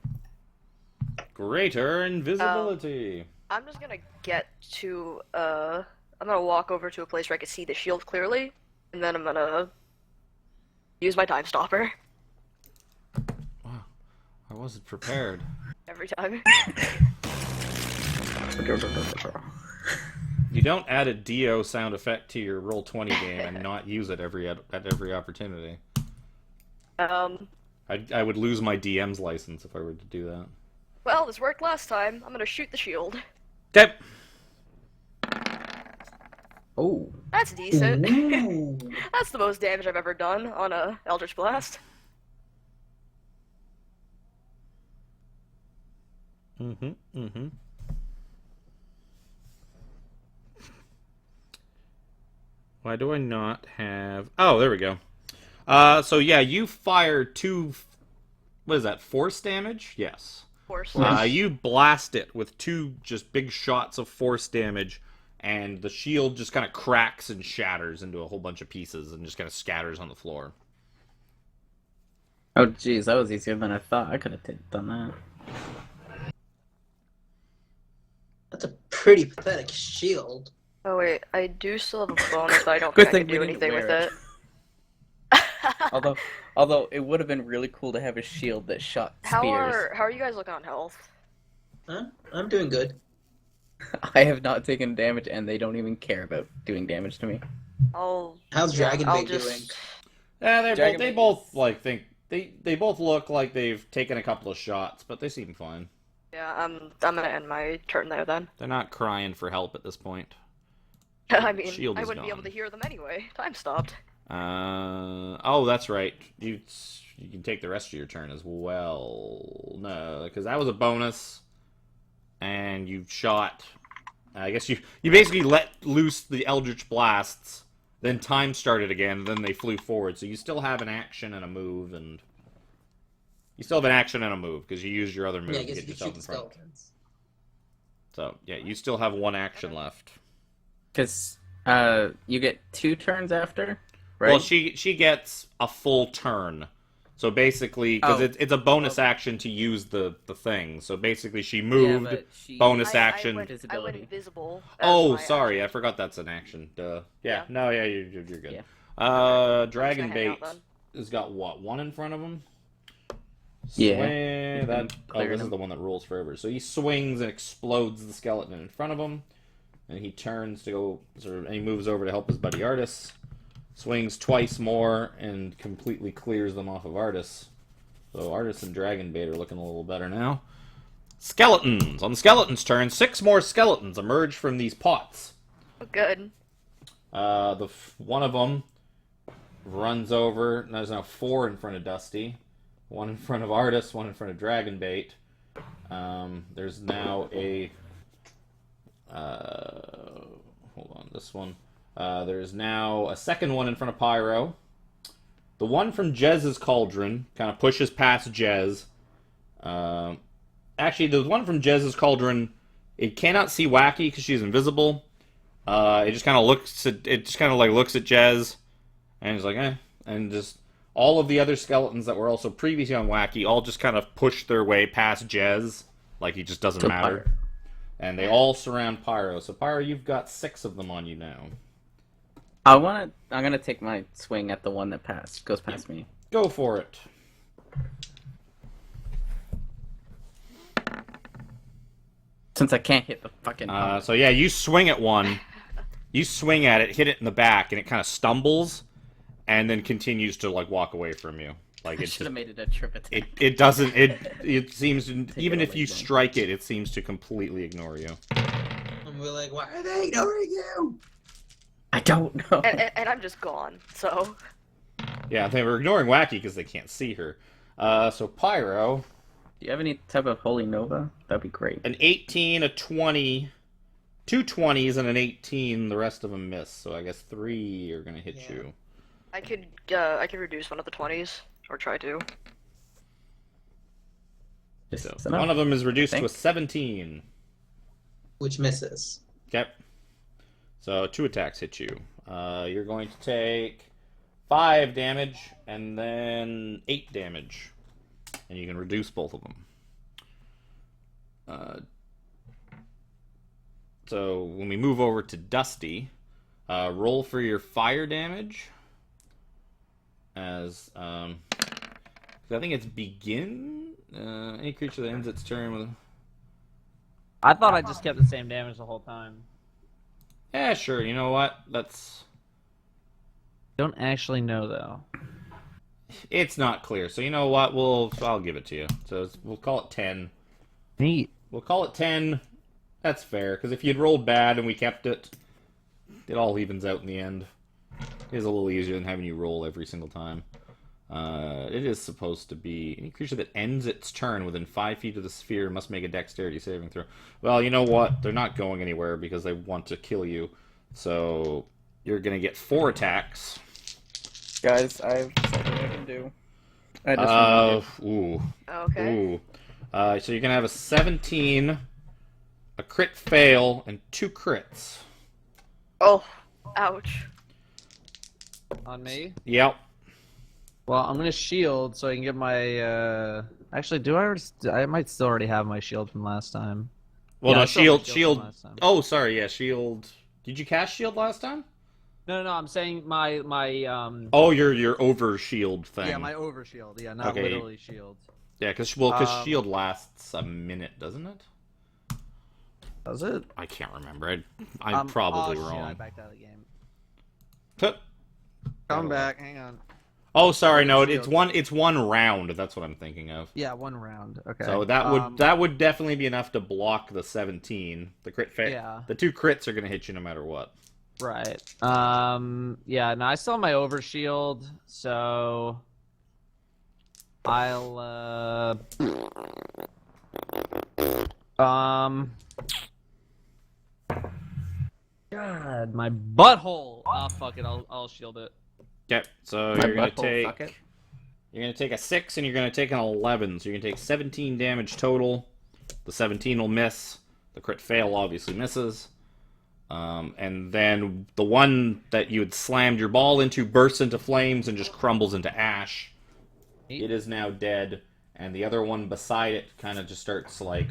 Greater invisibility. I'm just gonna get to I'm gonna walk over to a place where I can see the shield clearly, and then I'm gonna use my time stopper Wow. I wasn't prepared. every time. You don't add a Dio sound effect to your Roll20 game and not use it at every opportunity. I would lose my DM's license if I were to do that. Well, this worked last time. I'm gonna shoot the shield. Okay. Oh. That's decent. Ooh. That's the most damage I've ever done on a Eldritch Blast. Mm-hmm. Why do I not have... Oh, there we go. So yeah, you fire 2... What is that, force damage? Yes. Force. You blast it with 2 just big shots of force damage, and the shield just kind of cracks and shatters into a whole bunch of pieces and just kind of scatters on the floor. Oh, jeez, that was easier than I thought. I could have done that. That's a pretty pathetic shield. Oh wait, I do still have a bonus, but I don't Good think I can thing we do didn't anything with wear it. it. Although it would have been really cool to have a shield that shot How spears. are you guys looking on health? Huh? I'm doing good. I have not taken damage, and they don't even care about doing damage to me. How's Dragon I'll Bait just... doing? Yeah, Dragon they Bait both is- like think they both look like they've taken a couple of shots, but they seem fine. Yeah, I'm gonna end my turn there then. They're not crying for help at this point. I mean, Shield I is wouldn't be able gone. to hear them anyway. Time stopped. Oh, that's right. You can take the rest of your turn as well. No, because that was a bonus, and you shot. I guess you basically let loose the Eldritch Blasts, then time started again, and then they flew forward. So you still have an action and a move, and you still have an action and a move because you used your other move Yeah, I to guess get you could yourself shoot in the front. skeletons. So yeah, you still have one action left. Because you get 2 turns after, right? Well, she gets a full turn. So basically, because Oh. it's a bonus action to use the thing. So basically, she Yeah, moved. but she- bonus I action. went Visibility. invisible. as Oh, my sorry, action. I forgot that's an action. Duh. Yeah. Yeah. No, yeah, you're good. Yeah. Dragon I'm just gonna hang Bait out then. has got what? 1 in front of him. Yeah. That. Oh, Clearing this is him. the one that rolls forever. So he swings and explodes the skeleton in front of him, and he turns to go. And he moves over to help his buddy Artis. Swings twice more and completely clears them off of Artis. So Artis and Dragon Bait are looking a little better now. Skeletons. On the skeleton's turn, 6 more skeletons emerge from these pots. Oh, good. One of them runs over. There's now 4 in front of Dusty. 1 in front of Artis, 1 in front of Dragonbait. There's now a... hold on, this one. There's now a second one in front of Pyro. The one from Jez's Cauldron kind of pushes past Jez. Actually, the one from Jez's Cauldron, it cannot see Wacky because she's invisible. It just kind of looks at looks at Jez, and it's like, eh. And just all of the other skeletons that were also previously on Wacky all just kind of push their way past Jez, like he just doesn't matter. Pyro. And they all surround Pyro. So Pyro, you've got 6 of them on you now. I'm gonna take my swing at the one that goes past me. Go for it. Since I can't hit the fucking... So yeah, you swing at one. You swing at it, hit it in the back, and it kind of stumbles, and then continues to like walk away from you. Like I it should have made it a trip attack. It doesn't. It seems even if you strike it, it seems to completely ignore you. And we're like, why are they ignoring you? I don't know. And I'm just gone, so... Yeah, they were ignoring Wacky because they can't see her. So Pyro... Do you have any type of Holy Nova? That'd be great. An 18, a 20, 2 20s, and an 18. The rest of them miss, so I guess 3 are gonna hit you. I could reduce one of the 20s, or try to. So one of them is reduced to a 17. Which misses. Okay. So 2 attacks hit you. You're going to take 5 damage and then 8 damage. And you can reduce both of them. So when we move over to Dusty, roll for your fire damage. As I think it's begin. Any creature that ends its turn with. I thought I just kept the same damage the whole time. Yeah, sure. You know what? That's. Don't actually know though. It's not clear, so you know what? I'll give it to you. So we'll call it 10. Neat. We'll call it 10. That's fair, because if you'd rolled bad and we kept it, it all evens out in the end. It is a little easier than having you roll every single time. It is supposed to be any creature that ends its turn within 5 feet of the sphere must make a dexterity saving throw. Well, you know what? They're not going anywhere because they want to kill you. So you're going to get 4 attacks. Guys, I have something I can do. Ooh. Okay. Ooh. So you're going to have a 17, a crit fail, and 2 crits. Oh, ouch. On me? Yep. Well, I'm gonna shield so I can get my. Actually, I might still already have my shield from last time. Well, Yeah, no, I still have my shield. from last time. Oh, sorry, yeah, shield. Did you cast shield last time? No, I'm saying my. Oh, your over shield thing. Yeah, my over shield. Yeah, not Okay. literally shield. Yeah, because shield lasts a minute, doesn't it? Does it? I can't remember. I'm probably Shit, I wrong. backed out of the game. Hup. Come back. Hang on. Oh, sorry, no, Shield. it's one round. That's what I'm thinking of. Yeah, 1 round. Okay. So that would definitely be enough to block the 17. The crit fail. Yeah. The 2 crits are gonna hit you no matter what. Right. Yeah. No, I still have my over shield, so I'll. God, my butthole. Oh fuck it. I'll shield it. Okay, so My you're gonna butthole, fuck it. you're gonna take a 6 and you're gonna take an 11. So you're gonna take 17 damage total. The 17 will miss. The crit fail obviously misses. And then the one that you had slammed your ball into bursts into flames and just crumbles into ash. It is now dead, and the other one beside it kind of just starts like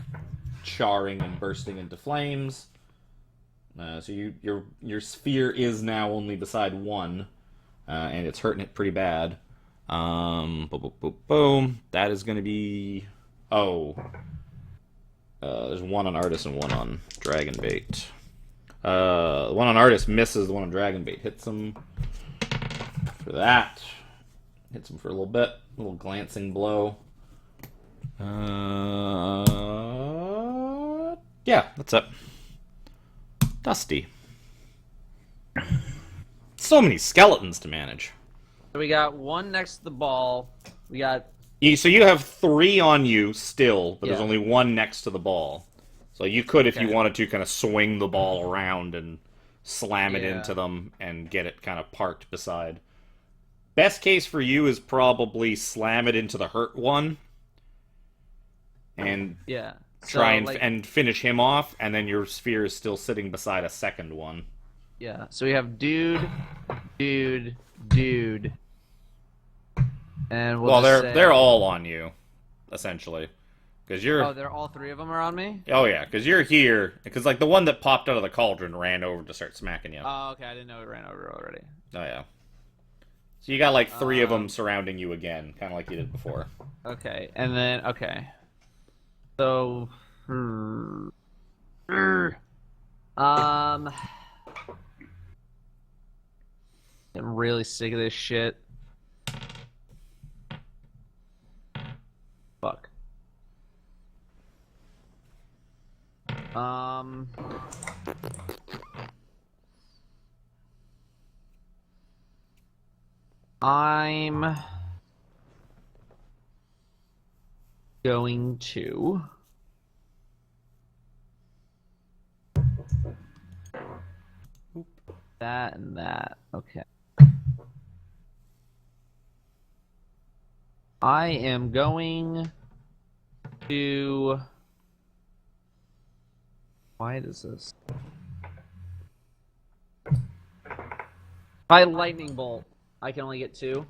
charring and bursting into flames. So your sphere is now only beside one, and it's hurting it pretty bad. Boom, boom, boom, boom. That is going to be there's one on Artis and one on Dragonbait. The one on Artis misses. The one on Dragonbait hits him for that. Hits him for a little bit. A little glancing blow. Yeah, that's it. Dusty. So many skeletons to manage. So we got one next to the ball. We got... So you have 3 on you still, but there's Yeah. only 1 next to the ball. So you could, if you Okay. wanted to, kind of swing the ball around and slam it Yeah. into them and get it kind of parked beside. Best case for you is probably slam it into the hurt one and Yeah. try So, and, like, and finish him off, and then your sphere is still sitting beside a second one. yeah. So we have dude, and Well, just say... they're all on you, essentially, because you're. Oh, they're all 3 of them are on me? Oh yeah, because you're here. Because like the one that popped out of the cauldron ran over to start smacking you. Oh, okay. I didn't know it ran over already. Oh yeah. So you got like 3 of them surrounding you again, kind of like you did before. Okay, and then so I'm really sick of this shit. Fuck. I'm going to that and that. Okay. I am going to... Why does this? By lightning bolt, I can only get 2.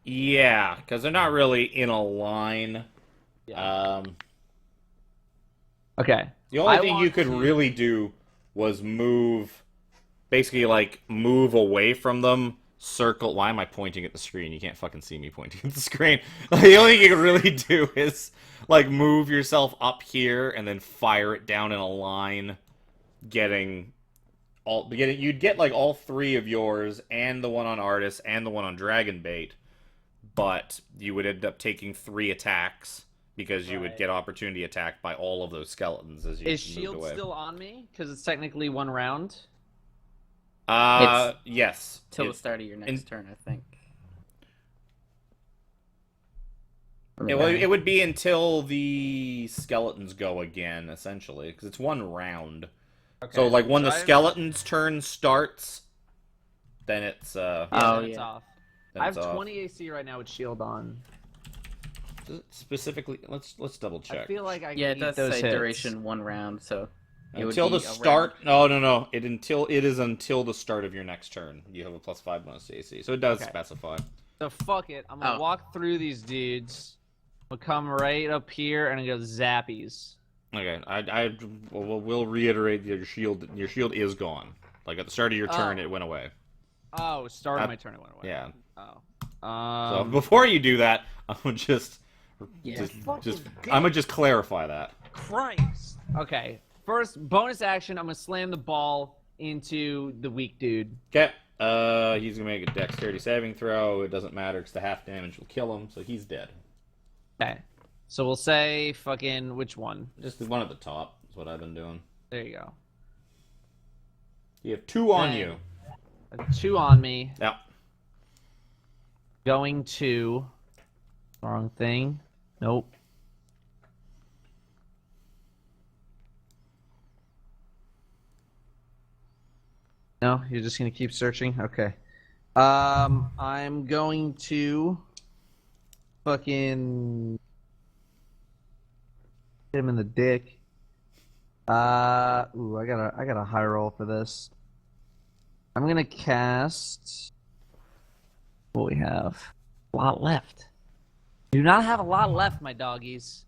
Yeah, because they're not really in a line. Yeah. Okay. The only I thing you want could to- really do was move, basically like move away from them, circle. Why am I pointing at the screen? You can't fucking see me pointing at the screen. The only thing you can really do is like move yourself up here and then fire it down in a line, you'd get like all 3 of yours and the one on Artis and the one on Dragonbait, but you would end up taking 3 attacks because you would Right. get opportunity attacked by all of those skeletons as you Is moved shield away. still on me? Because it's technically 1 round. Yes. Till the It- start of your next turn, I think. it would be until the skeletons go again, essentially, because it's 1 round. Okay. So, like, when the I- skeleton's turn starts, then it's, Yeah, Oh, then it's yeah. off. then I have it's off. 20 AC right now with shield on. Specifically, let's double check. I feel like I Yeah, it can does eat those say hits. duration 1 round, so it would Until be the a start. round. No. It is until the start of your next turn. You have a +5 bonus to AC, so it does Okay. specify. So fuck it. I'm gonna Oh. walk through these dudes. We'll come right up here and go zappies. Okay, we'll reiterate your shield. Your shield is gone. Like at the start of your turn, Oh. it went away. Oh, start of my turn it went away. Yeah. Oh. So before you do that, I'm gonna just fucking I'm gonna just clarify that. Christ. Okay. First bonus action. I'm gonna slam the ball into the weak dude. Okay. He's gonna make a dexterity saving throw. It doesn't matter because the half damage will kill him, so he's dead. Okay. So we'll say fucking which one? Just the one at the top is what I've been doing. There you go. You have 2 on Dang. you. I have 2 on me. Yeah. Going to wrong thing. Nope. No, you're just gonna keep searching? Okay. I'm going to fucking hit him in the dick. Ooh, I got a high roll for this. I'm gonna cast what we have. A lot left. Do not have a lot left, my doggies.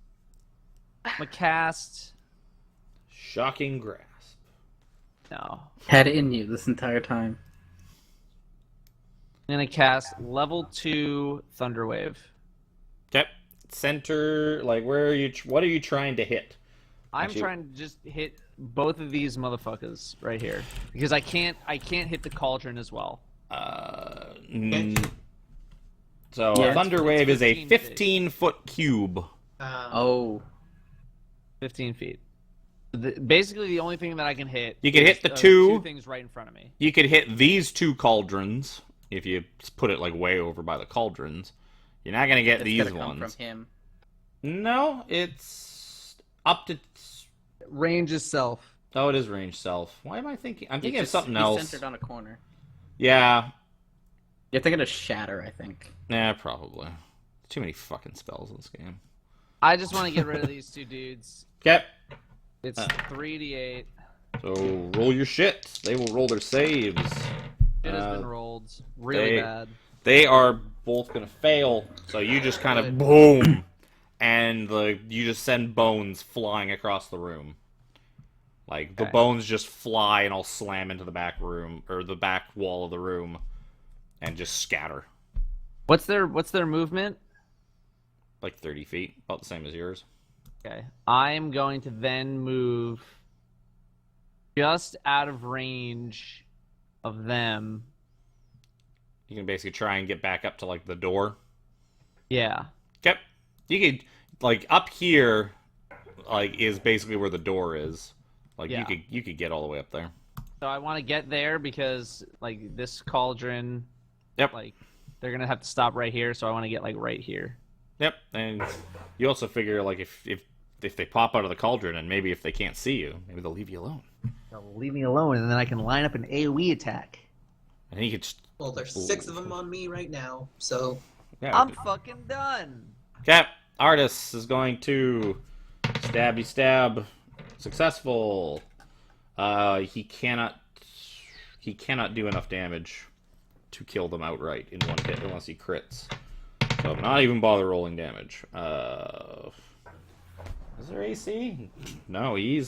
I'm gonna cast. Shocking grasp. No. Had it in you this entire time. I'm gonna cast level 2 Thunderwave. Okay. Center. Like, where are you? What are you trying to hit? I'm Actually- trying to just hit both of these motherfuckers right here because I can't hit the cauldron as well. So Yeah, Thunderwave is a 15 feet. 15-foot cube. Oh. 15 feet. Basically, the only thing that I can hit. You can is, hit the two things right in front of me. You could hit these 2 cauldrons if you put it like way over by the cauldrons. You're not gonna get It's these gonna come ones. from him. No, it's up to. Range itself. Oh, it is range self. Why am I thinking? I'm thinking of He's something else. centered on a corner. Yeah. You're thinking of Shatter, I think. Nah, probably. Too many fucking spells in this game. I just want to get rid of these 2 dudes. Okay. It's 3d8. So roll your shit. They will roll their saves. It has been rolled really bad. They are both gonna fail. So you just kind of boom, and you just send bones flying across the room. Like the bones just fly and all slam into the back room or the back wall of the room, and just scatter. What's their movement? Like 30 feet, about the same as yours. Okay. I'm going to then move just out of range of them. You can basically try and get back up to like the door. Yeah. Okay. You could like up here, like is basically where the door is. Like Yeah. you could get all the way up there. So I want to get there because like this cauldron. Yep. Like they're gonna have to stop right here, so I want to get like right here. Yep. And you also figure like if they pop out of the cauldron and maybe if they can't see you, maybe they'll leave you alone. They'll leave me alone, and then I can line up an AOE attack. And you could just Well, there's 6 of them on me right now, so yeah. I'm fucking done. Okay. Artis is going to stabby stab. Successful. He cannot do enough damage to kill them outright in one hit unless he crits. So not even bother rolling damage. Is there AC? No, he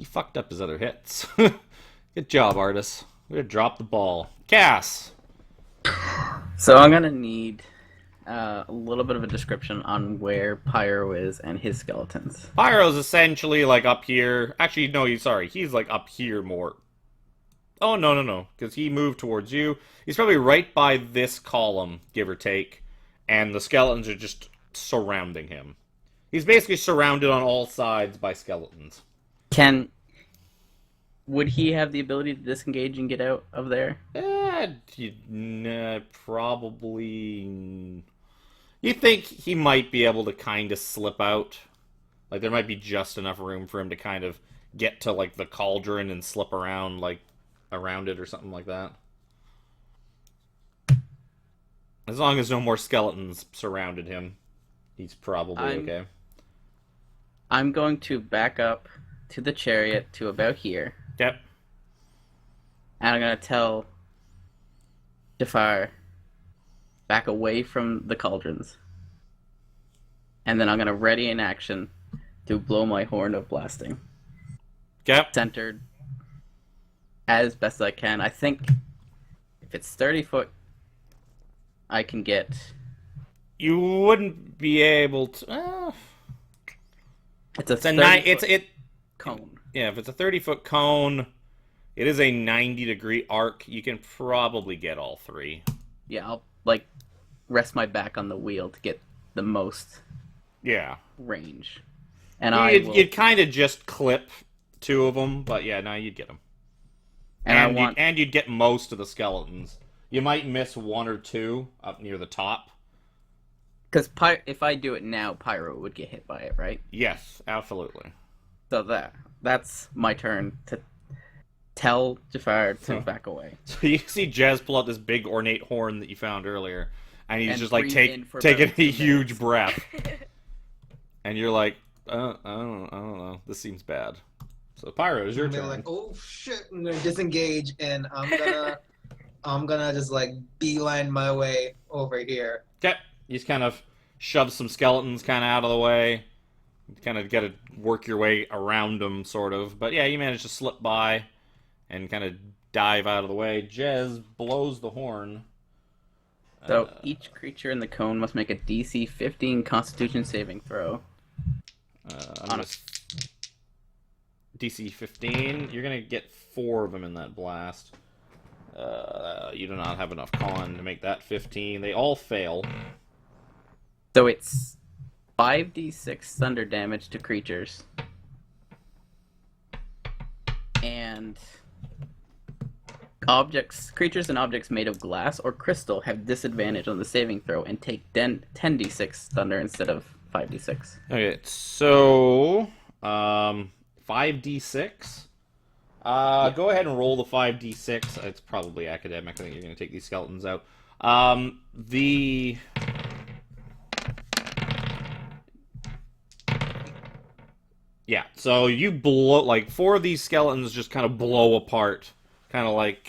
fucked up his other hits. Good job, Artis. We're gonna drop the ball. Cass! So I'm gonna need a little bit of a description on where Pyro is and his skeletons. Pyro's essentially like up here. Actually, no, he's like up here more. Oh, no. Because he moved towards you. He's probably right by this column, give or take. And the skeletons are just surrounding him. He's basically surrounded on all sides by skeletons. Would he have the ability to disengage and get out of there? Probably. You think he might be able to kind of slip out? Like, there might be just enough room for him to kind of get to, like, the cauldron and slip around, like, around it or something like that. As long as no more skeletons surrounded him, he's probably okay. I'm going to back up to the chariot to about here. Yep. And I'm going to tell Jafar, back away from the cauldrons. And then I'm going to ready in action to blow my horn of blasting. Yep. Centered as best as I can. I think if it's 30 foot, I can get... You wouldn't be able to... It's a 30-foot cone. Yeah, if it's a 30-foot cone, it is a 90-degree arc. You can probably get all 3. Yeah, I'll, like, rest my back on the wheel to get the most range. And you'd kind of just clip 2 of them, but yeah, no, you'd get them. And you'd get most of the skeletons. You might miss 1 or 2 up near the top. Because if I do it now, Pyro would get hit by it, right? Yes, absolutely. So that's my turn to tell Jafar to back away. So you see Jez pull out this big ornate horn that you found earlier, and he's just like taking a huge breath. And you're like, I don't know. This seems bad. So Pyro, it's your turn. Like, oh shit, I'm gonna disengage and I'm gonna just like beeline my way over here. Okay. You just kind of shove some skeletons kind of out of the way. You kind of got to work your way around them, sort of. But yeah, you manage to slip by and kind of dive out of the way. Jez blows the horn. So each creature in the cone must make a DC 15 Constitution saving throw. DC 15. You're going to get 4 of them in that blast. You do not have enough con to make that 15. They all fail. So it's 5d6 thunder damage to creatures. and creatures and objects made of glass or crystal have disadvantage on the saving throw and take 10d6 thunder instead of 5d6. Okay, so 5d6. Go ahead and roll the 5d6. It's probably academic. I think you're going to take these skeletons out. Yeah, so you blow, like, 4 of these skeletons just kind of blow apart. Kind of like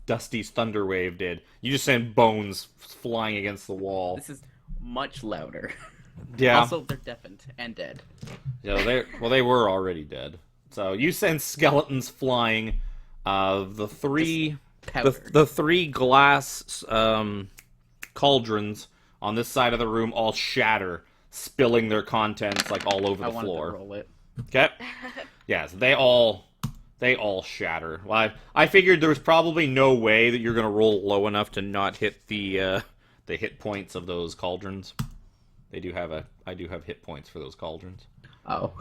Dusty's Thunder Wave did. You just send bones flying against the wall. This is much louder. Yeah. Also, they're deafened and dead. Yeah, they were already dead. So you send skeletons flying. The three glass cauldrons on this side of the room all shatter, spilling their contents like all over the floor. To roll it. Okay. Yes, they all shatter. Well, I figured there was probably no way that you're gonna roll low enough to not hit the hit points of those cauldrons. I do have hit points for those cauldrons. Oh.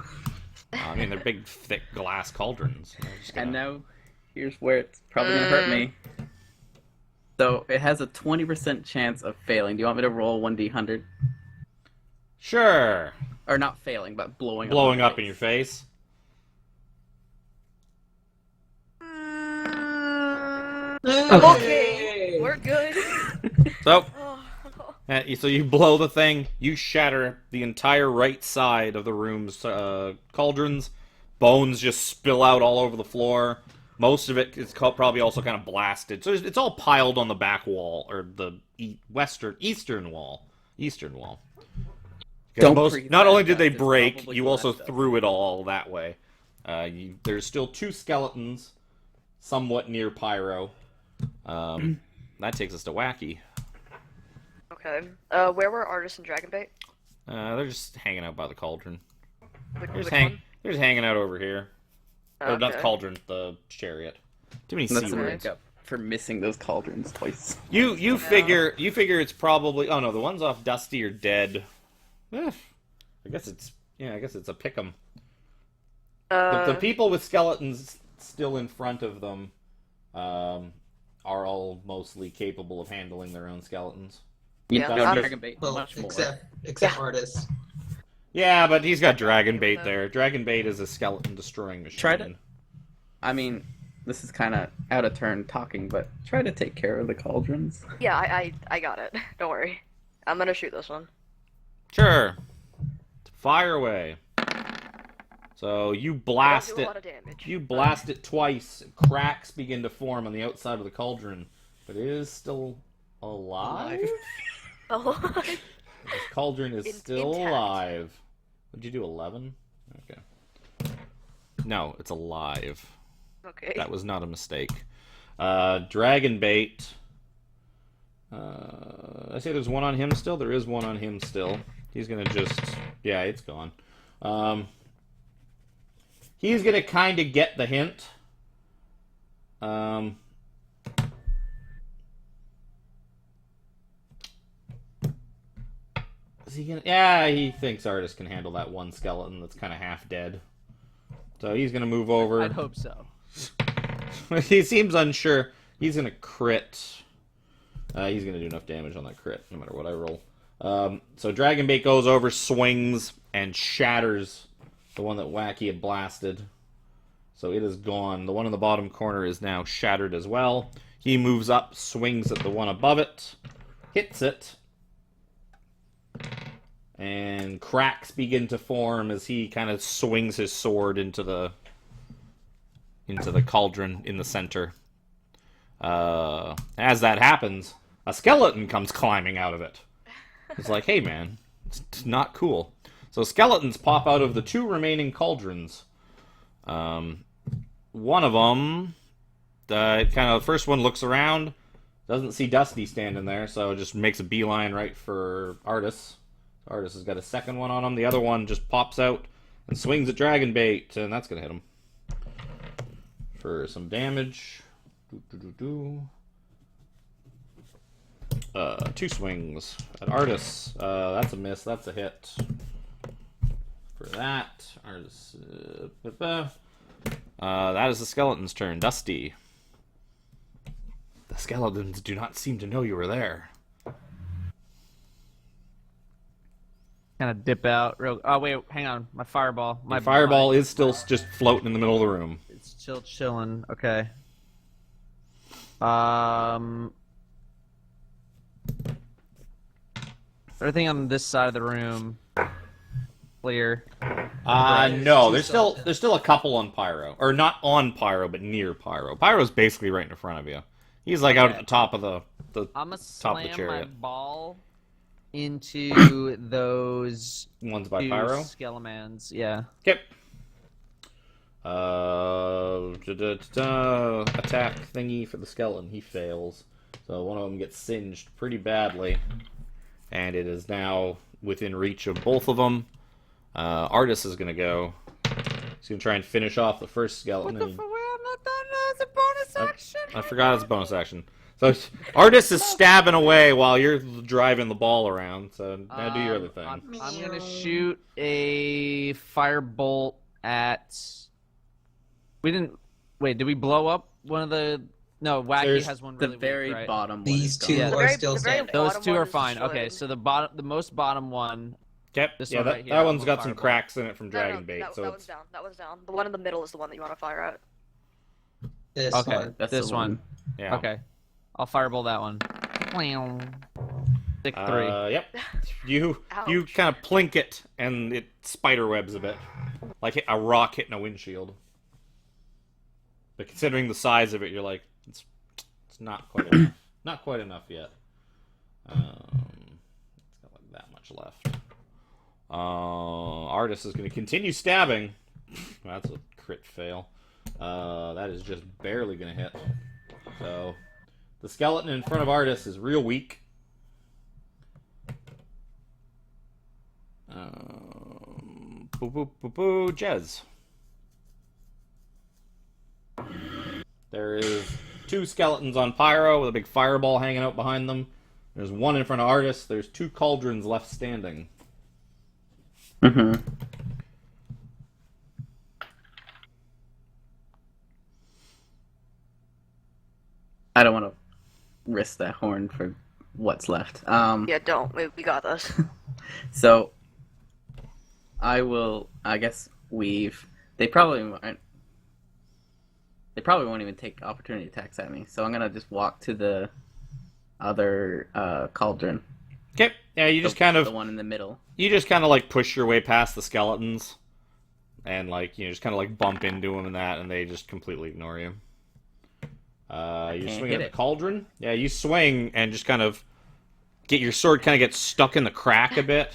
I mean, they're big, thick glass cauldrons. And now, here's where it's probably going to hurt me. So, it has a 20% chance of failing. Do you want me to roll 1d100? Sure. Or not failing, but blowing up in your face. Okay, we're good. So you blow the thing, you shatter the entire right side of the room's cauldrons. Bones just spill out all over the floor. Most of it is probably also kind of blasted. So it's all piled on the back wall, or the eastern wall. Not only did they break, you also threw it all that way. There's still 2 skeletons somewhat near Pyro. That takes us to Wacky. Okay. Where were Artist and Dragonbait? They're just hanging out by the cauldron. Which They're just one? hanging out over here. Oh, Or not the okay. cauldron, the chariot. Too many That's C the words. makeup for missing those cauldrons twice. You figure it's probably, oh no, the ones off Dusty are dead. I guess it's a pick'em. The people with skeletons still in front of them are all mostly capable of handling their own skeletons. Yeah, Yeah, Dragon Bait, Well, much more. except Artist. Yeah, but he's got Dragon Bait there. Dragon Bait is a skeleton destroying machine. Try to- I mean, this is kind of out of turn talking, but try to take care of the cauldrons. Yeah, I got it. Don't worry. I'm gonna shoot this one. Sure. Fire away. So you blast do a it. lot of damage. You blast it twice. Cracks begin to form on the outside of the cauldron, but it is still alive. Oh. This cauldron is still intact. alive. What'd you do? 11? Okay. No, it's alive. Okay. That was not a mistake. Dragon Bait. I say there's one on him still. There is one on him still. He's gonna just, yeah, it's gone. He's gonna kind of get the hint. Is he gonna? Yeah, he thinks Artist can handle that one skeleton that's kind of half dead. So he's gonna move over. I'd hope so. He seems unsure. He's gonna crit. He's gonna do enough damage on that crit, no matter what I roll. So Dragon Bait goes over, swings, and shatters the one that Wacky had blasted. So it is gone. The one in the bottom corner is now shattered as well. He moves up, swings at the one above it, hits it, and cracks begin to form as he kind of swings his sword into the cauldron in the center. As that happens, a skeleton comes climbing out of it. It's like, hey man, it's not cool. So skeletons pop out of the 2 remaining cauldrons. One of them, the first one looks around, doesn't see Dusty standing there, so just makes a beeline right for Artis. Artis has got a second one on him. The other one just pops out and swings at Dragon Bait, and that's gonna hit him for some damage. 2 swings at Artis. That's a miss. That's a hit. For that, Artis. That is the skeleton's turn. Dusty. The skeletons do not seem to know you were there. Kind of dip out. Oh wait, hang on. My fireball. My fireball is still just floating in the middle of the room. It's still chilling. Okay. Everything on this side of the room clear. No, there's still a couple on Pyro, or not on Pyro, but near Pyro. Pyro's basically right in front of you. He's like out at the top of the I'm gonna top of the slam my chariot. ball into those Ones by two Pyro. skelemans. Yeah. Okay. Attack thingy for the skeleton. He fails. So one of them gets singed pretty badly. And it is now within reach of both of them. Artis is going to go. He's going to try and finish off the first skeleton. I'm not done. It's a bonus action. I forgot it's a bonus action. So Artis is stabbing away while you're driving the ball around. So now do your other thing. I'm gonna shoot a firebolt at. We didn't. Wait, did we blow up one of the? No, Wacky There's has one The really very weak, right? bottom one. These is two gone. are still the very standing. Those bottom two one are is fine. Okay, destroyed. so the most bottom one. Okay. This Yeah, one that, right here, that I'm one's a got some fireball. cracks in it from No, dragon bait. that, So that it's one's down. That one's down. The one in the middle is the one that you want to fire at. This Okay, one. That's this the one. yeah. Okay, I'll fireball that one. Stick 3. Yep. You Ouch. kind of plink it, and it spiderwebs a bit, like a rock hitting a windshield. But considering the size of it, you're like, it's not quite enough. Not quite enough yet. It's got like that much left. Artis is going to continue stabbing. That's a crit fail. That is just barely going to hit. So the skeleton in front of Artis is real weak. Jez. There is 2 skeletons on Pyro with a big fireball hanging out behind them. There's one in front of Artis. There's 2 cauldrons left standing. Mm-hmm. I don't want to risk that horn for what's left. Yeah, don't. We got this. So I will. I guess weave. They probably won't. They probably won't even take opportunity attacks at me. So I'm gonna just walk to the other cauldron. Okay. Yeah, you just kind the of one in the middle. you just kind of like push your way past the skeletons, and just kind of like bump into them and that, and they just completely ignore you. You can't swing hit at the it. cauldron. Yeah, you swing and just kind of get your sword kind of gets stuck in the crack a bit.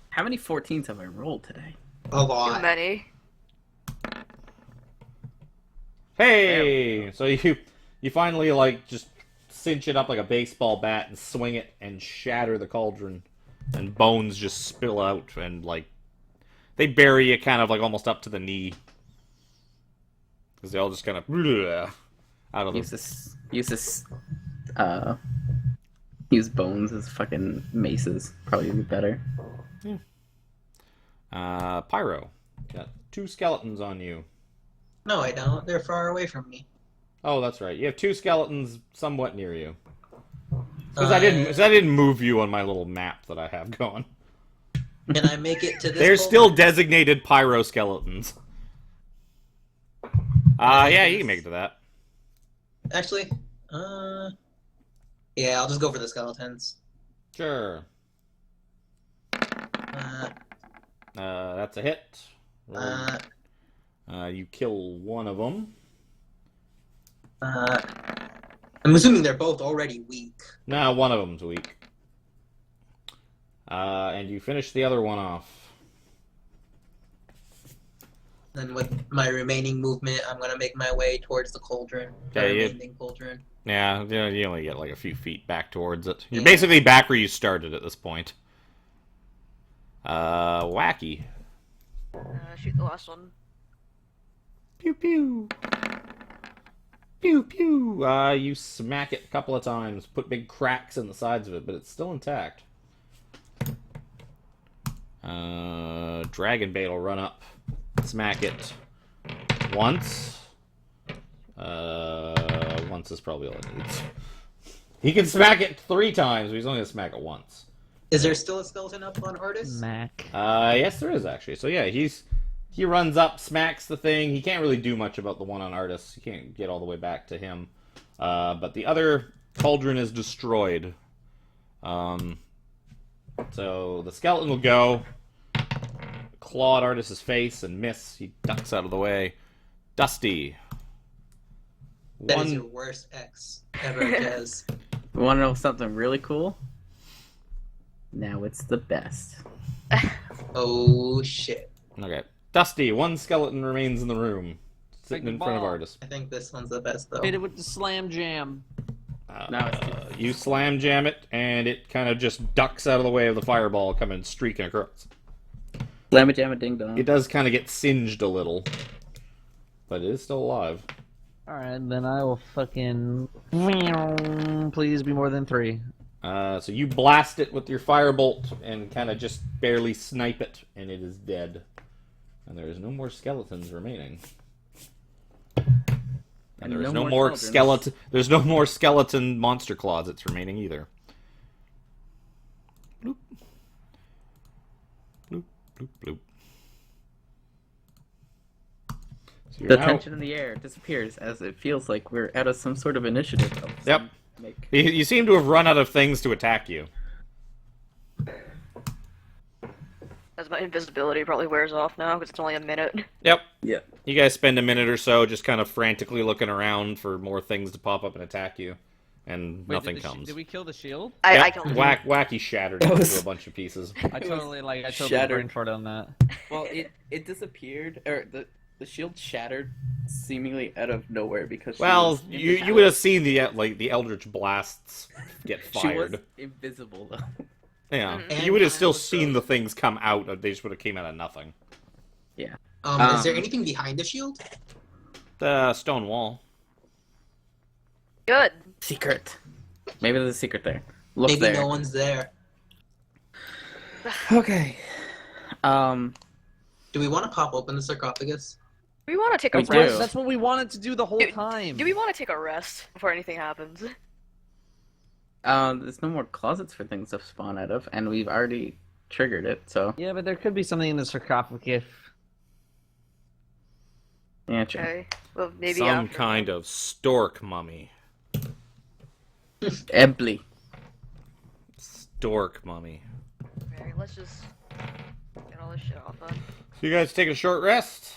How many 14s have I rolled today? A Too lot. many. Hey! So you finally like just cinch it up like a baseball bat and swing it and shatter the cauldron, and bones just spill out and like they bury you kind of like almost up to the knee because they all just kind of out of Use the. this. Use bones as fucking maces. Probably be better. Pyro, got 2 skeletons on you. No, I don't. They're far away from me. Oh, that's right. You have 2 skeletons somewhat near you. Because I didn't move you on my little map that I have going. Can I make it to this? They're boulder? still designated pyro skeletons. Yeah, you can make it to that. Actually, yeah, I'll just go for the skeletons. Sure. That's a hit. You kill one of them. I'm assuming they're both already weak. No, one of them's weak. And you finish the other one off. Then with my remaining movement, I'm gonna make my way towards the cauldron. The Okay, you- remaining cauldron. Yeah, you only get like a few feet back towards it. You're Yeah. basically back where you started at this point. Wacky. Shoot the last one. Pew pew. Pew pew. You smack it a couple of times, put big cracks in the sides of it, but it's still intact. Dragon bait will run up, smack it once, Once is probably all it needs. He can smack it 3 times, but he's only gonna smack it once. Is there still a skeleton up on Artis? Mac. Yes, there is actually. So yeah, he runs up, smacks the thing. He can't really do much about the one on Artis. You can't get all the way back to him. But the other cauldron is destroyed. So the skeleton will go, claw at Artis's face and miss. He ducks out of the way. Dusty. That is your worst X ever, Jez. You want to know something really cool? Now it's the best. Oh shit. Okay. Dusty, 1 skeleton remains in the room. Sitting in front of Artis. I think this one's the best though. Hit it with the slam jam. You slam jam it, and it kind of just ducks out of the way of the fireball coming streaking across. Slam a jam a ding dong. It does kind of get singed a little, but it is still alive. Alright, then I will fucking... Please be more than 3. So you blast it with your firebolt and kind of just barely snipe it, and it is dead. And there is no more skeletons remaining. And there is no more skeleton. There's no more skeleton monster closets remaining either. Bloop. Bloop, bloop, bloop. So The tension in the air disappears as it feels like we're out of some sort of initiative. Yep. You seem to have run out of things to attack you. As my invisibility probably wears off now, because it's only a minute. Yep. Yeah. You guys spend a minute or so just kind of frantically looking around for more things to pop up and attack you, and nothing comes. Did we kill the shield? I killed him. Wacky shattered it into a bunch of pieces. I totally shattered. brain fart on that. Well, it disappeared, or the shield shattered seemingly out of nowhere because Well, you would have seen the Eldritch blasts get she was fired. invisible though. Yeah, And you would have still also- seen the things come out. They just would have came out of nothing. Yeah. Is there anything behind the shield? The stone wall. Good. Secret. Maybe there's a secret there. Look Maybe there. no one's there. Okay. Do we want to pop open the sarcophagus? Do we want to take a We do. rest? That's what we wanted to do the whole Do- time. Do we want to take a rest before anything happens? There's no more closets for things to spawn out of, and we've already triggered it, so Yeah, but there could be something in the sarcophagus. yeah, true. Okay. Well, maybe Some after. kind of stork mummy. Ebly. Stork mummy. Okay, let's just get all this shit off then. So you guys take a short rest.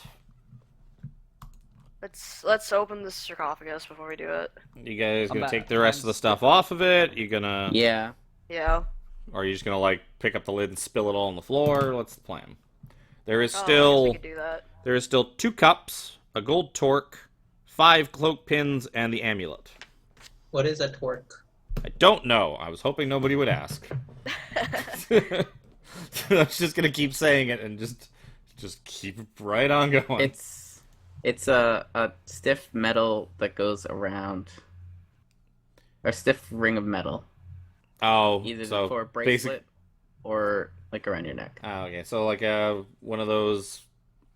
Let's open the sarcophagus before we do it. You guys I'm gonna back. take the rest of the stuff off of it? You gonna, Yeah. Yeah. or are you just gonna like pick up the lid and spill it all on the floor? What's the plan? There is Oh, I guess still we could do that. there is still 2 cups, a gold torque, 5 cloak pins, and the amulet. What is a torque? I don't know. I was hoping nobody would ask. I was just gonna keep saying it and just keep right on going. It's a stiff metal that goes around, or a stiff ring of metal, Oh, either so for a bracelet or like around your neck. Oh, okay, so like one of those,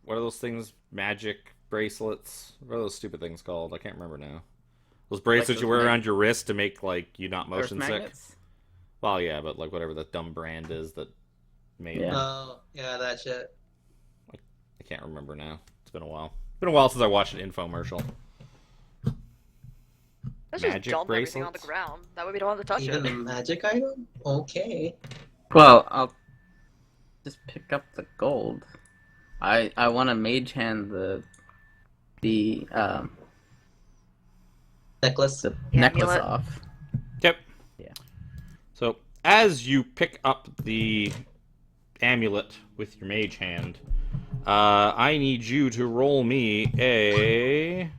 what are those things? Magic bracelets? What are those stupid things called? I can't remember now. Those bracelets those you wear around your wrist to make like you not Earth motion sick. magnets? Well, yeah, but like whatever the dumb brand is that made Yeah. them. Oh, yeah, that shit. I can't remember now. It's been a while. Been a while since I watched an infomercial. Let's Magic just dump everything on the bracelets? ground. That way we don't have to touch Even a it. magic item? Okay. Well, I'll just pick up the gold. I want to mage hand the Necklace. the The necklace amulet. off. Yep. Yeah. So as you pick up the amulet with your mage hand, I need you to roll me a.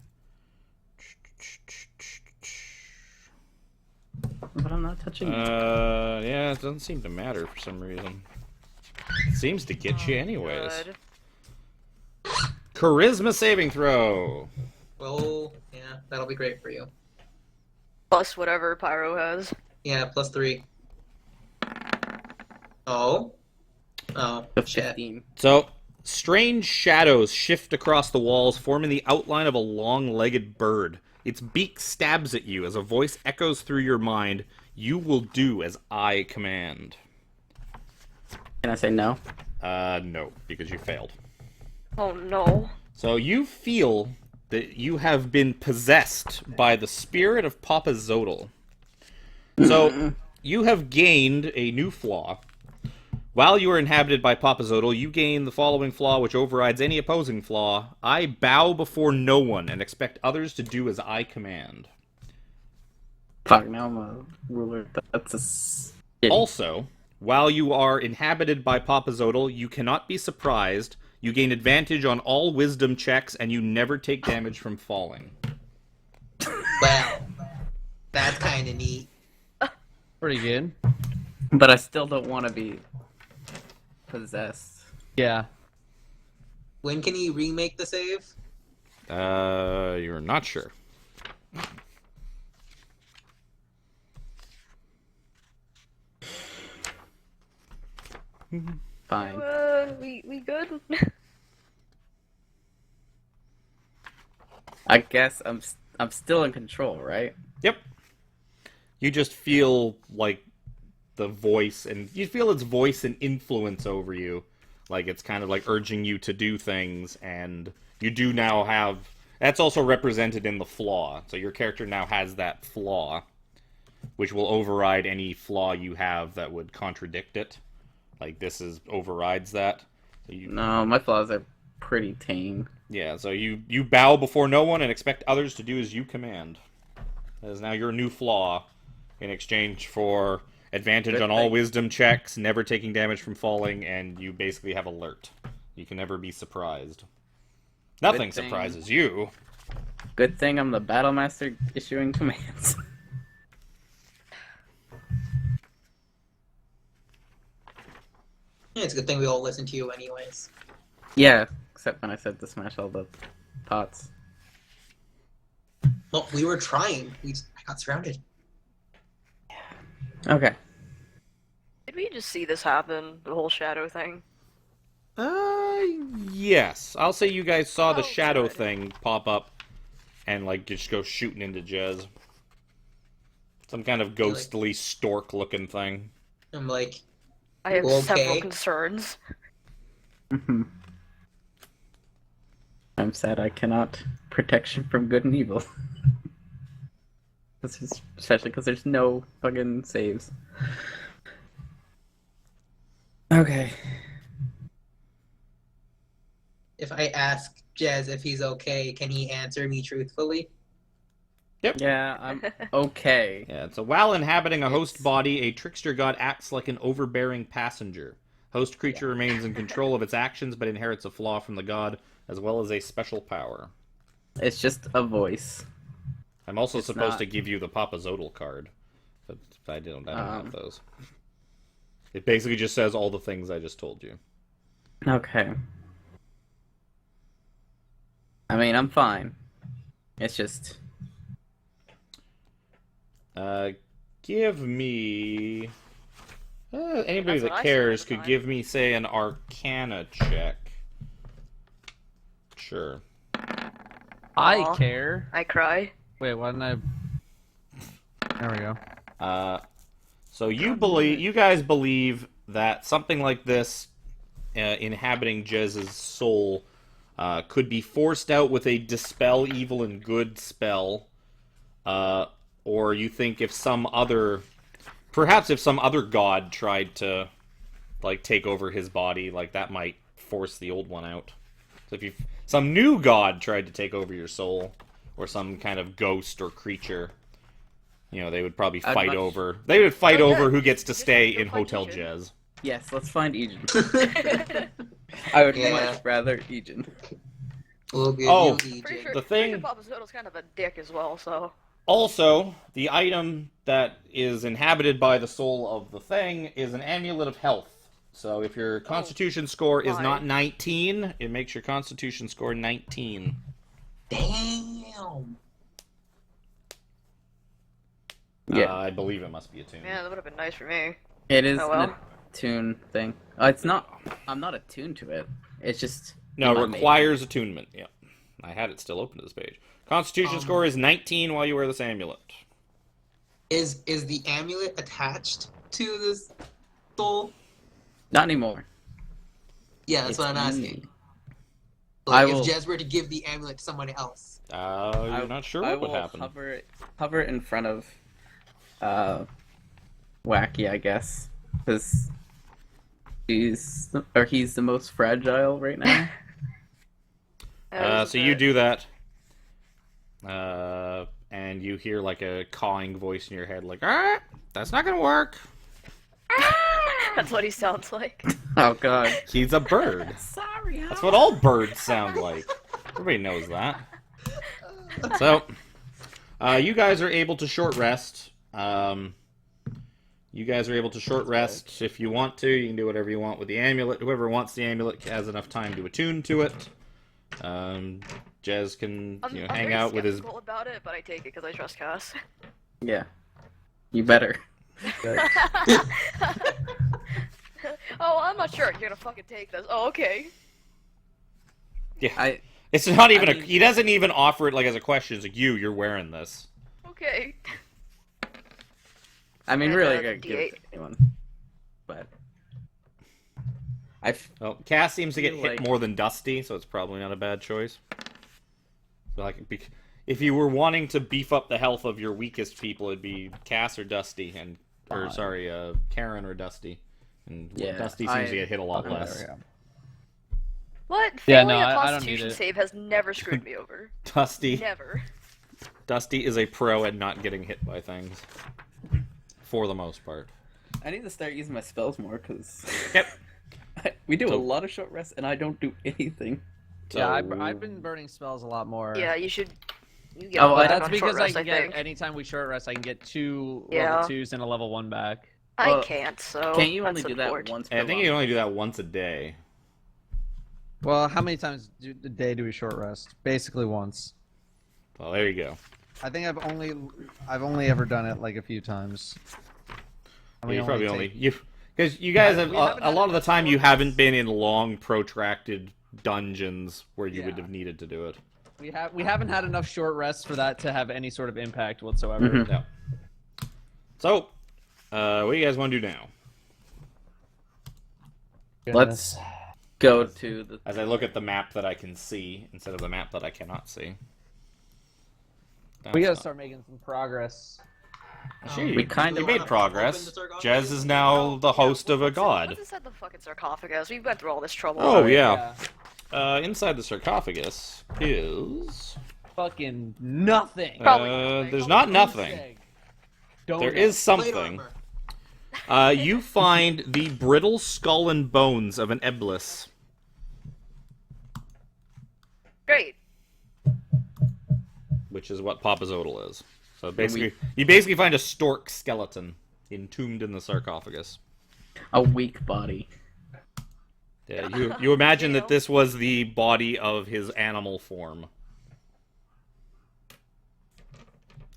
But I'm not touching it. Yeah, it doesn't seem to matter for some reason. It seems to get you anyways. Good. Charisma saving throw. Oh, yeah, that'll be great for you. Plus whatever Pyro has. Yeah, +3. Oh. Oh, shit. 15. So Strange shadows shift across the walls, forming the outline of a long-legged bird. Its beak stabs at you as a voice echoes through your mind. You will do as I command. Can I say no? No, because you failed. Oh no. So you feel that you have been possessed by the spirit of Papa Zodal. So you have gained a new flaw. While you are inhabited by Papa Zodal, you gain the following flaw, which overrides any opposing flaw. I bow before no one and expect others to do as I command. Fuck, now I'm a ruler. That's a... Also, while you are inhabited by Papa Zodal, you cannot be surprised. You gain advantage on all wisdom checks, and you never take damage from falling. Well, that's kind of neat. Pretty good. But I still don't want to be possessed. Yeah. When can he remake the save? You're not sure. Fine. We good? I guess I'm still in control, right? Yep. You just feel like the voice, and you feel its voice and influence over you. Like it's kind of like urging you to do things, and you do now have... That's also represented in the flaw. So your character now has that flaw, which will override any flaw you have that would contradict it. Like this overrides that. So No, my flaws are pretty tame. Yeah, so you bow before no one and expect others to do as you command. That is now your new flaw in exchange for advantage Good on all thing. wisdom checks, never taking damage from falling, and you basically have alert. You can never be surprised. Nothing thing. surprises you. Good thing I'm the battle master issuing commands. Yeah, it's a good thing we all listen to you anyways. Yeah, except when I said to smash all the pots. Well, we were trying. I got surrounded. Okay. Did we just see this happen? The whole shadow thing? Yes. I'll say you guys saw the Oh, shadow good. thing pop up and, like, just go shooting into Jez. Some kind of ghostly stork-looking thing. I'm like, I have Okay. several concerns. I'm sad I cannot protection from good and evil. Especially because there's no fucking saves. Okay. if I ask Jez if he's okay, can he answer me truthfully? Yeah, I'm okay. Yeah, so while inhabiting a host body, a trickster god acts like an overbearing passenger. Host creature remains in control of its actions, but inherits a flaw from the god, as well as a special power. It's just a voice. I'm also It's supposed not- to give you the Papa Zodal card, but I don't have Um. those. It basically just says all the things I just told you. Okay. I mean, I'm fine. It's just... Give me... anybody That's what that I said cares at the could time. give me, say, an Arcana check. Sure. I Aw. care. I cry. Wait, why didn't I? There we go. So you guys believe that something like this, inhabiting Jez's soul, could be forced out with a dispel evil and good spell, or you think if some other god tried to, like, take over his body, like, that might force the old one out. So if some new god tried to take over your soul, or some kind of ghost or creature, you know, they would probably I'd fight much- over. They would fight Oh, yeah. over who gets to Just stay go in fight Hotel Legion. Jez. Yes, let's find Egen. I would Yeah. much rather Egen. We'll give Oh. you Pretty EJ. sure, The pretty thing- sure Papa Zoto's kind of a dick as well, so... Also, the item that is inhabited by the soul of the thing is an amulet of health. So if your constitution score is why? not 19, it makes your constitution score 19. Damn. Yeah. I believe it must be a tune. Man, that would have been nice for me. It is Oh, well. an attune thing. It's not... I'm not attuned to it. It's just No, in my requires attunement. Yeah, I had it still open to this page. Constitution score is 19 while you wear this amulet. Is the amulet attached to this soul? Not anymore. Yeah, that's It's what I'm asking. me. Like, I will- if Jez were to give the amulet to somebody else. You're not sure I what would will happen. hover it in front of Wacky, I guess, because he's the most fragile right now. So you do that. And you hear like a cawing voice in your head, like, "Ah, that's not gonna work." That's what he sounds like. Oh god. He's a bird. Sorry. That's what all birds sound like. Everybody knows that. So, you guys are able to short rest. You guys are able to short rest if you want to. You can do whatever you want with the amulet. Whoever wants the amulet has enough time to attune to it. Jez can I'm hang very out with his. skeptical about it, but I take it because I trust Cass. Yeah. You better. Oh, I'm not sure. You're gonna fucking take this. Oh, okay. Yeah, it's not even I mean- he doesn't even offer it like as a question. It's like you're wearing this. Okay. I mean, And, really, I could D8. give it to anyone. But Well, Cass seems to get feel hit like- more than Dusty, so it's probably not a bad choice. But like, if you were wanting to beef up the health of your weakest people, it'd be Cass or Dusty, Karen or Dusty. And Yeah, Dusty seems to get hit a lot I'm less. better, yeah. What? Yeah, Failing no, a I don't need Constitution it. save has never screwed me over. Dusty Never. Dusty is a pro at not getting hit by things. For the most part. I need to start using my spells more because Yep. we do So- a lot of short rests and I don't do anything. So, Yeah, I've been burning spells a lot more. Yeah, you should. You get Oh, back That's on because short I rest, can get think. anytime we short rest, I can get 2 Yeah. level 2s and a level 1 back. I Well, can't, so. Can't you that's only do support. that once per I think you long can only do rest? that once a day. Well, how many times a day do we short rest? Basically once. Well, there you go. I think I've only ever done it like a few times. I mean, You probably take- only because you guys have We haven't a had lot of the enough time you short rests. haven't been in long protracted dungeons where you would Yeah. have needed to do it. We haven't had enough short rests for that to have any sort of impact whatsoever. Mhm. No. So, what do you guys want to do now? Let's go to the. As I look at the map that I can see instead of the map that I cannot see. We gotta start making some progress. Gee, We kind you of made wanna progress. open the sarcophagus? Jez is now the host of a god. What's inside the fucking sarcophagus? We went through all this trouble. Oh already. yeah. Inside the sarcophagus is. Fucking nothing. Probably nothing. There's not nothing. There is Plate something. armor. You find the brittle skull and bones of an Eblis. Great. Which is what Papazodal is. So basically, you basically find a stork skeleton entombed in the sarcophagus. A weak body. Yeah, you imagine that this was the body of his animal form.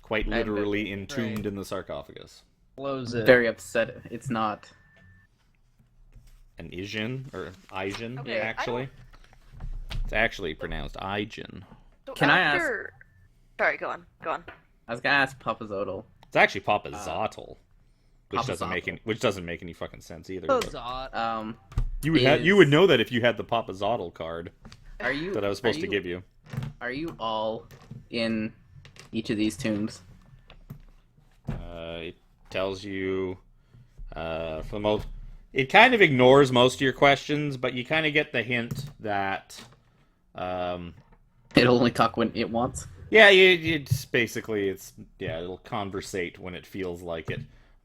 Quite literally entombed in the sarcophagus. Close it. Very upset. It's not. An Ijin, or Ijin, Okay, actually. It's actually pronounced Ijin. So Can I ask- after... Sorry, go on. Go on. I was gonna ask Papazodal. It's actually Papazotl. Which Papazotl. doesn't make any fucking sense either. Oh, but Zot. you would know that if you had the Papazotl card Are you? that I was supposed to give you. Are you all in each of these tombs? It tells you, for the most, it kind of ignores most of your questions, but you kind of get the hint that, It'll only talk when it wants. yeah, it's basically it'll conversate when it feels like it,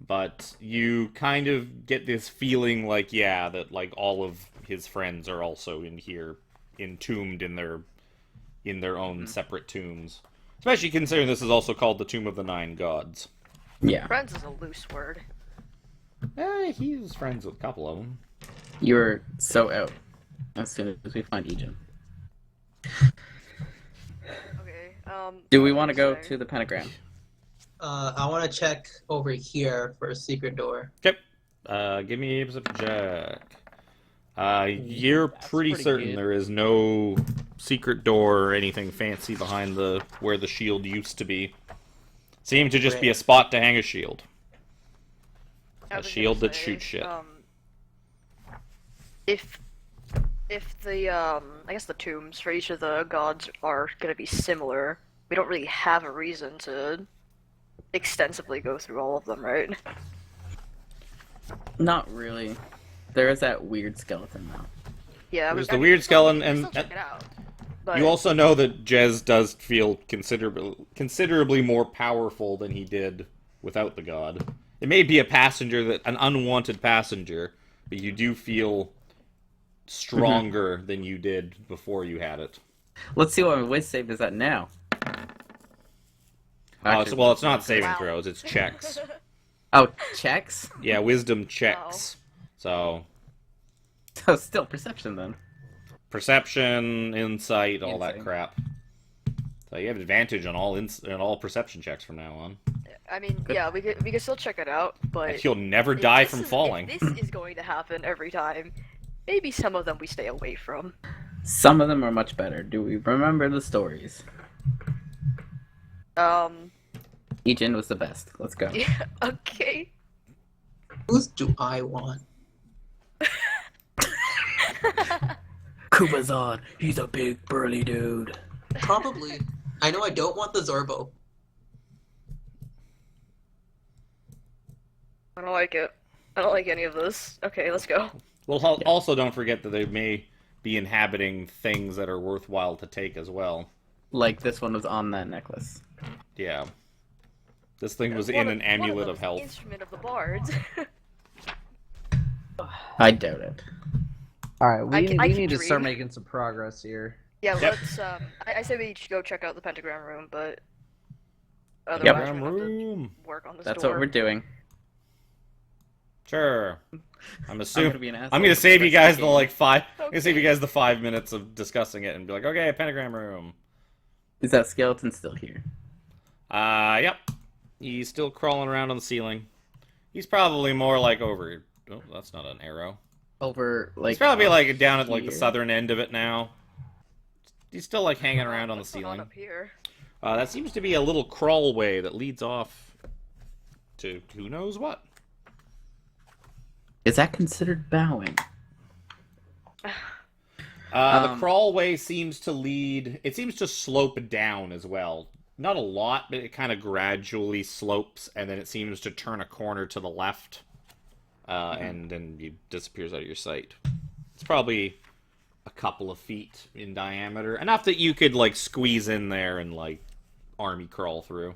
but you kind of get this feeling like that like all of his friends are also in here, entombed in their own separate tombs. Especially considering this is also called the Tomb of the Nine Gods. Yeah. Friends is a loose word. He's friends with a couple of them. You're so out. As soon as we find Ejin. Okay, Do we want to go to the pentagram? I want to check over here for a secret door. Okay. Give me a perception check. You're That's pretty pretty certain good. there is no secret door or anything fancy behind where the shield used to be. Seemed to just be a spot to hang a shield. I A was shield gonna that say, shoots shit. If the I guess the tombs for each of the gods are gonna be similar, we don't really have a reason to extensively go through all of them, right? Not really. There is that weird skeleton though. Yeah, There's I the mean, weird we still- skeleton, we can and- still check it out. But You also know that Jez does feel considerably more powerful than he did without the god. It may be an unwanted passenger, but you do feel stronger than you did before you had it. Let's see what my whiz save is at now. Actually, It's not saving Wow. throws, it's checks. Oh, checks? Yeah, wisdom checks. So, So still perception then. perception, insight, all that Insight. crap. So you have advantage on all perception checks from now on. I mean, yeah, we could still check it out, but And you'll never if die this from is- falling. If this is going to happen every time, maybe some of them we stay away from. Some of them are much better. Do we remember the stories? Each in was the best. Let's go. Yeah, okay. Whose do I want? Kubazan, he's a big burly dude. Probably. I know I don't want the Zorbo. I don't like it. I don't like any of this. Okay, let's go. Well, also don't forget that they may be inhabiting things that are worthwhile to take as well. Like this one was on that necklace. Yeah. This thing was One in of- an amulet one of them health. Instrument of the bards. I doubt it. All right, we I can need to start dream. making some progress here. Yeah, Yep. let's. I say we should go check out the pentagram room, but otherwise Yep. we're gonna have to Room. work on this That's door. what we're doing. Sure. I'm I'm assuming. gonna be an asshole I'm gonna for save you the rest guys of the the game. like five. I'm gonna save you Okay. guys the 5 minutes of discussing it and be like, okay, pentagram room. Is that skeleton still here? Yep. He's still crawling around on the ceiling. He's probably more like over. Oh, that's not an arrow. Over like. He's probably like down at like the here. southern end of it now. He's still like hanging around on the What's going on ceiling. up here? That seems to be a little crawl way that leads off to who knows what. Is that considered bowing? The Um, crawl way seems to lead. It seems to slope down as well. Not a lot, but it kind of gradually slopes, and then it seems to turn a corner to the left, and then it disappears out of your sight. It's probably a couple of feet in diameter, enough that you could like squeeze in there and like army crawl through.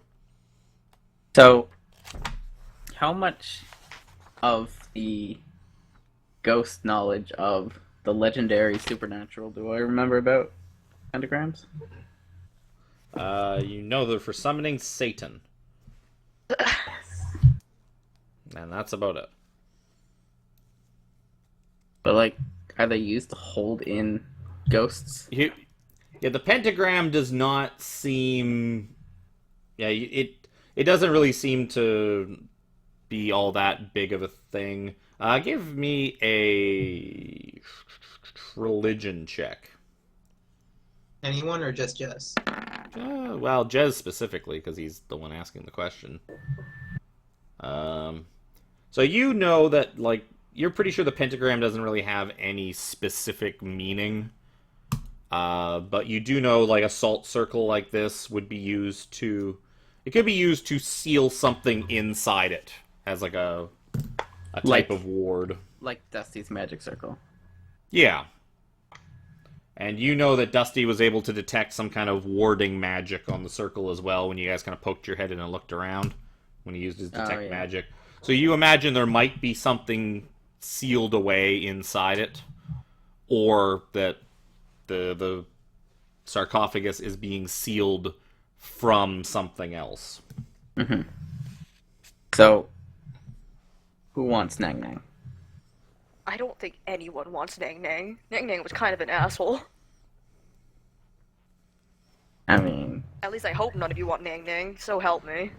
So, how much of the ghost knowledge of the legendary supernatural do I remember about pentagrams? You know they're for summoning Satan, and that's about it. But like, are they used to hold in ghosts? Yeah, the pentagram does not seem. Yeah, it doesn't really seem to be all that big of a thing. Give me a religion check. Anyone or just Jess? Well, Jez specifically, because he's the one asking the question. So you know that, like, you're pretty sure the pentagram doesn't really have any specific meaning. But you do know, like, a salt circle like this would be used to... It could be used to seal something inside it as, like, a type Like- of ward. Like Dusty's magic circle. Yeah. And you know that Dusty was able to detect some kind of warding magic on the circle as well when you guys kind of poked your head in and looked around when he used his detect yeah. magic. So you imagine there might be something sealed away inside it, or that the sarcophagus is being sealed from something else. So, who wants Nang Nang? I don't think anyone wants Nang Nang. Nang Nang was kind of an asshole. I mean, At least I hope none of you want Nang Nang, so help me.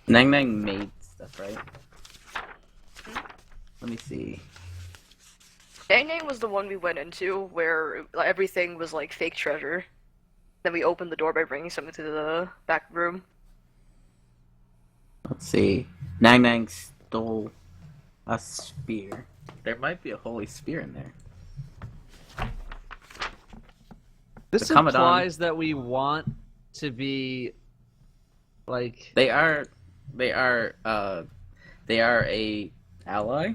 Nang Nang made stuff, right? Let me see. Dang Dang was the one we went into where everything was like fake treasure. Then we opened the door by bringing something to the back room. Let's see. Nang Nang stole a spear. There might be a holy spear in there. This The Commandant- implies that we want to be like They are a ally.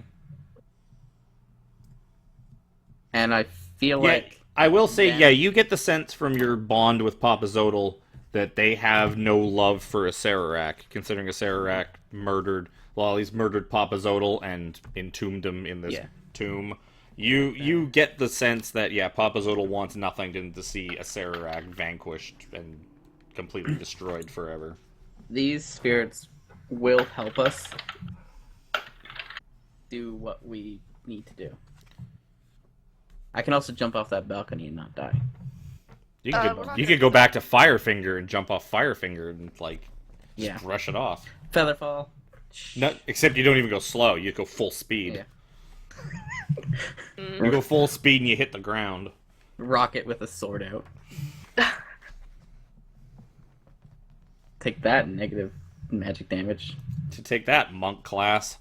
And I feel Yeah, like I will say, Yeah. yeah, you get the sense from your bond with Papa Zodal that they have no love for Acererak, considering Acererak he's murdered Papa Zodal and entombed him in this Yeah. tomb. You get the sense that, yeah, Papa Zodal wants nothing than to see Acererak vanquished and completely destroyed forever. these spirits will help us do what we need to do. I can also jump off that balcony and not die. You we're could, not you gonna could go do back to Firefinger and jump off Firefinger and, like, just Yeah. brush it off. Featherfall. No, except you don't even go slow, you go full speed. Yeah. You go full speed and you hit the ground. Rocket with a sword out. Take that negative magic damage. To take that, monk class.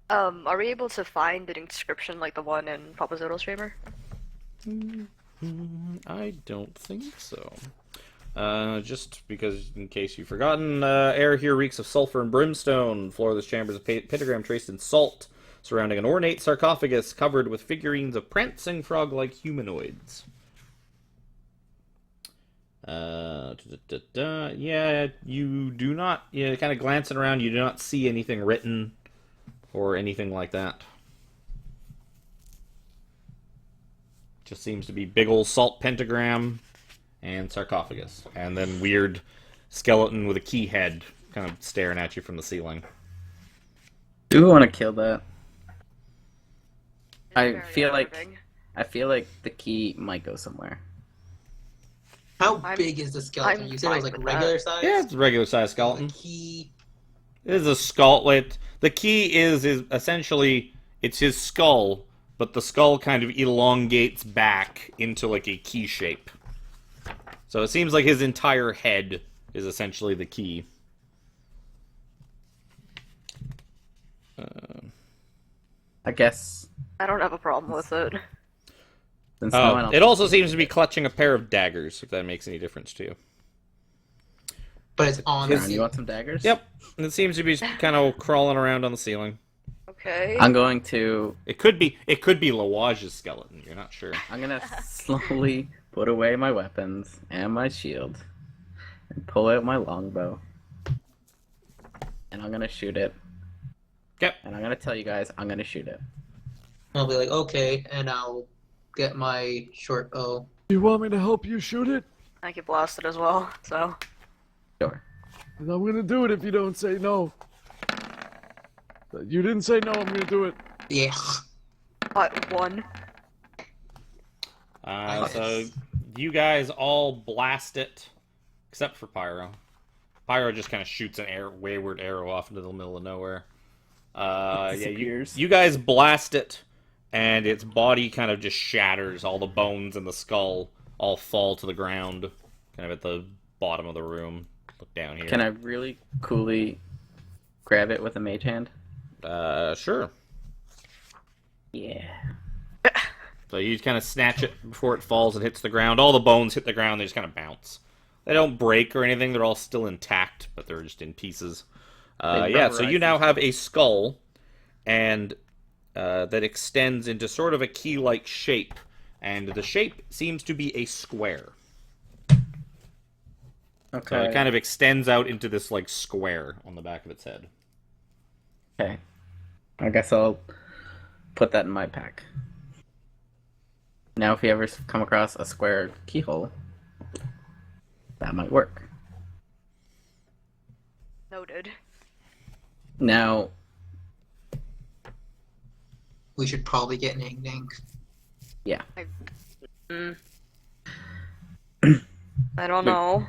Um, are we able to find an inscription like the one in Papa Zodal's chamber? I don't think so. Just because, in case you've forgotten, air here reeks of sulfur and brimstone. Floor of this chamber is a pentagram traced in salt, surrounding an ornate sarcophagus covered with figurines of prancing frog-like humanoids. Yeah, you do not, kind of glancing around, you do not see anything written or anything like that. Just seems to be big old salt pentagram and sarcophagus. And then weird skeleton with a key head kind of staring at you from the ceiling. Do we want to kill that? It's I very feel like the key might go somewhere. How I'm- big is the skeleton? I'm You said it was fine like with regular that. size? Yeah, it's a regular sized skeleton. The key. It is a skull. The key is essentially, it's his skull, but the skull kind of elongates back into like a key shape. So it seems like his entire head is essentially the key. I guess. I don't have a problem with it. Since no one else It also seems to be clutching a pair of daggers, if that makes any difference to you. But it's on the Aaron, you want some daggers? Yep. And it seems to be kind of crawling around on the ceiling. Okay. I'm going to. It could be Lawage's skeleton. You're not sure. I'm gonna slowly put away my weapons and my shield, and pull out my longbow, and I'm gonna shoot it. Yep. And I'm gonna tell you guys, I'm gonna shoot it. I'll be like, okay, and I'll get my short bow. You want me to help you shoot it? I get blasted as well, so. Sure. And I'm gonna do it if you don't say no. You didn't say no, I'm gonna do it. Yeah. But one. So you guys all blast it, except for Pyro. Pyro just kind of shoots an wayward arrow off into the middle of nowhere. Disappears. You guys blast it, and its body kind of just shatters. All the bones and the skull all fall to the ground, kind of at the bottom of the room. Look down here. Can I really coolly grab it with a mage hand? Sure. Yeah. So you kind of snatch it before it falls and hits the ground. All the bones hit the ground, they just kind of bounce. They don't break or anything, they're all still intact, but they're just in pieces. Yeah, so you now have a skull, and that extends into sort of a key-like shape, and the shape seems to be a square. Okay. So it kind of extends out into this, like, square on the back of its head. Okay. I guess I'll put that in my pack. Now, if you ever come across a square keyhole, that might work. Noted. Now, We should probably get Nang Nang. yeah. I don't know.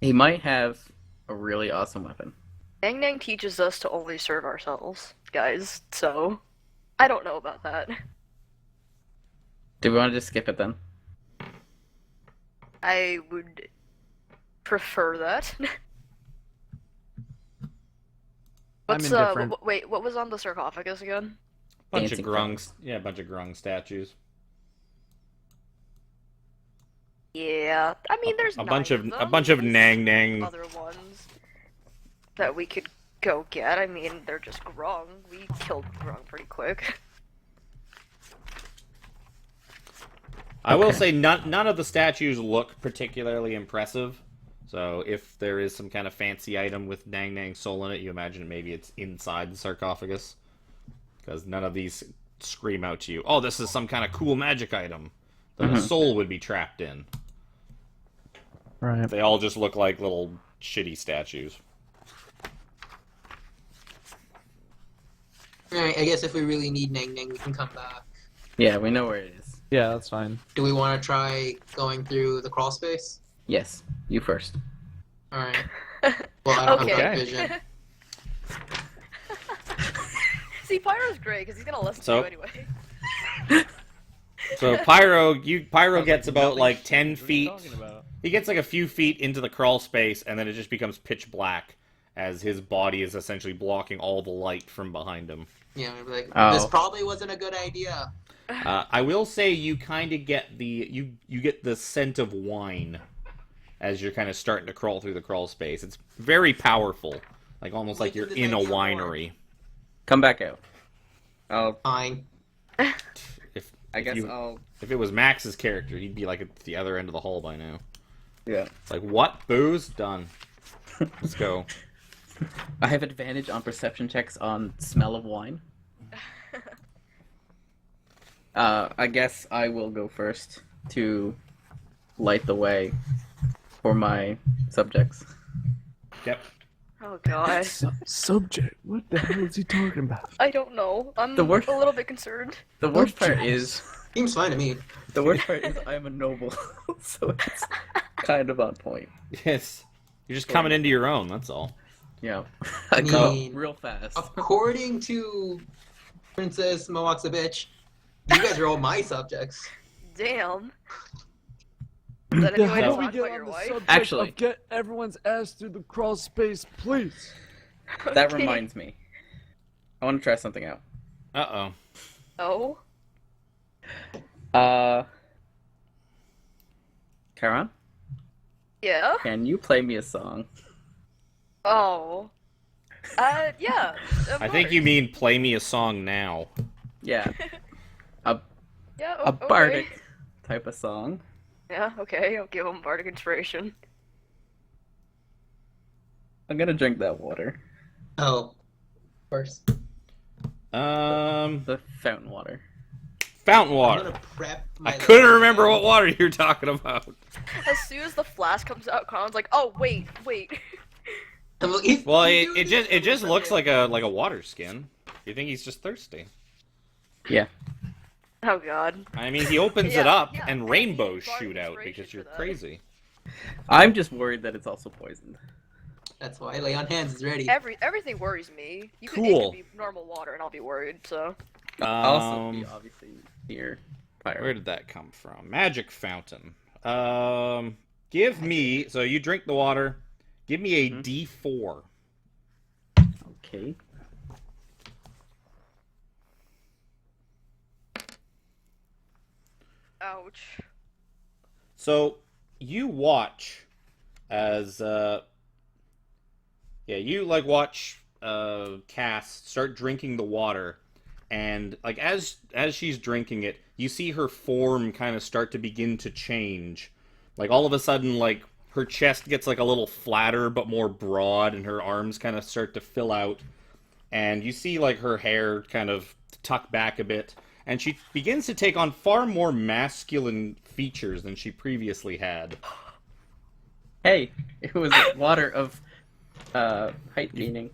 He might have a really awesome weapon. Nang Nang teaches us to only serve ourselves, guys, so I don't know about that. Do we want to just skip it then? I would prefer that. I'm indifferent. Wait, what was on the sarcophagus again? Bunch Dancing of grungs. Yeah, a bunch of grung statues. Yeah, I mean, there's A 9 bunch of them. Nang There's Nang. other ones that we could go get. I mean, they're just grung. We killed grung pretty quick. I will Okay. say none of the statues look particularly impressive. So if there is some kind of fancy item with Nang Nang's soul in it, you imagine maybe it's inside the sarcophagus. Because none of these scream out to you, oh, this is some kind of cool magic item that a soul would be trapped in. Right. They all just look like little shitty statues. Alright, I guess if we really need Nang Nang, we can come back. Yeah, we know where it is. Yeah, that's fine. Do we want to try going through the crawl space? Yes, you first. Alright. Well, I don't Okay. have dark vision. See, Pyro's great because he's gonna listen So- to you anyway. So Pyro gets about Nothing like 10 what are you feet. talking about? He gets like a few feet into the crawl space, and then it just becomes pitch black as his body is essentially blocking all the light from behind him. Yeah, we'd be like, Oh. this probably wasn't a good idea. I will say you kind of get you get the scent of wine as you're kind of starting to crawl through the crawl space. It's very powerful, like almost like you're in a winery. Come back out. I'll. Fine. If I guess you, I'll. if it was Max's character, he'd be like at the other end of the hall by now. Yeah. It's like, what? Booze? Done. Let's go. I have advantage on perception checks on smell of wine. I guess I will go first to light the way for my subjects. Yep. Oh god. Subject? What the hell is he talking about? I don't know. I'm The worst- a little bit concerned. The worst part is Seems fine to me. I'm a noble, so it's kind of on point. Yes. You're just coming into your own, that's all. Yeah, I I go mean- real fast. According to Princess Mohawk's a bitch, you guys are all my subjects. Damn. Is that any Yeah, way how to about we talk get about on your the wife? subject Actually- of get everyone's ass through the crawl space, please? That Okay. reminds me. I want to try something out. Uh-oh. Oh? Karan, Yeah? can you play me a song? Oh. Yeah. of I think course. you mean play me a song now. Yeah, Yeah, a okay. bardic type of song. Yeah, okay, I'll give him bardic inspiration. I'm gonna drink that water. Oh. Of course. The fountain water. Fountain I'm water. gonna prep my I couldn't little- remember what water you're talking about. As soon as the flask comes out, Colin's like, oh, wait. I'm like, if Well, you do it this, just I'm looks gonna- like a water skin. You think he's just thirsty? Yeah. Oh god. I mean, he opens it Yeah, up yeah, and and rainbows he needs shoot out inspiration because you're for that. crazy. I'm just worried that it's also poisoned. That's why Lay on Hands is ready. Everything worries me. It Cool. could be normal water and I'll be worried, so. I'll also be obviously near fire. Where did that come from? Magic fountain. Give me, so you drink the water. Give me a D4. Okay. Ouch. So you watch as you like watch Cass start drinking the water, and like as she's drinking it, you see her form kind of start to begin to change. Like all of a sudden, like her chest gets like a little flatter but more broad, and her arms kind of start to fill out, and you see like her hair kind of tuck back a bit, and she begins to take on far more masculine features than she previously had. Hey, it was water of height gaining.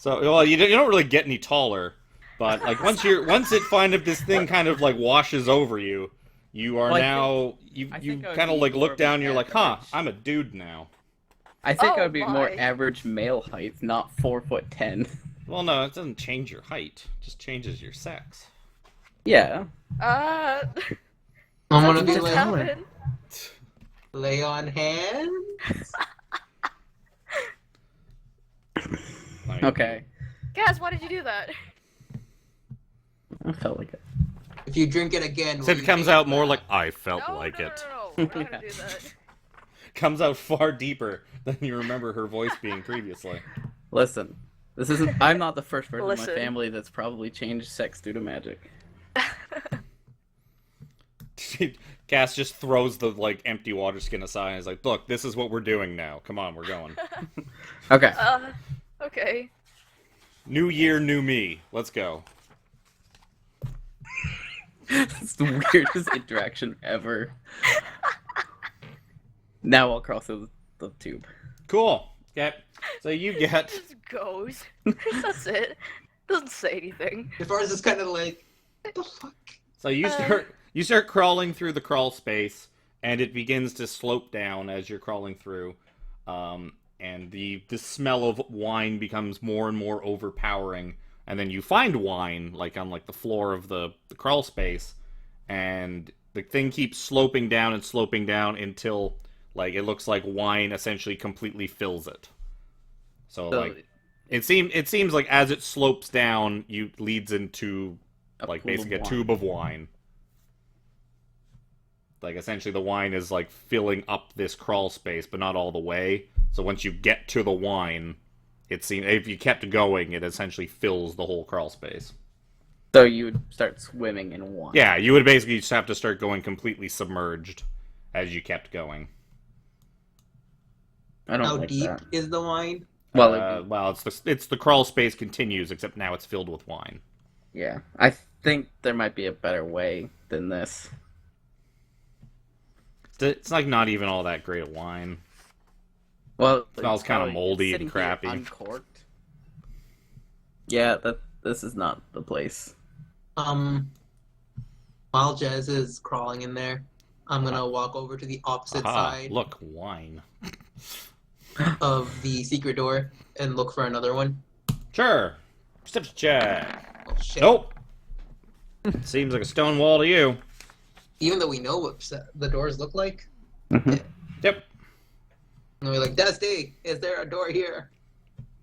Well, you don't really get any taller, but like once this thing kind of like washes over you, you are Well, now I you think I would kind of be like more look of down, an and you're like, huh, average. I'm a dude now. I think Oh I would be more my. average male height, not 4'10". Well, no, it doesn't change your height. It just changes your sex. Yeah. Uh, I'm that's gonna be what's like, happened. lay on hands. I mean, Okay. Gaz, why did you do that? I felt like it. If you drink it again, will Except you it comes take out it more back? like I felt No, like no, it. no, no, no. We're not gonna do that. Comes out far deeper than you remember her voice being previously. Listen, this isn't. I'm not the first person in Listen. my family that's probably changed sex due to magic. Cass just throws the empty water skin aside and is like, "Look, this is what we're doing now. Come on, we're going. Okay. Okay. New year, new me. Let's go." It's the weirdest interaction ever. Now I'll cross the tube. Cool. Okay. So you get Just goes. That's it. Doesn't say anything. As far as it's kind of like, what the fuck? So you start crawling through the crawl space, and it begins to slope down as you're crawling through, and the smell of wine becomes more and more overpowering. And then you find wine on the floor of the crawl space, and the thing keeps sloping down until it looks like wine essentially completely fills it. So it seems like as it slopes down, you leads into basically a tube of wine. Essentially the wine is filling up this crawl space, but not all the way. So once you get to the wine, it seems if you kept going, it essentially fills the whole crawl space. So you would start swimming in wine. Yeah, you would basically just have to start going completely submerged as you kept going. I don't How like deep that. is the wine? Well, It's the crawl space continues, except now it's filled with wine. yeah. I think there might be a better way than this. It's not even all that great of wine. Well, It smells it's kinda probably moldy and sitting here crappy. Uncorked. Yeah, this is not the place. While Jez is crawling in there, I'm gonna walk over to the opposite Aha, side look, wine. of the secret door and look for another one. Sure. Perception check. Oh shit. Nope. Seems like a stone wall to you. Even though we know what the doors look like, Yep. and we're like, Dusty, is there a door here?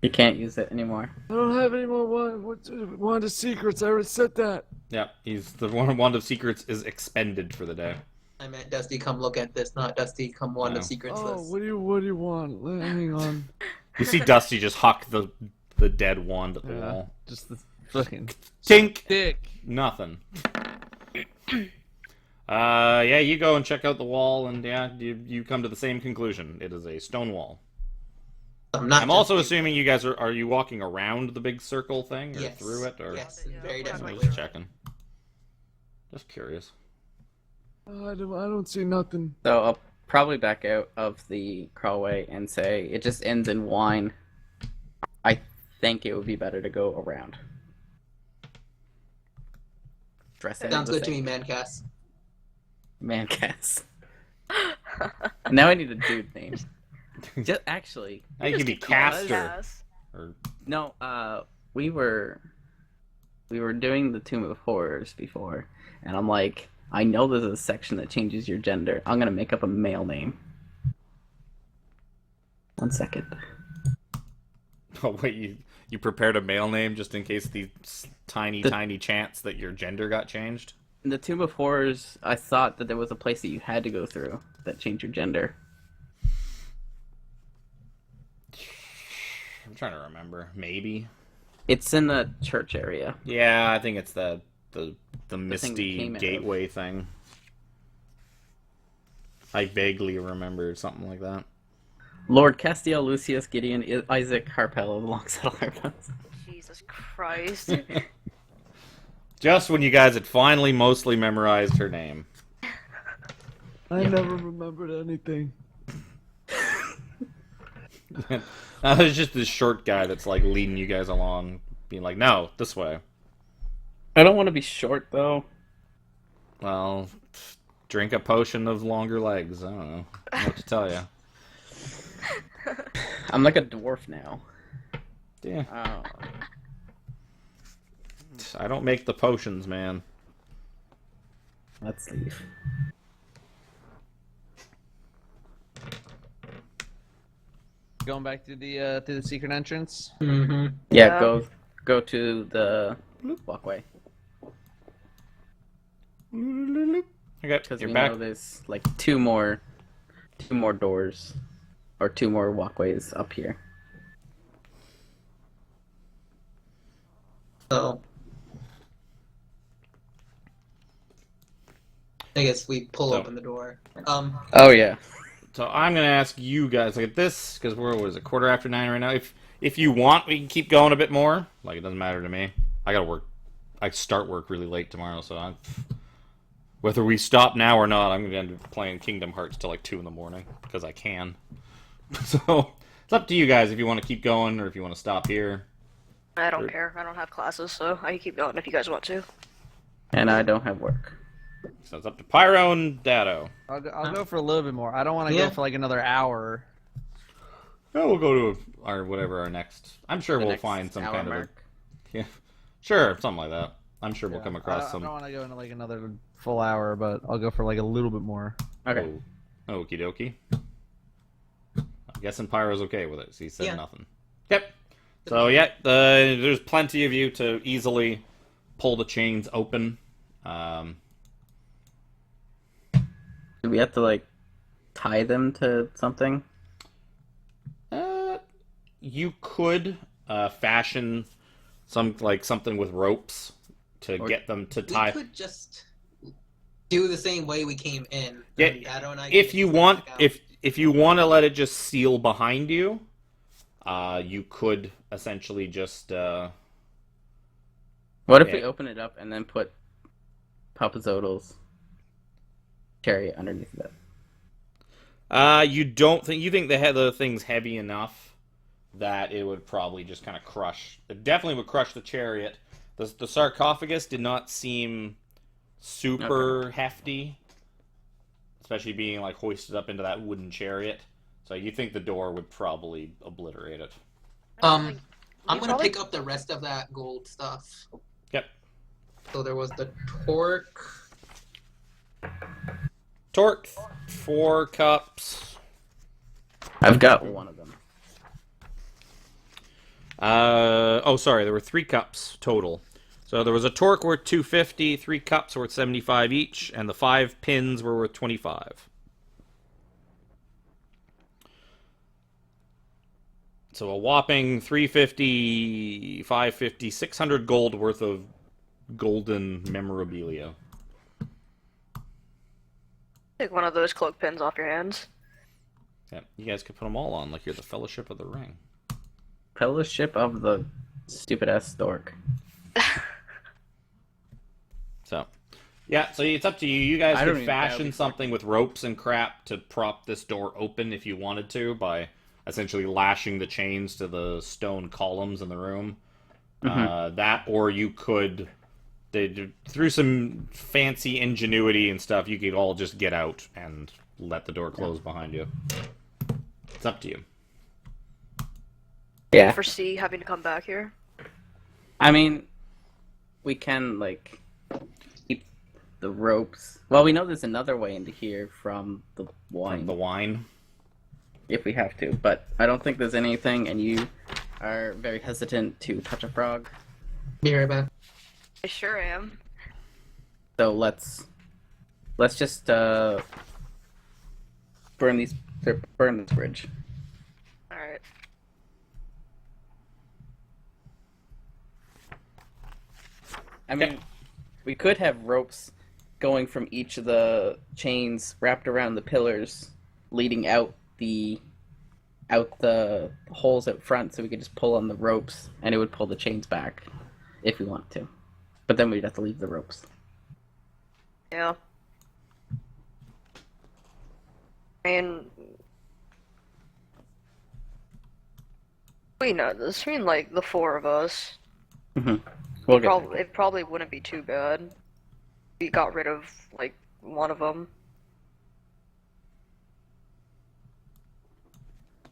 You can't use it anymore. I don't have any more wand of secrets. I already said that. Yep. He's the wand of secrets is expended for the day. I meant Dusty, come look at this, not Dusty, come wand No. of secrets. Oh, This. what do you want? Hang on. You see Dusty just huck the dead wand at the Yeah. wall. Just the fucking Tink. dick. Nothing. Yeah, you go and check out the wall, and yeah, you come to the same conclusion. It is a stone wall. I'm also assuming you guys are you walking around the big circle thing, or Yes. through it, or Yes, Yeah, very we're not I'm definitely. just checking. Just curious. I don't see nothing. So I'll probably back out of the crawlway and say it just ends in wine. I think it would be better to go around. Dress it Sounds good to me, Mancast. Mancast. Now I need a dude name. Just actually, Now you can be Just call us Caster. ass. Or no. We were doing the Tomb of Horrors before, and I'm like, I know there's a section that changes your gender. I'm gonna make up a male name. 1 second. oh wait, you prepared a male name just in case the tiny chance that your gender got changed. In the Tomb of Horrors, I thought that there was a place that you had to go through that changed your gender. I'm trying to remember. Maybe. It's in the church area. Yeah, I think it's the thing that misty came out of- gateway thing. I vaguely remember something like that. Lord Castiel, Lucius, Gideon, Isaac, Harpel of the Long Saddle Harpels. Jesus Christ. Just when you guys had finally mostly memorized her name. I never remembered anything. It's just this short guy that's leading you guys along, being like, "No, this way." I don't want to be short though. Well, drink a potion of longer legs. I don't know what to tell you. I'm like a dwarf now. Yeah. Oh. I don't make the potions, man. Let's leave. Going back to the secret entrance. Mm-hmm. Yeah, go to the walkway. Okay, Because you're we back. know there's like two more doors, or two more walkways up here. So I guess we pull So- open the door. Oh yeah. So I'm gonna ask you guys like this because we're what is it 9:15 right now. If you want, we can keep going a bit more. Like it doesn't matter to me. I gotta work. I start work really late tomorrow, so whether we stop now or not, I'm gonna end up playing Kingdom Hearts till like 2 in the morning because I can. So it's up to you guys if you want to keep going or if you want to stop here. I don't care. I don't have classes, so I can keep going if you guys want to. And I don't have work. So it's up to Pyro and Datto. I'll go for a little bit more. I don't want to Yeah. go for like another hour. Yeah, we'll go to our whatever our next. I'm sure The we'll next find some hour kind mark. of yeah, sure, something like that. I'm sure we'll Yeah. come across I some. don't want to go into like another full hour, but I'll go for like a little bit more. Okay. Oh, okie dokie. I'm guessing Pyro's okay with it. So he said Yeah. nothing. Yep. So yeah, there's plenty of you to easily pull the chains open. Do we have to like tie them to something? You could fashion something with ropes to Or- get them to We tie. could just do the same way we came in. Yeah, And Dado and I If can you just want, back out. if you want to let it just seal behind you, you could essentially just. What if Yeah. we open it up and then put Papa Zodel's chariot underneath of it? You don't think the thing's heavy enough that it would probably just kind of crush. It definitely would crush the chariot. The sarcophagus did not seem super hefty, especially being like hoisted up into that wooden chariot. So you think the door would probably obliterate it? I'm gonna probably- pick up the rest of that gold stuff. Yep. So there was the torque. Torque, 4 cups. I've got one of them. Sorry, there were 3 cups total. So there was a torque worth 250, 3 cups worth 75 each, and the 5 pins were worth 25. So a whopping 350, 550, 600 gold worth of golden memorabilia. Take one of those cloak pins off your hands. Yeah, you guys could put them all on like you're the Fellowship of the Ring. Fellowship of the stupid ass stork. So, yeah, so it's up to you. You guys I don't could even- that would fashion be something with ropes and crap to prop this door open if you wanted to by essentially lashing the chains to the stone columns in the room. That, or you could, through some fancy ingenuity and stuff, you could all just get out and let the door close behind you. It's up to you. Yeah. Foresee having to come back here. I mean, we can like keep the ropes. Well, we know there's another way into here from the wine, From the wine. if we have to. But I don't think there's anything, and you are very hesitant to touch a frog. Be right back. I sure am. So let's just burn this bridge. Alright. I mean, we could have ropes going from each of the chains wrapped around the pillars, leading out the holes out front, so we could just pull on the ropes, and it would pull the chains back if we wanted to. But then we'd have to leave the ropes. Yeah. And we know this. I mean, like the 4 of us. We'll get Probably it probably wouldn't be too bad. We got rid of like one of them.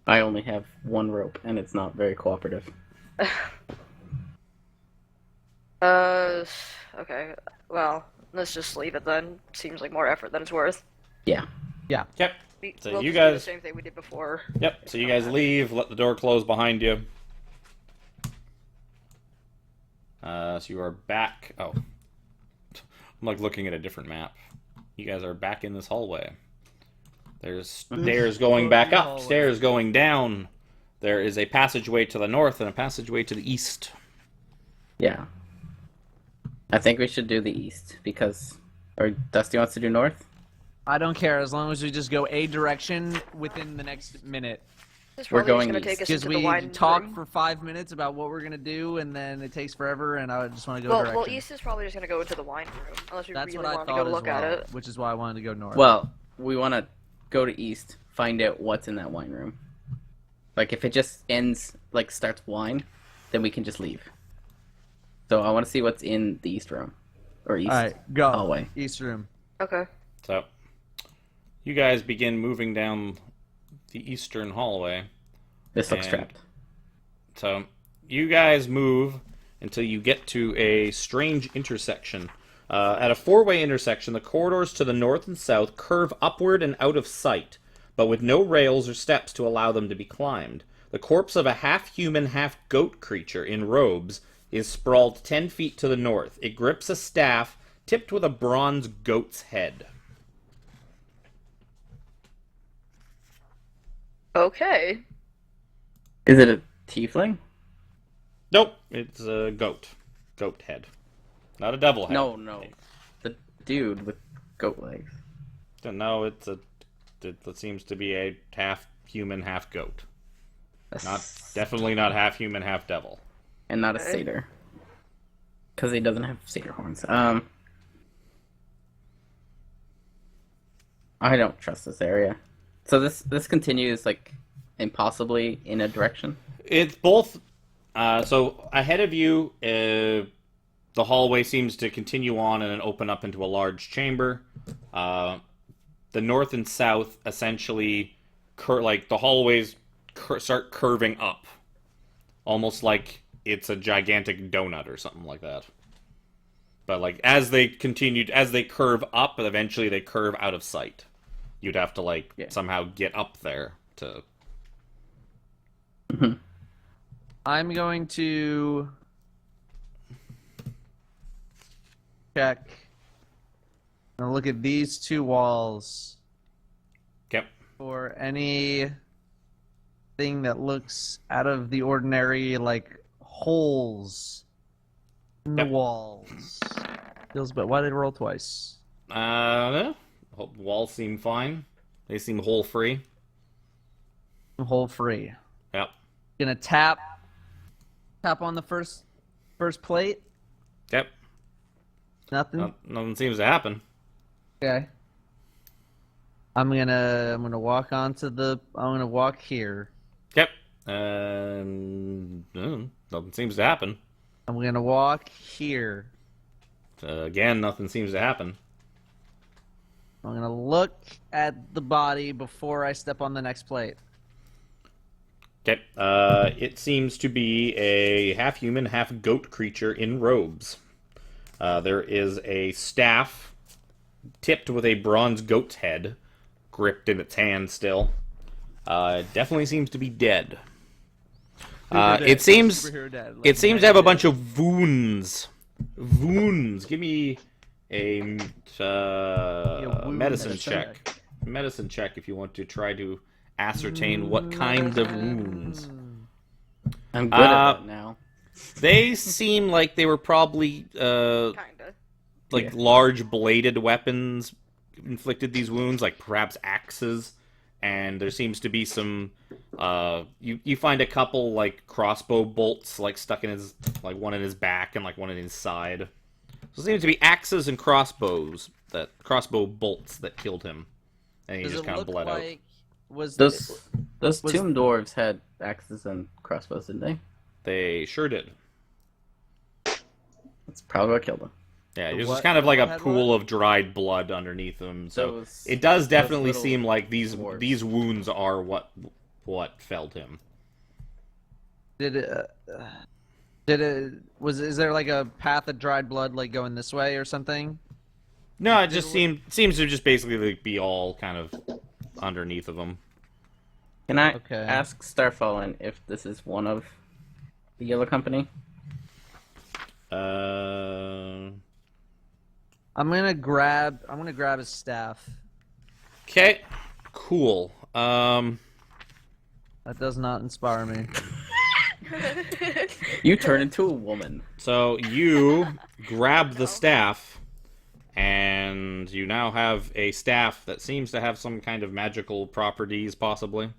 I only have one rope, and it's not very cooperative. Okay. Well, let's just leave it then. Seems like more effort than it's worth. Yeah. Yep. So We'll you just do the guys- same thing we did before. Yep. So you guys leave. Let the door close behind you. So you are back. Oh, I'm like looking at a different map. You guys are back in this hallway. There's stairs going back up, stairs going down. There is a passageway to the north and a passageway to the east. Yeah. I think we should do the east because, or Dusty wants to do north. I don't care as long as we just go a direction within the next minute. It's We're probably just going gonna take east. us Because into the we wine talk room. for 5 minutes about what we're gonna do, and then it takes forever, and I just want to go Well, direction. east is probably just gonna go into the wine room, unless we That's really what I want to thought go as look well, at it. which is why I wanted to go north. Well, we want to go to east, find out what's in that wine room. Like, if it just ends, like, starts wine, then we can just leave. So I want to see what's in the east room. Or east all right, go hallway. east room. Okay. So you guys begin moving down the eastern hallway. This looks And- trapped. So you guys move until you get to a strange intersection. At a four-way intersection, the corridors to the north and south curve upward and out of sight, but with no rails or steps to allow them to be climbed. The corpse of a half-human, half-goat creature in robes is sprawled 10 feet to the north. It grips a staff tipped with a bronze goat's head. Okay. Is it a tiefling? Nope, it's a goat. Goat head. Not a devil head. No. The dude with goat legs. No, it seems to be a half-human, half-goat. Definitely not half-human, half-devil. And not a Okay. satyr. Because he doesn't have satyr horns. I don't trust this area. So this continues, like, impossibly in a direction? It's both. So ahead of you, the hallway seems to continue on and then open up into a large chamber. The north and south essentially, like the hallways start curving up, almost like it's a gigantic donut or something like that. But like as they curve up, eventually they curve out of sight. You'd have to somehow get up there to. I'm going to check and look at these two walls Yep. for anything that looks out of the ordinary, like holes in the Yep. walls. Feels, but why did they roll twice? No. Walls seem fine. They seem hole free. Hole free. Yep. Gonna tap on the first plate. Yep. Nothing. Nothing seems to happen. Okay. I'm gonna walk onto the. I'm gonna walk here. Yep. Nothing seems to happen. I'm gonna walk here. Again, nothing seems to happen. I'm gonna look at the body before I step on the next plate. Okay. It seems to be a half-human, half-goat creature in robes. There is a staff tipped with a bronze goat's head, gripped in its hand still. It definitely seems to be dead. It seems to have a bunch of wounds. Wounds. Give me a medicine check. Medicine check if you want to try to ascertain what kind of wounds. I'm good at that now. They seem like they were probably Kinda. large bladed weapons inflicted these wounds, like perhaps axes. And there seems to be some you find a couple like crossbow bolts like stuck in his, like one in his back and like one in his side. So it seems to be axes and crossbow bolts that killed him. And he Does just it kind of look bled out. like was Those was- tomb dwarves had axes and crossbows, didn't they? They sure did. That's probably what killed them. Yeah, The there's what- just kind of like a had pool of dried blood underneath them. So Those- it does those definitely little seem like these dwarves. wounds are what what felled him. Is there like a path of dried blood like going this way or something? No, it just seems to just basically like, be all kind of underneath of him. Can I Okay. ask Starfallen if this is one of the Yellow Company? I'm gonna grab his staff. Okay, cool. That does not inspire me. You turn into a woman. So you grab the staff, and you now have a staff that seems to have some kind of magical properties, possibly.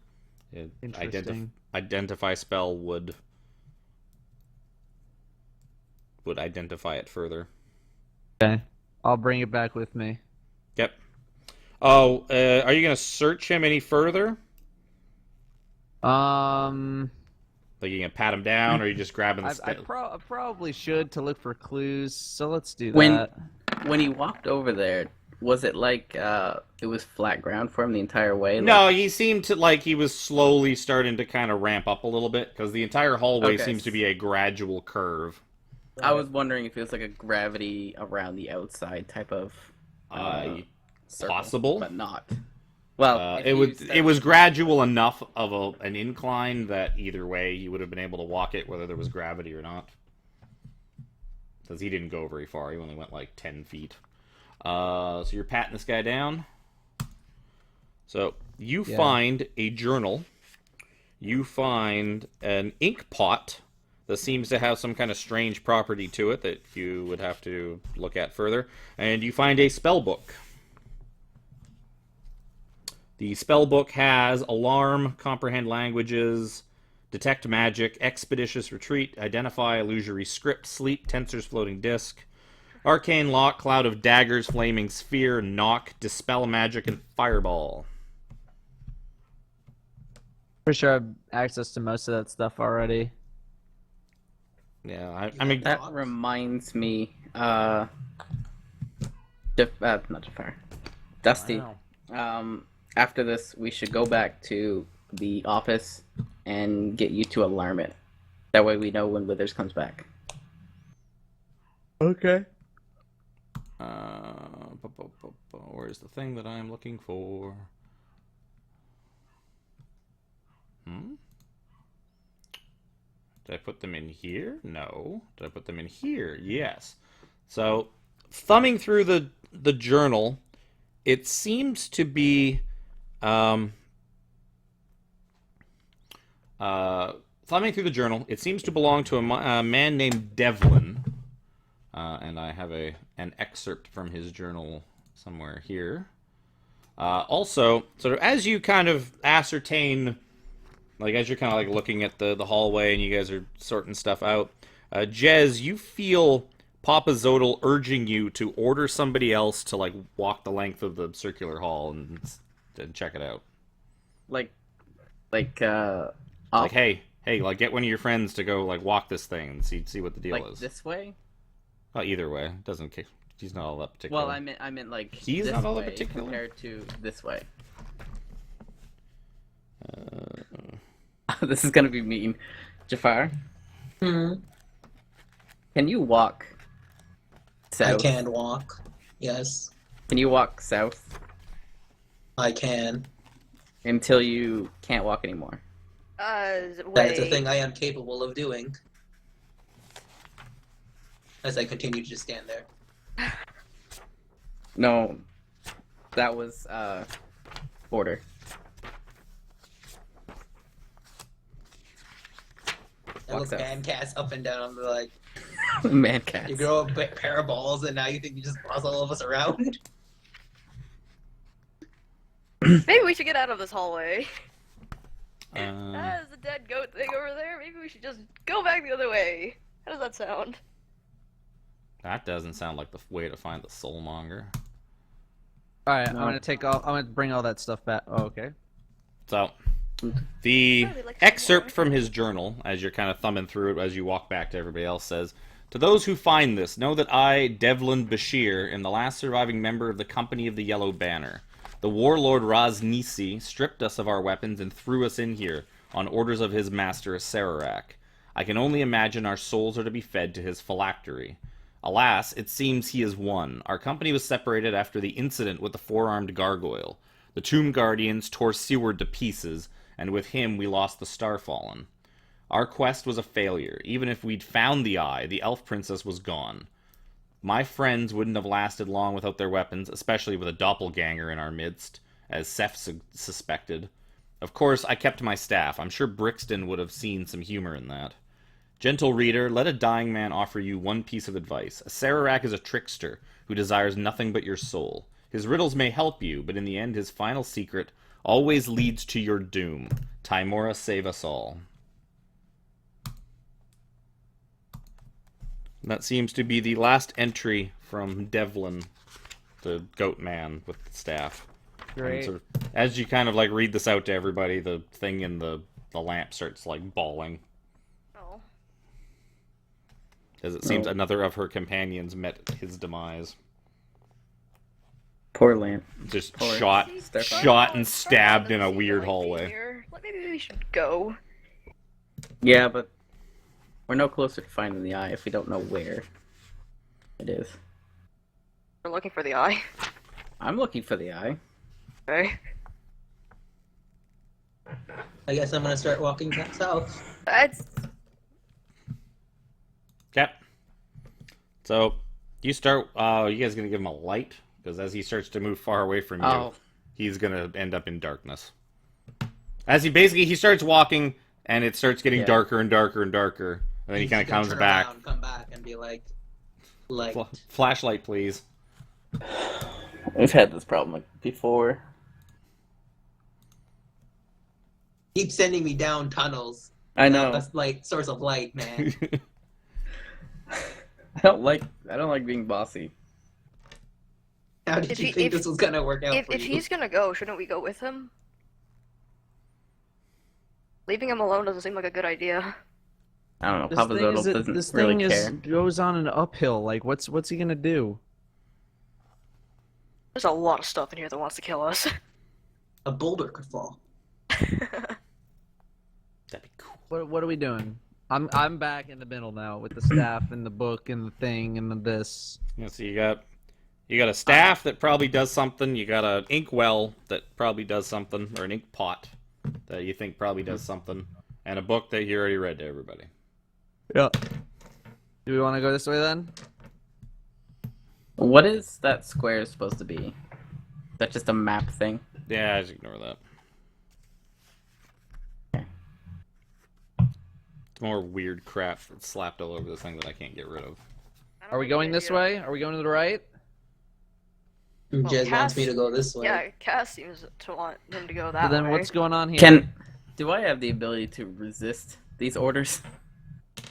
Interesting. Identify spell would identify it further. Okay. I'll bring it back with me. Yep. Oh, are you gonna search him any further? Like, you gonna pat him down, or are you just grabbing the I probably should to look for clues, so let's do When- that. When he walked over there, was it like it was flat ground for him the entire way? No, he seemed to like he was slowly starting to kind of ramp up a little bit, because the entire hallway Okay. seems to be a gradual curve. I was wondering if it was like a gravity around the outside type of circle, Possible. but not. Well, if it you it was gradual enough of an incline that either way he would have been able to walk it, whether there was gravity or not. Because he didn't go very far; he only went like 10 feet. So you're patting this guy down. So you find a journal. You find an ink pot that seems to have some kind of strange property to it that you would have to look at further. And you find a spell book. The spell book has Alarm, Comprehend Languages, Detect Magic, Expeditious Retreat, Identify Illusory Script, Sleep, Tensor's Floating Disc, Arcane Lock, Cloud of Daggers, Flaming Sphere, Knock, Dispel Magic, and Fireball. Pretty sure I have access to most of that stuff already. Yeah, I mean... That reminds me, not Jafar. Dusty. Wow. After this, we should go back to the office and get you to alarm it. That way we know when Withers comes back. Okay. Where's the thing that I'm looking for? Did I put them in here? No. Did I put them in here? Yes. So, thumbing through the journal, it seems to be thumbing through the journal, it seems to belong to a man named Devlin. And I have an excerpt from his journal somewhere here. Also, sort of as you kind of ascertain, like as you're kind of like looking at the hallway and you guys are sorting stuff out, Jez, you feel Papa Zodal urging you to order somebody else to like walk the length of the circular hall and check it out. Like, Like, hey, like get one of your friends to go like walk this thing and see what the deal like is. this way? Well, either way, doesn't. He's not all that particular. Well, I meant like He's this not all that way particular? compared to this way. This is gonna be mean, Jafar. Hmm. Can you walk south? I can walk. Yes, Can you walk south I can. until you can't walk anymore? That is a Wait. thing I am capable of doing. As I continue to just stand there. No, that was order. I Walk look south. Mancast up and down. I'm like, Man cat. you grow a pair of balls, and now you think you just boss all of us around? Maybe we should get out of this hallway. Uh, That is a dead goat thing over there. Maybe we should just go back the other way. How does that sound? that doesn't sound like the way to find the soulmonger. All right, No. I'm gonna bring all that stuff back. Oh, okay. So, the Probably like excerpt more. from his journal, as you're kind of thumbing through it as you walk back to everybody else, says, "To those who find this, know that I, Devlin Bashir, am the last surviving member of the Company of the Yellow Banner. The warlord Raznisi stripped us of our weapons and threw us in here, on orders of his master Sararak. I can only imagine our souls are to be fed to his phylactery. Alas, it seems he has won. Our company was separated after the incident with the four-armed gargoyle. The Tomb Guardians tore Seward to pieces, and with him we lost the Starfallen. Our quest was a failure. Even if we'd found the eye, the elf princess was gone. My friends wouldn't have lasted long without their weapons, especially with a doppelganger in our midst, as Seth suspected. Of course, I kept my staff. I'm sure Brixton would have seen some humor in that. Gentle reader, let a dying man offer you one piece of advice. Sararak is a trickster who desires nothing but your soul. His riddles may help you, but in the end his final secret always leads to your doom. Tymora, save us all. That seems to be the last entry from Devlin, the goat man with the staff. Great. Sort of, as you kind of like read this out to everybody, the thing in the lamp starts like bawling. Oh. As it seems another of her companions met his demise. Poor lamp. Just Poor shot Stefan. and stabbed in a Doesn't seem weird to like being hallway. here. Like, maybe we should go. Yeah, but we're no closer to finding the eye if we don't know where it is. We're looking for the eye. I'm looking for the eye. Okay. I guess I'm gonna start walking back south. That's Okay. So, you start, you guys gonna give him a light? Because as he starts to move far away from you, Oh. he's gonna end up in darkness. As he starts walking, and it starts getting Yeah. darker and darker and darker, and then he He's kind of gonna comes turn back. around, come back, and be like, Flashlight, please. We've had this problem before. keep sending me down tunnels. I know. That's like source of light, man. I don't like being bossy. How did you think this was gonna work out for if you? he's gonna go, shouldn't we go with him? Leaving him alone doesn't seem like a good idea. I don't know. This Papa thing, Zodel this doesn't thing really care. goes on an uphill. Like, what's he gonna do? There's a lot of stuff in here that wants to kill us. A boulder could fall. That'd be cool. What are we doing? I'm back in the middle now with the staff and the book and the thing and the this. Yeah, so you got a staff that probably does something. You got an inkwell that probably does something, or an ink pot that you think probably does something, and a book that you already read to everybody. Yeah. Do we want to go this way then? What is that square supposed to be? Is that just a map thing? Yeah, just ignore that. Okay. It's more weird crap that's slapped all over this thing that I can't get rid of. Are we going this way? Are we going to the right? Jez wants me to go this way. Yeah, Cass seems to want him to go that So then way. what's going on here? Do I have the ability to resist these orders?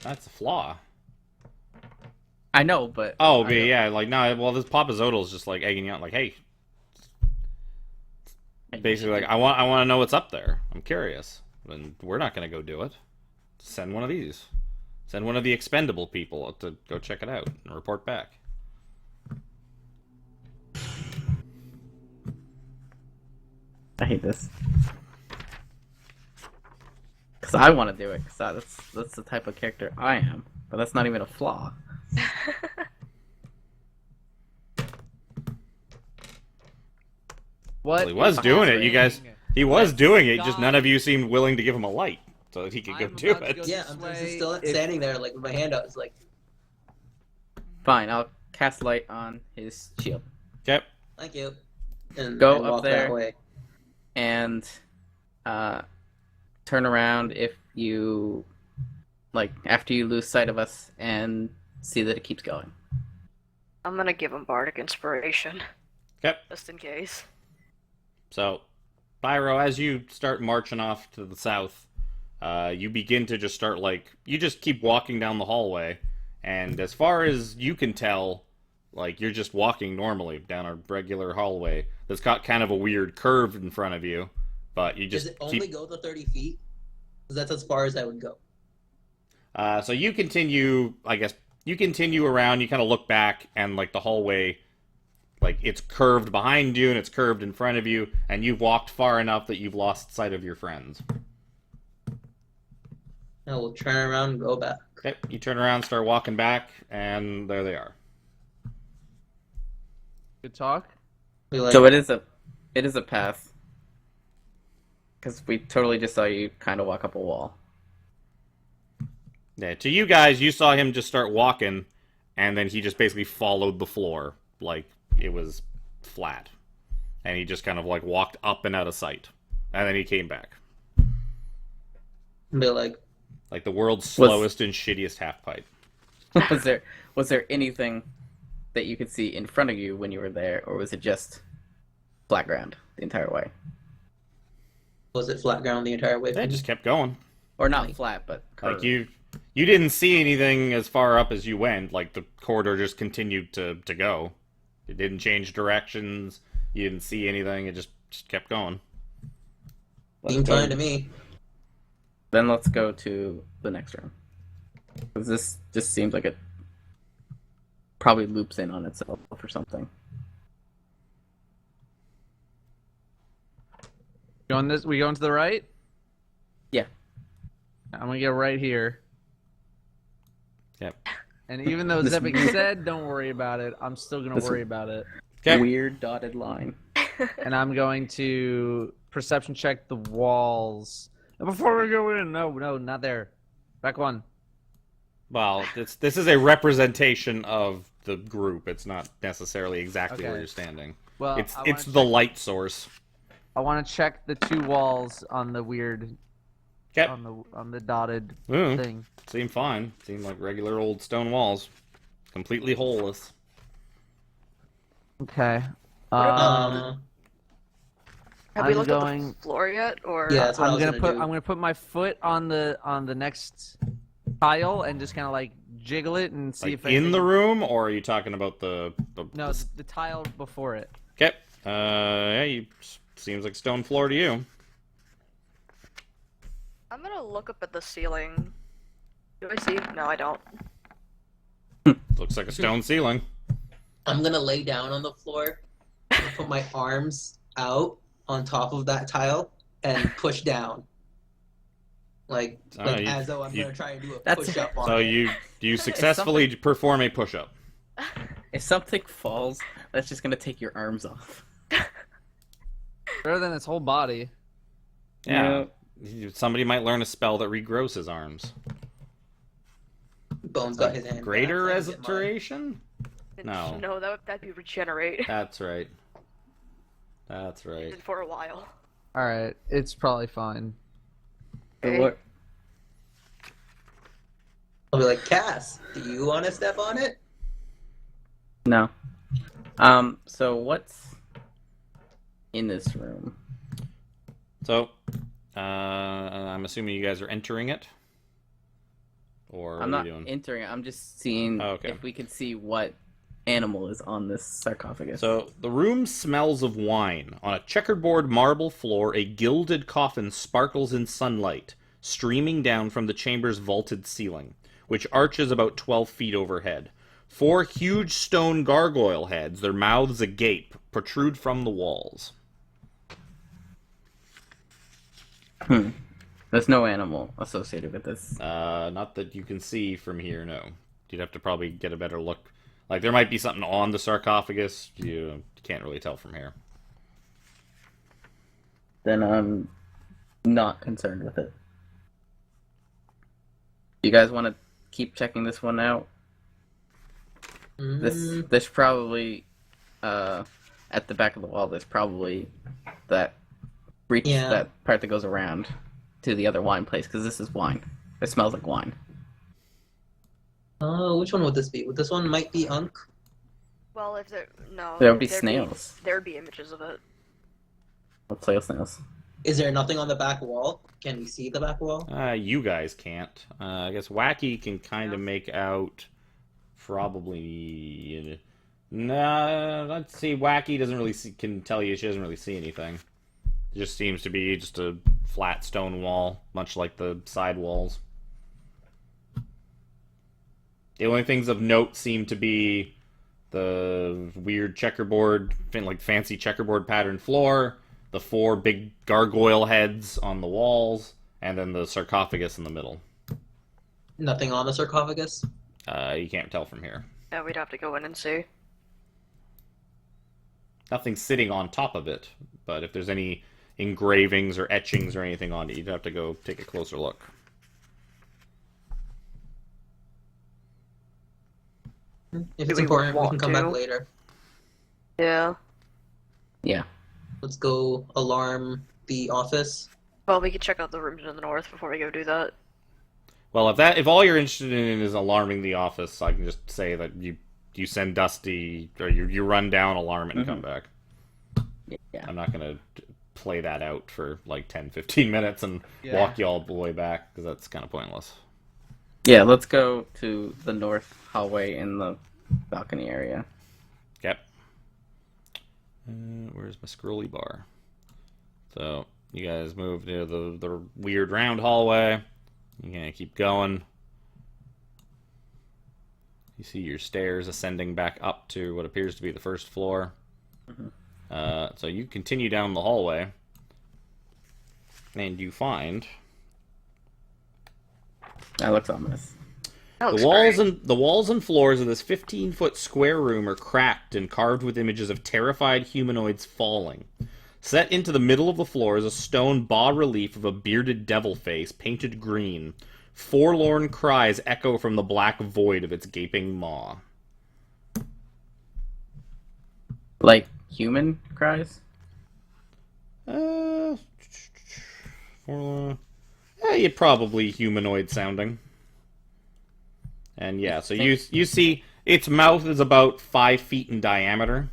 That's a flaw. I know, but Oh, I but don't- yeah, like, no, well, this Papa Zodel's just, like, egging you out, like, hey, basically, like, I want to know what's up there. I'm curious. And we're not going to go do it. Send one of these. Send one of the expendable people to go check it out and report back. I hate this. Because I want to do it. Because that's the type of character I am. But that's not even a flaw. What? Well, he was is doing it, you guys. happening? He was Let's doing it, just stop. none of you seemed willing to give him a light so that he could go I'm do about to it. go- Yeah, This I'm way, just still if- standing there, like with my hand out. It's like, Fine, I'll cast light on his shield. Okay. thank you. And Go I up walk there. that way. And turn around if you... Like, after you lose sight of us and see that it keeps going. I'm gonna give him bardic inspiration, Okay. just in case. So, Pyro, as you start marching off to the south, you begin to just start, like, you just keep walking down the hallway, and as far as you can tell, like, you're just walking normally down a regular hallway that's got kind of a weird curve in front of you, but you Does just it only keep... go to 30 feet? Because that's as far as I would go. So you continue, I guess, you continue around, you kind of look back, and, like, the hallway, Like, it's curved behind you and it's curved in front of you, and you've walked far enough that you've lost sight of your friends. And we'll turn around and go back. Okay, you turn around, start walking back, and there they are. Good talk. We like, So it is a path. Because we totally just saw you kind of walk up a wall. Yeah, to you guys, you saw him just start walking, and then he just basically followed the floor, like it was flat. And he just kind of like walked up and out of sight. And then he came back. be like, Like the world's slowest and shittiest half pipe. Was there anything that you could see in front of you when you were there, or was it just flat ground the entire way? was it flat ground the entire way? They just kept going. Or not flat, but Like curved. you didn't see anything as far up as you went. Like the corridor just continued to go. It didn't change directions. You didn't see anything. It just kept going. Seemed fine to me. Then let's go to the next room. Because this just seems like it probably loops in on itself or something. We going to the right? Yeah. I'm gonna go right here. Yep. And even though This- Zepik said don't worry about it, I'm still gonna This- worry about it. Okay. Weird dotted line. And I'm going to perception check the walls. And before we go in, no, not there. Back one. Well, this is a representation of the group. It's not necessarily exactly where Okay. you're standing. Well, It's I wanna the check- light source. I want to check the two walls on the weird, Okay. on the dotted Mm, thing. seemed fine. Seemed like regular old stone walls. Completely holeless. Okay. Uh, Have we I'm looked at going- the floor yet, or Yeah, that's what I I'm was gonna gonna do. I'm gonna put my foot on the next tile and just kind of like jiggle it and see Like if in the anything- room, or are you talking about the No, the tile before it. Okay. Yeah, seems like stone floor to you. I'm gonna look up at the ceiling. Do I see? No, I don't. Looks like a stone ceiling. I'm gonna lay down on the floor, and put my arms out on top of that tile, and push down. Like you- as though I'm you- gonna try and do a That's- push up on So it. you successfully perform a push-up. If something falls, that's just gonna take your arms off. Better than its whole body. Yeah. Somebody might learn a spell that regrows his arms. Bones got his hand. Greater back, I get mine. restoration? No. No, that'd be regenerate. That's right. That's right. Did for a while. All right, it's probably fine. So Okay. what? I'll be like, Cass, do you want to step on it? No. So what's in this room? So, I'm assuming you guys are entering it? Or what I'm are not you doing? entering. I'm just seeing Oh, okay. if we can see what animal is on this sarcophagus. So, the room smells of wine. On a checkerboard marble floor, a gilded coffin sparkles in sunlight, streaming down from the chamber's vaulted ceiling, which arches about 12 feet overhead. 4 huge stone gargoyle heads, their mouths agape, protrude from the walls. There's no animal associated with this. Not that you can see from here, no. You'd have to probably get a better look. Like, there might be something on the sarcophagus. You can't really tell from here. Then I'm not concerned with it. You guys want to keep checking this one out? There's probably at the back of the wall. There's probably that reach, Yeah. that part that goes around to the other wine place, because this is wine. It smells like wine. Oh, which one would this be? Would this one might be Unk? Well, if there no, There would be there'd snails. There'd be images of it. Let's play with snails. Is there nothing on the back wall? Can we see the back wall? You guys can't. I guess Wacky can kind of Yeah. make out probably. Nah, let's see. Wacky doesn't really see, can tell you she doesn't really see anything. It just seems to be just a flat stone wall, much like the side walls. The only things of note seem to be the weird checkerboard, like fancy checkerboard pattern floor, the 4 big gargoyle heads on the walls, and then the sarcophagus in the middle. Nothing on the sarcophagus? You can't tell from here. Yeah, we'd have to go in and see. Nothing sitting on top of it, but if there's any engravings or etchings or anything on it, you'd have to go take a closer look. If it's we important, we want can come back to. later. Yeah. Yeah. Let's go alarm the office. Well, we could check out the rooms in the north before we go do that. Well, if all you're interested in is alarming the office, I can just say that you send Dusty, or you run down, alarm it, and come back. Yeah. I'm not going to play that out for like 10, 15 minutes and walk you all the way back, because that's kind of pointless. Yeah, let's go to the north hallway in the balcony area. Yep. Where's my scrolly bar? So, you guys move to the weird round hallway. You're going to keep going. You see your stairs ascending back up to what appears to be the first floor. So you continue down the hallway, and you find That looks ominous. That looks the walls great. the walls and floors of this 15-foot square room are cracked and carved with images of terrified humanoids falling. Set into the middle of the floor is a stone bas-relief of a bearded devil face, painted green. Forlorn cries echo from the black void of its gaping maw. Like human cries? Yeah, probably humanoid sounding. And yeah, so you see its mouth is about 5 feet in diameter.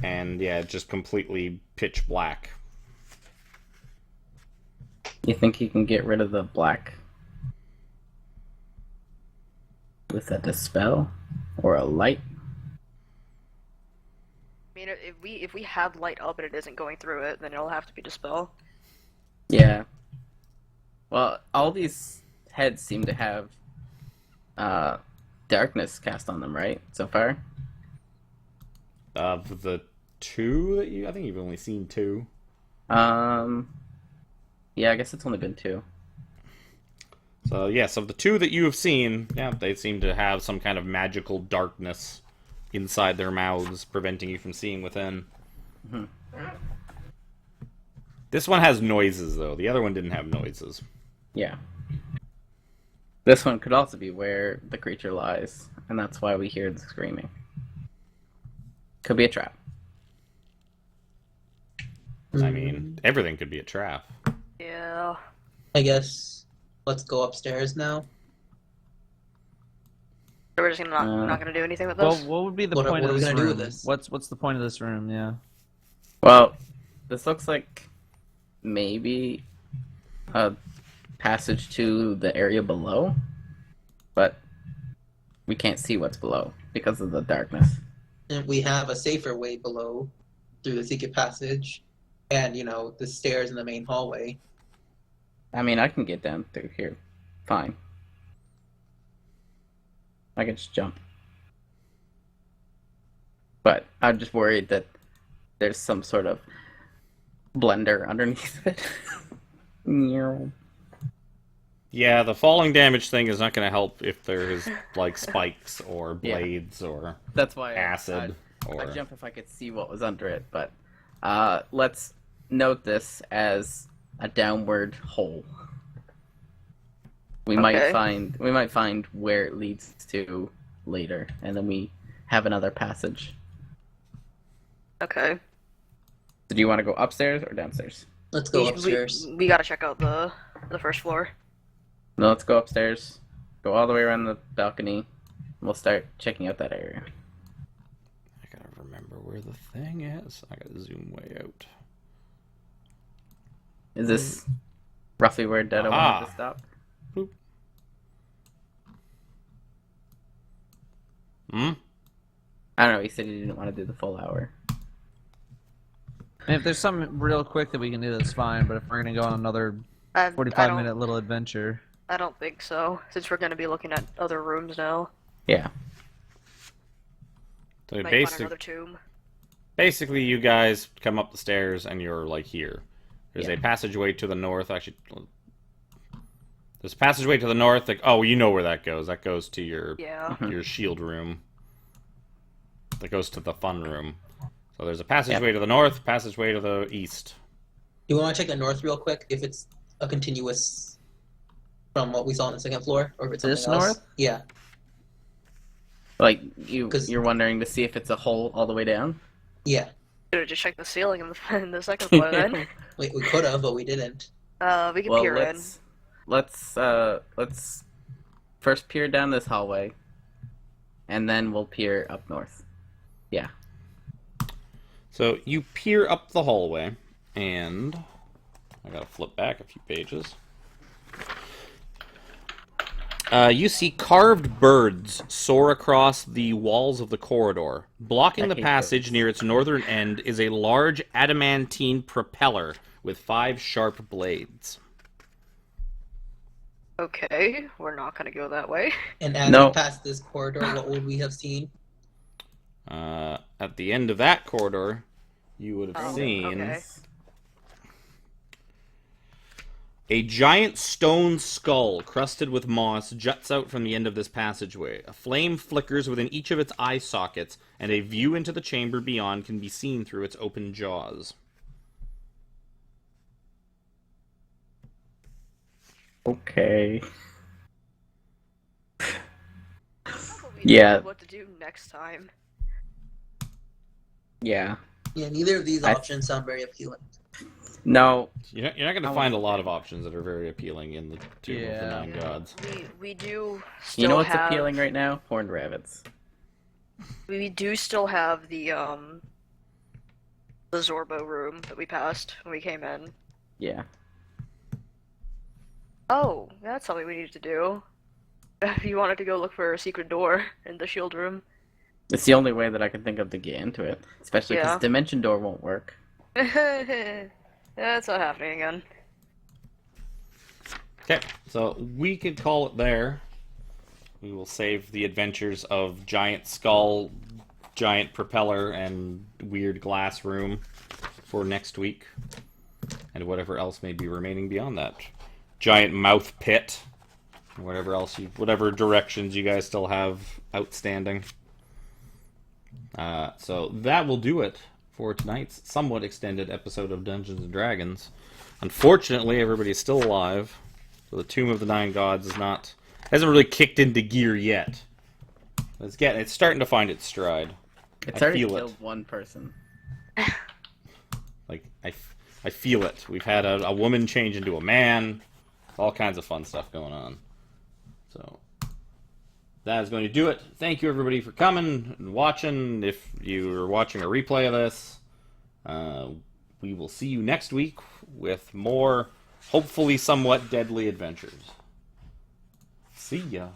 And yeah, just completely pitch black. You think you can get rid of the black with a dispel or a light? I mean, if we have light up and it isn't going through it, then it'll have to be dispel. Yeah. Well, all these heads seem to have darkness cast on them, right? So far? Of the 2 that I think you've only seen 2. Yeah, I guess it's only been 2. So yes, of the 2 that you have seen, yeah, they seem to have some kind of magical darkness inside their mouths, preventing you from seeing within. This one has noises, though. The other one didn't have noises. Yeah. This one could also be where the creature lies, and that's why we hear the screaming. Could be a trap. I mean, everything could be a trap. Yeah. I guess let's go upstairs now. So we're just not gonna do anything with Well, this? what would be the What point are of we this gonna do room? with this? What's the point of this room? Yeah. Well, this looks like maybe a passage to the area below, but we can't see what's below because of the darkness. And we have a safer way below through the secret passage and, the stairs in the main hallway. I mean, I can get down through here. Fine. I can just jump. But I'm just worried that there's some sort of blender underneath it. Yeah, the falling damage thing is not going to help if there's, like, spikes or Yeah. blades or That's why acid. I'd jump if I could see what was under it, but let's note this as a downward hole. We might find where it leads to later, and then we have another passage. Okay. So do you want to go upstairs or downstairs? Let's go upstairs. We gotta check out the first floor. No, let's go upstairs. Go all the way around the balcony. And we'll start checking out that area. I gotta remember where the thing is. I gotta zoom way out. Is this roughly where Detta wanted to stop? Boop. Hmm? I don't know, he said he didn't want to do the full hour. And if there's something real quick that we can do, that's fine. But if we're gonna go on another I 45-minute little adventure, I don't think so, since we're gonna be looking at other rooms now. Yeah. So Might find basic, another tomb. basically, you guys come up the stairs and you're like here. There's Yeah. a passageway to the north. Actually, there's a passageway to the north. Like, oh, you know where that goes. That goes to your Yeah. your shield room. That goes to the fun room. So there's a passageway to the north, passageway to the east. Do you want to check the north real quick? If it's a continuous from what we saw on the second floor, or if it's something This else? north? Yeah. Like 'Cause- you're wondering to see if it's a hole all the way down. Yeah. Should have just checked the ceiling in the second floor then. We could have, but we didn't. We can Well, peer in. let's first peer down this hallway, and then we'll peer up north. Yeah. So you peer up the hallway, and I gotta flip back a few pages. You see carved birds soar across the walls of the corridor. Blocking I the hate passage birds. near its northern end is a large adamantine propeller with 5 sharp blades. Okay, we're not gonna go that way. And as No. we passed this corridor, what would we have seen? At the end of that corridor, you would have Oh, seen okay. a giant stone skull crusted with moss juts out from the end of this passageway. A flame flickers within each of its eye sockets, and a view into the chamber beyond can be seen through its open jaws. Okay. Probably Yeah. know what to do next time. Yeah. Yeah, neither of these I- options sound very appealing. No. You're not going to I find a want- lot of options that are very appealing in the Tomb of the Yeah. Nine Gods. We do still You know what's have, appealing right now? Horned rabbits. We do still have the Zorbo room that we passed when we came in. Yeah. Oh, that's something we needed to do. If you wanted to go look for a secret door in the shield room. It's the only way that I can think of to get into it. Especially because Yeah. Dimension Door won't work. That's not happening again. Okay, so we could call it there. We will save the adventures of Giant Skull, Giant Propeller, and Weird Glass Room for next week. And whatever else may be remaining beyond that. Giant Mouth Pit. And whatever directions you guys still have outstanding. So that will do it for tonight's somewhat extended episode of Dungeons and Dragons. Unfortunately, everybody is still alive, so the Tomb of the Nine Gods hasn't really kicked into gear yet. It's starting to find its stride. It's I already feel it. killed one person. Like I feel it. We've had a woman change into a man. All kinds of fun stuff going on. So that is going to do it. Thank you, everybody, for coming and watching. If you are watching a replay of this, we will see you next week with more, hopefully somewhat deadly adventures. See ya.